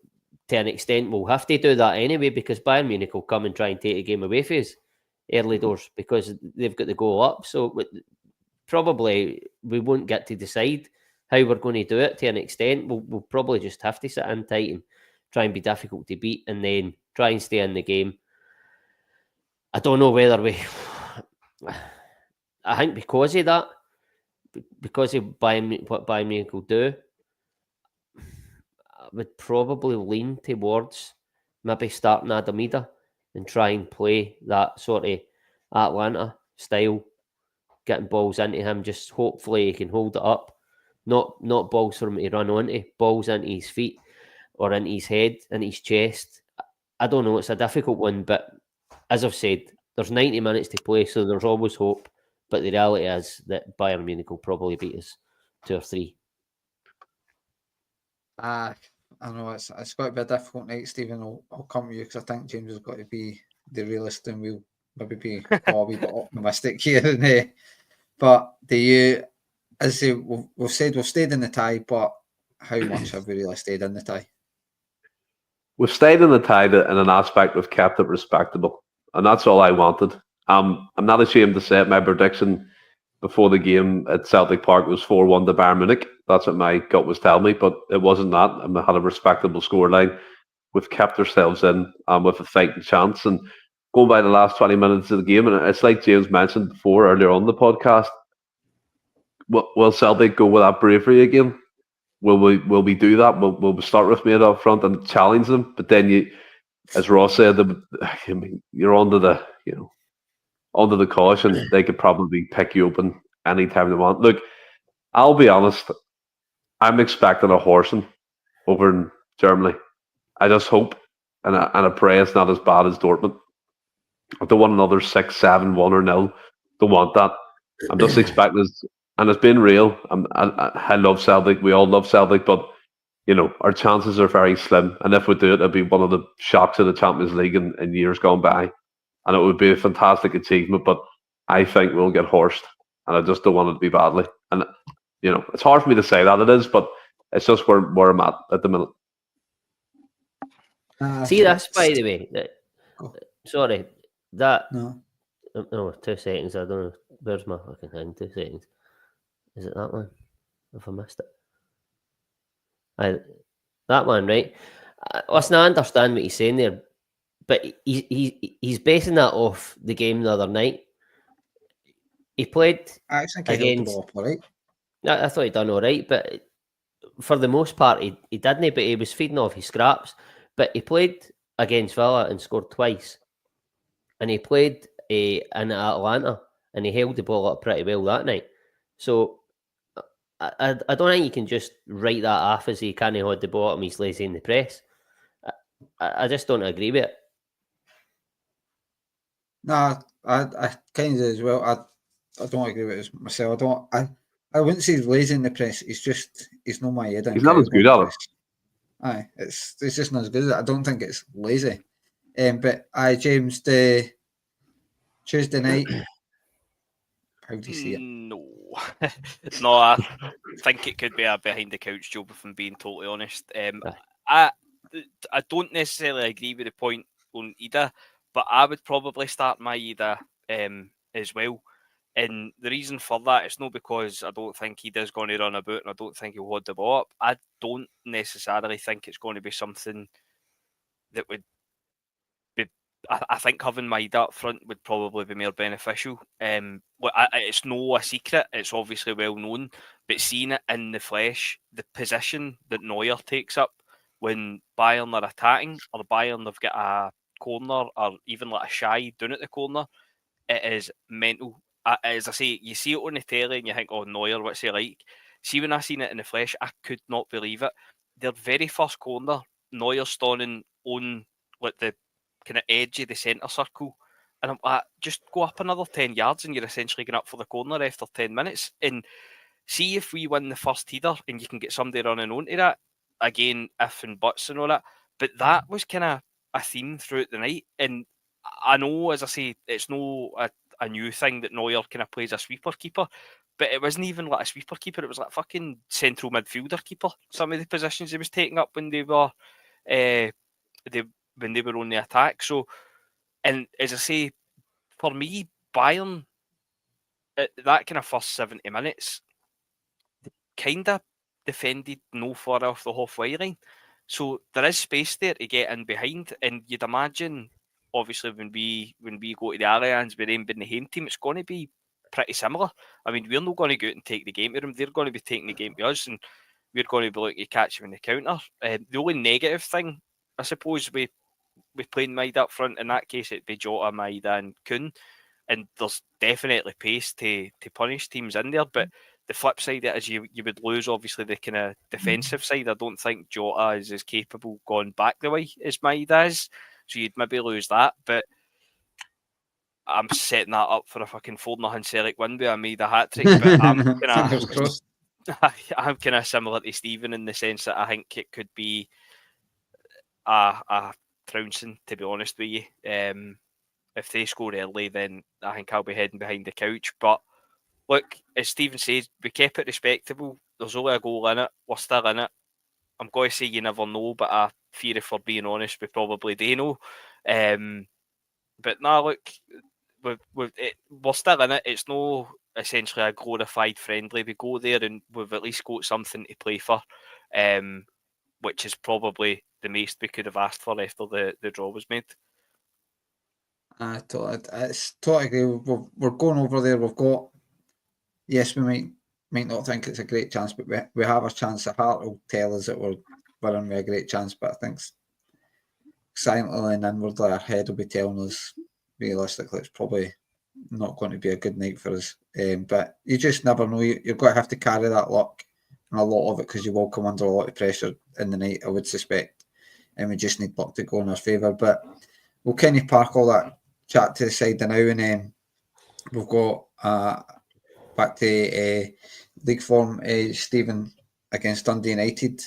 to an extent, will have to do that anyway, because Bayern Munich will come and try and take a game away from us early doors because they've got the goal up. So probably we won't get to decide how we're going to do it to an extent. We'll probably just have to sit in tight and try and be difficult to beat, and then try and stay in the game. I don't know whether we... I think because of that, because of what Bayern Munich will do, I would probably lean towards maybe starting Maeda and try and play that sort of Atlanta style, getting balls into him. Just hopefully he can hold it up. Not balls for him to run onto, balls into his feet or into his head, into his chest. I don't know, it's a difficult one, but as I've said, there's 90 minutes to play, so there's always hope. But the reality is that Bayern Munich will probably beat us 2 or 3. I know it's got to be a difficult night, Stephen. I'll come to you because I think James has got to be the realist, and we'll maybe be a wee bit optimistic here and there. But do you, as I say, we've said we've stayed in the tie, but how much have we really stayed in the tie? We've stayed in the tie in an aspect we've kept it respectable, and that's all I wanted. I'm not ashamed to say it. My prediction before the game at Celtic Park was 4-1 to Bayern Munich. That's what my gut was telling me, but it wasn't that. I had a respectable scoreline. We've kept ourselves in with a fighting chance, and going by the last 20 minutes of the game, and it's like James mentioned before earlier on the podcast. Will Celtic go with that bravery again? Will we do that? Will we start with Maeda up front and challenge them? But then you, as Ross said, you're onto the caution. They could probably pick you open anytime they want. Look, I'll be honest. I'm expecting a horsing over in Germany. I just hope and I pray it's not as bad as Dortmund. I don't want another 6-7-1 or 0. Don't want that. I'm just expecting this. And it's been real. I love Celtic. We all love Celtic, but our chances are very slim. And if we do it, it'll be one of the shocks of the Champions League in years gone by. And it would be a fantastic achievement. But I think we'll get horsed, and I just don't want it to be badly. And it's hard for me to say that it is, but it's just where I'm at the minute. See, that's by the way. Sorry, that. No. Oh, 2 seconds. I don't know. Where's my fucking hand? 2 seconds. Is it that one? If I missed it. That one, right? Listen, I understand what he's saying there, but he's basing that off the game the other night. He played I actually think he held the ball up all right. I thought he'd done all right, but for the most part, he didn't. But he was feeding off his scraps. But he played against Villa and scored twice, and he played in Atlanta and he held the ball up pretty well that night. So I don't think you can just write that off as he can't hold the ball and he's lazy in the press. I just don't agree with it. No, I kind of as well. I don't agree with it myself. I wouldn't say he's lazy in the press. He's no Maeda. He's not as good at it. Aye, it's just not as good. I don't think it's lazy. But James, the Tuesday night. How do you see it? No, no. I think it could be a behind the couch job, if I'm being totally honest. I don't necessarily agree with the point on Ida, but I would probably start Maeda as well. And the reason for that is not because I don't think Ida's going to run about and I don't think he'll hold the ball up. I don't necessarily think it's going to be something that would be. I think having Maeda up front would probably be more beneficial. It's no a secret. It's obviously well known, but seeing it in the flesh, the position that Neuer takes up when Bayern are attacking, or Bayern have got a corner, or even like a shy down at the corner, it is mental. As I say, you see it on the telly and you think, oh, Neuer, what's he like? See, when I seen it in the flesh, I could not believe it. Their very first corner, Neuer standing on like the kind of edge of the centre circle, and I'm like, just go up another 10 yards and you're essentially going up for the corner after 10 minutes. And see if we win the first header and you can get somebody running onto that, again, if and buts and all that. But that was kind of a theme throughout the night. And I know, as I say, it's no a new thing that Neuer kind of plays a sweeper keeper, but it wasn't even like a sweeper keeper. It was like a fucking central midfielder keeper. Some of the positions he was taking up when they were when they were on the attack. So, and as I say, for me, Bayern, that kind of first 70 minutes, kind of defended no far off the halfway line. So there is space there to get in behind, and you'd imagine, obviously, when we go to the Allianz with them being the home team, it's going to be pretty similar. I mean, we're not going to go out and take the game to them; they're going to be taking the game to us, and we're going to be looking to catch them in the counter. The only negative thing, I suppose, with playing Maeda up front, in that case, it'd be Jota, Maeda, and Kuhn, and there's definitely pace to punish teams in there, but the flip side of it is you would lose, obviously, the kind of defensive side. I don't think Jota is as capable going back the way as Maeda is, so you'd maybe lose that. But I'm setting that up for a fucking 4-0 Celtic win where I made a hat trick. But I'm kind of similar to Stephen in the sense that I think it could be a trouncing, to be honest with you. If they score early, then I think I'll be heading behind the couch. But look, as Stephen says, we kept it respectable. There's only a goal in it. We're still in it. I'm going to say you never know, but I fear if we're being honest, we probably do know. But now, look, we're still in it. It's no essentially a glorified friendly. We go there and we've at least got something to play for, which is probably the most we could have asked for after the draw was made. I totally agree. We're going over there. We've got, yes, we might not think it's a great chance, but we have a chance. The heart will tell us that we're in with a great chance, but I think silently and inwardly our head will be telling us realistically it's probably not going to be a good night for us. But you just never know. You're going to have to carry that luck and a lot of it, because you will come under a lot of pressure in the night, I would suspect, and we just need luck to go in our favour. But we'll kind of park all that chat to the side now, and then we've got back to league form, Stephen, against Dundee United.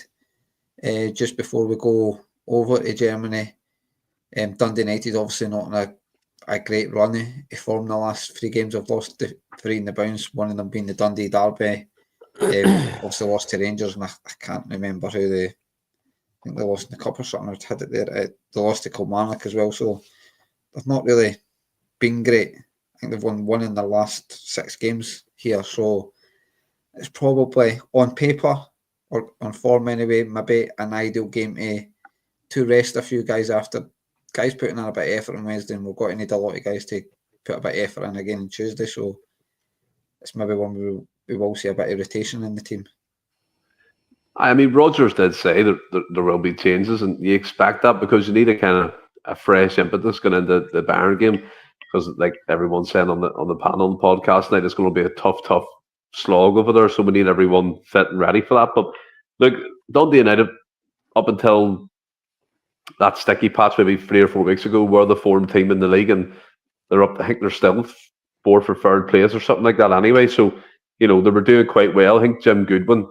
Just before we go over to Germany, Dundee United obviously not in a great run of form. The last 3 games I've lost 3 in the bounce, one of them being the Dundee Derby. Obviously lost to Rangers, and I can't remember who I think they lost in the cup or something. I had it there. They lost to Kilmarnock as well, so they've not really been great. I think they've won 1 in their last 6 games here, so it's probably on paper or on form anyway, maybe an ideal game to rest a few guys after guys putting in a bit of effort on Wednesday, and we're going to need a lot of guys to put a bit of effort in again on Tuesday, so it's maybe one we will see a bit of rotation in the team. I mean, Rodgers did say that there will be changes, and you expect that because you need a kind of a fresh impetus going into the Bayern game, because like everyone's saying on the panel and podcast tonight, it's going to be a tough slog over there, so we need everyone fit and ready for that. But look, Dundee United, up until that sticky patch maybe 3 or 4 weeks ago, were the form team in the league, and they're up. I think they're still 4th or 3rd place or something like that anyway. So they were doing quite well. I think Jim Goodwin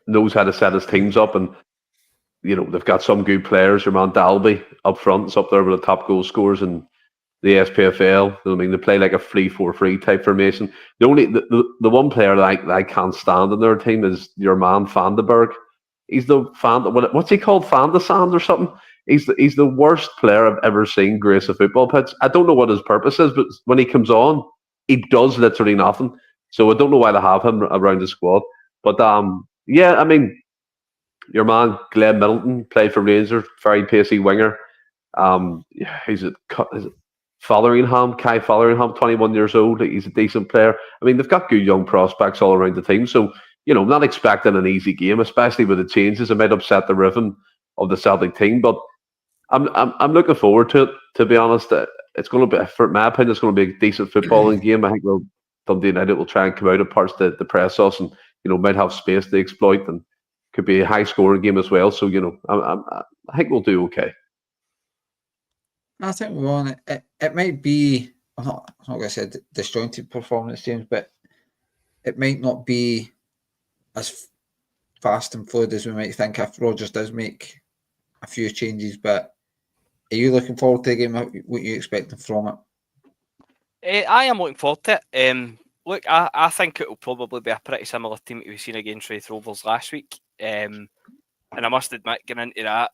knows how to set his teams up, and they've got some good players. Your man Dalby up front is up there with the top goal scorers in the SPFL. I mean, they play like a 3-4-3 type formation. The one player that I can't stand in their team is your man Vandenberg. He's the what's he called, Fandesand or something? He's the worst player I've ever seen grace a football pitch. I don't know what his purpose is, but when he comes on, he does literally nothing. So I don't know why they have him around the squad. But yeah, I mean, your man Glenn Middleton played for Rangers, very pacey winger. He's Kai Fotheringham, 21 years old. He's a decent player. I mean, they've got good young prospects all around the team. So, I'm not expecting an easy game, especially with the changes. It might upset the rhythm of the Celtic team, but I'm looking forward to it, to be honest. It's going to be, for my opinion, it's going to be a decent footballing game. I think Dundee United will try and come out of parts the press us, and might have space to exploit, and could be a high scoring game as well. So I think we'll do okay. I think we will. It might be, I'm not going to say disjointed performance, James, but it might not be as fast and fluid as we might think if Rodgers does make a few changes. But are you looking forward to the game? What are you expecting from it? I am looking forward to it. Look, I think it will probably be a pretty similar team that we've seen against Wraith Rovers last week. And I must admit, getting into that,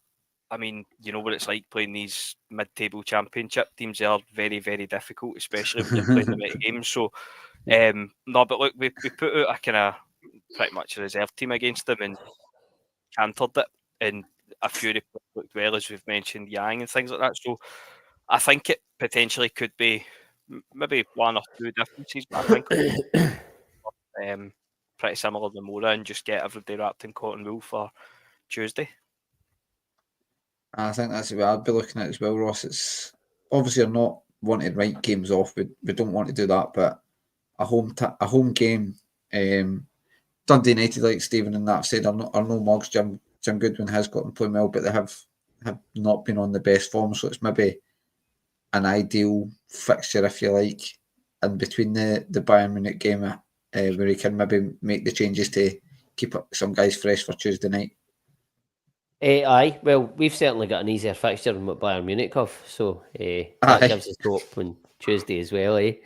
I mean, you know what it's like playing these mid-table championship teams. They are very, very difficult, especially when you're playing them at games. So, no, but look, we put out a kind of pretty much a reserve team against them and cantered it. And a few of them looked well, as we've mentioned, Yang and things like that. So, I think it potentially could be maybe one or two differences, but I think pretty similar to Mora and just get everybody wrapped in cotton wool for Tuesday. I think that's the way I'd be looking at it as well, Ross. It's obviously you're not wanting to write games off. We don't want to do that, but a home game. Dundee United, like Stephen and that have said, are no mugs. Jim Goodwin has got them playing well, but they have not been on the best form. So it's maybe an ideal fixture, if you like, in between the Bayern Munich game, where he can maybe make the changes to keep some guys fresh for Tuesday night. Aye, well, we've certainly got an easier fixture than what Bayern Munich have, so that gives us hope on Tuesday as well, But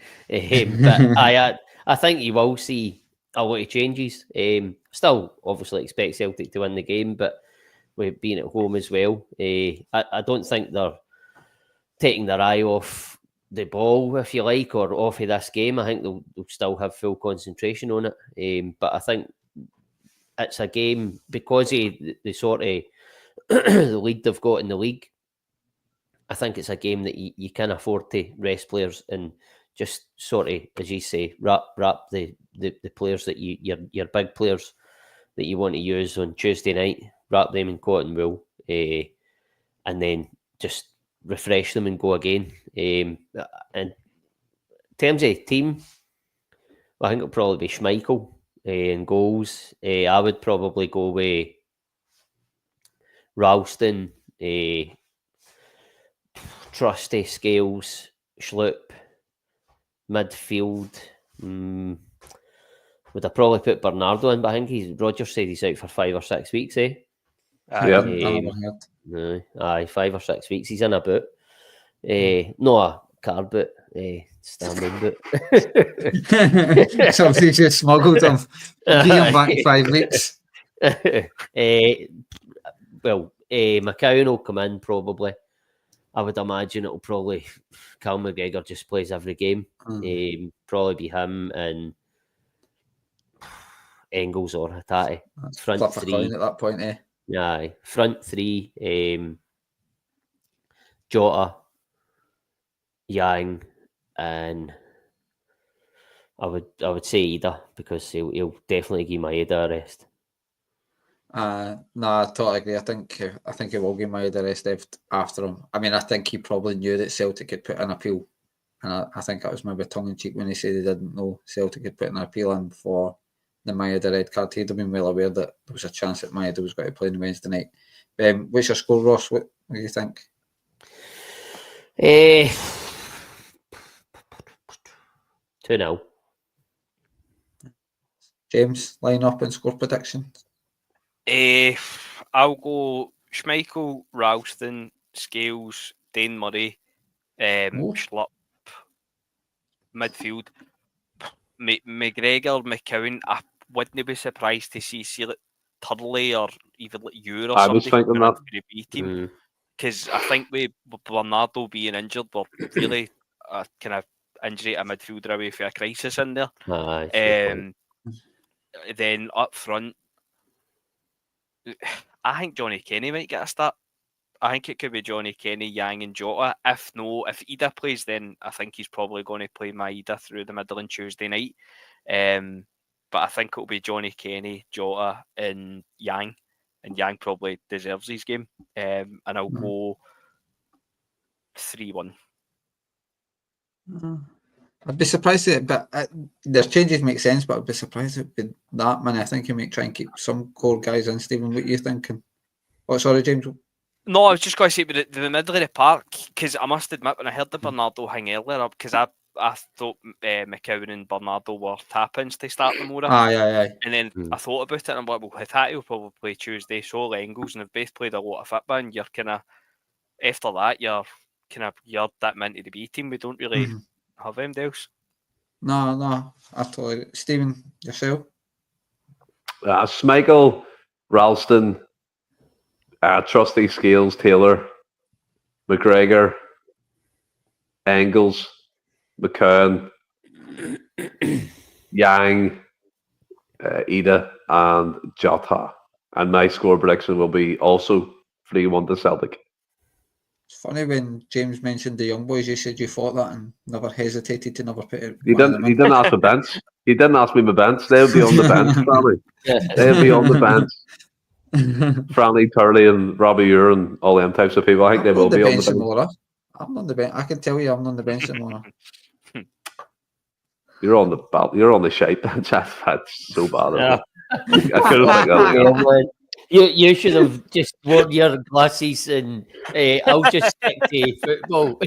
I think you will see a lot of changes. Still, obviously, expect Celtic to win the game, but with being at home as well, I don't think they're taking their eye off the ball, if you like, or off of this game. I think they'll still have full concentration on it. But I think it's a game because of the sort of the lead they've got in the league. I think it's a game that you can afford to rest players and just sort of, as you say, wrap the players that your big players that you want to use on Tuesday night, wrap them in cotton wool, and then just refresh them and go again. In terms of team, I think it'll probably be Schmeichel in goals. I would probably go with Ralston, Trusty, Scales, Schlupp, midfield. Would I probably put Bernardo in? But I think Rodgers said he's out for 5 or 6 weeks, Aye, 5 or 6 weeks. He's in a boot. No, a car boot. Standing boot. Somebody just smuggled him. Be him back in 5 weeks. Well, McCowan will come in probably. I would imagine it'll probably Cal McGregor just plays every game. Probably be him and Engels or Hatate. Front three at that point, Aye, front three. Jota, Yang, and I would say Ida because he'll definitely give Maeda a rest. No, I totally agree. I think he will give Maeda a rest after him. I mean, I think he probably knew that Celtic had put an appeal, and I think that was maybe tongue in cheek when he said he didn't know Celtic had put an appeal in for the Maeda red card. He'd have been well aware that there was a chance that Maeda was going to play on Wednesday night. What's your score, Ross? What do you think? 2-0. James, line up and score prediction. I'll go Schmeichel, Ralston, Scales, Dane Murray, Schlupp, midfield. McGregor, McCowan. I wouldn't be surprised to see like Turley or even like you or something. I was thinking that. The B team. Because I think with Bernardo being injured, we're really a kind of injury at midfielder away for a crisis in there. Then up front, I think Johnny Kenny might get a start. I think it could be Johnny Kenny, Yang and Jota. If Ida plays, then I think he's probably going to play Maeda through the middle on Tuesday night. But I think it'll be Johnny Kenny, Jota and Yang. And Yang probably deserves his game. And I'll go 3-1. I'd be surprised at it, but their changes make sense, but I'd be surprised at it would be that many. I think he might try and keep some core guys in. Stephen, what are you thinking? Oh, sorry, James. No, I was just going to say the middle of the park, because I must admit, when I heard the Bernardo hang earlier, because I I thought McCowan and Bernardo were tap-ins to start the Mora. Aye. And then I thought about it and I'm like, well, Hatate will probably play Tuesday, so Engels, and they've both played a lot of football. You're kind of, after that, you're that into the B team. We don't really have them else. No, I totally. Stephen, yourself? Schmeichel, Ralston, Trusty Scales, Taylor, McGregor, Engels, McCann, Yang, Maeda, and Jota. And my score prediction will be also 3-1 to Celtic. It's funny when James mentioned the young boys, you said you thought that and never hesitated to never put it. He didn't ask the bench. He didn't ask me my bench. They'll be on the bench, Franny. They'll be on the bench. Franny, Turley, and Robbie Ure, and all them types of people. I think they will be on the bench. Laura. I'm on the bench. I can tell you, I'm on the bench tomorrow. You're on the shite bench. That's so bad. Yeah. I couldn't think of it. You should have just worn your glasses and I'll just stick to football.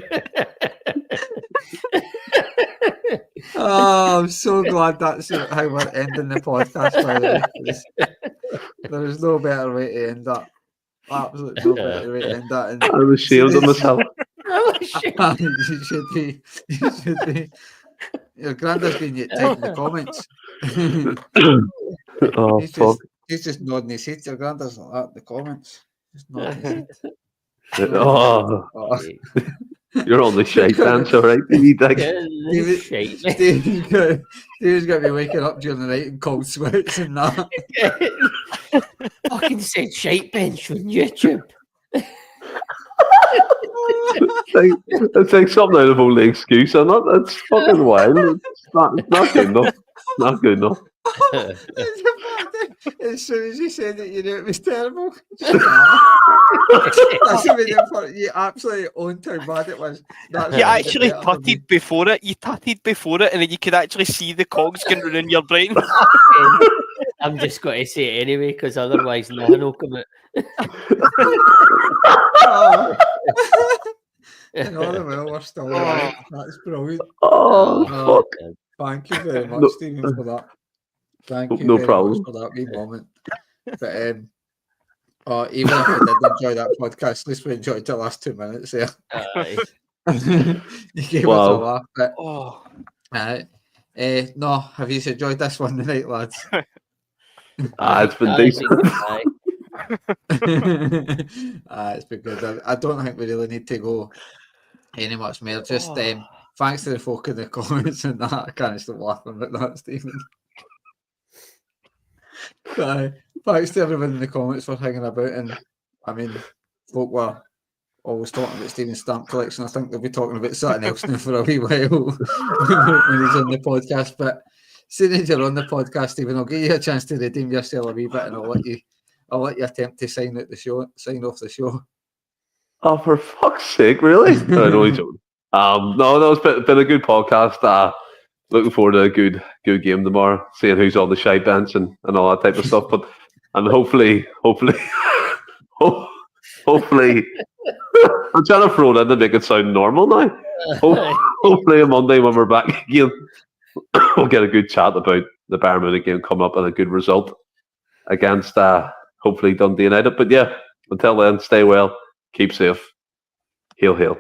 Oh, I'm so glad that's how we're ending the podcast, by the way. There is no better way to end that. Absolutely no better way to end that. And I'm ashamed of myself. You should be. Your granddad's been typing the comments. Oh, fuck. He's just nodding his head. Your granddad's like that in the comments. Just nodding his head. Oh. You're on the shite bench, all right? Steve's going to be waking up during the night in cold sweats and that. Fucking said shite bench on YouTube. It's like something out of only excuse, and that's fucking wild. It's not good enough. Not good enough. As soon as you said that, you knew it was terrible. That's you absolutely owned how bad it was. You actually tutted before it. You tutted before it, and then you could actually see the cogs going in your brain. I'm just going to say it anyway, because otherwise nothing will come out. And all the while we're still alive. That's brilliant. Oh, fuck. Thank you very much, Stephen, for that. Thank you very much for that wee moment. But even if we did enjoy that podcast, at least we enjoyed the last 2 minutes there. You gave us a laugh. But, no, have you enjoyed this one tonight, lads? It's been decent. It's been good. I don't think we really need to go any much more. Just thanks to the folk in the comments and that. I can't stop laughing about that, Stephen. Thanks to everyone in the comments for hanging about. And I mean, folk were always talking about Stephen's stamp collection. I think they'll be talking about something else now for a wee while when he's on the podcast. But seeing as you're on the podcast, Stephen, I'll give you a chance to redeem yourself a wee bit, and I'll let you attempt to sign off the show. Oh, for fuck's sake, really? I know he's joking. No, it's been a good podcast. Looking forward to a good game tomorrow, seeing who's on the shite bench and all that type of stuff. But and hopefully, I'm trying to throw it in to make it sound normal now. Hopefully on Monday when we're back again, we'll get a good chat about the Bayern Munich game coming up and a good result against hopefully Dundee United. But yeah, until then, stay well, keep safe. Hail, hail.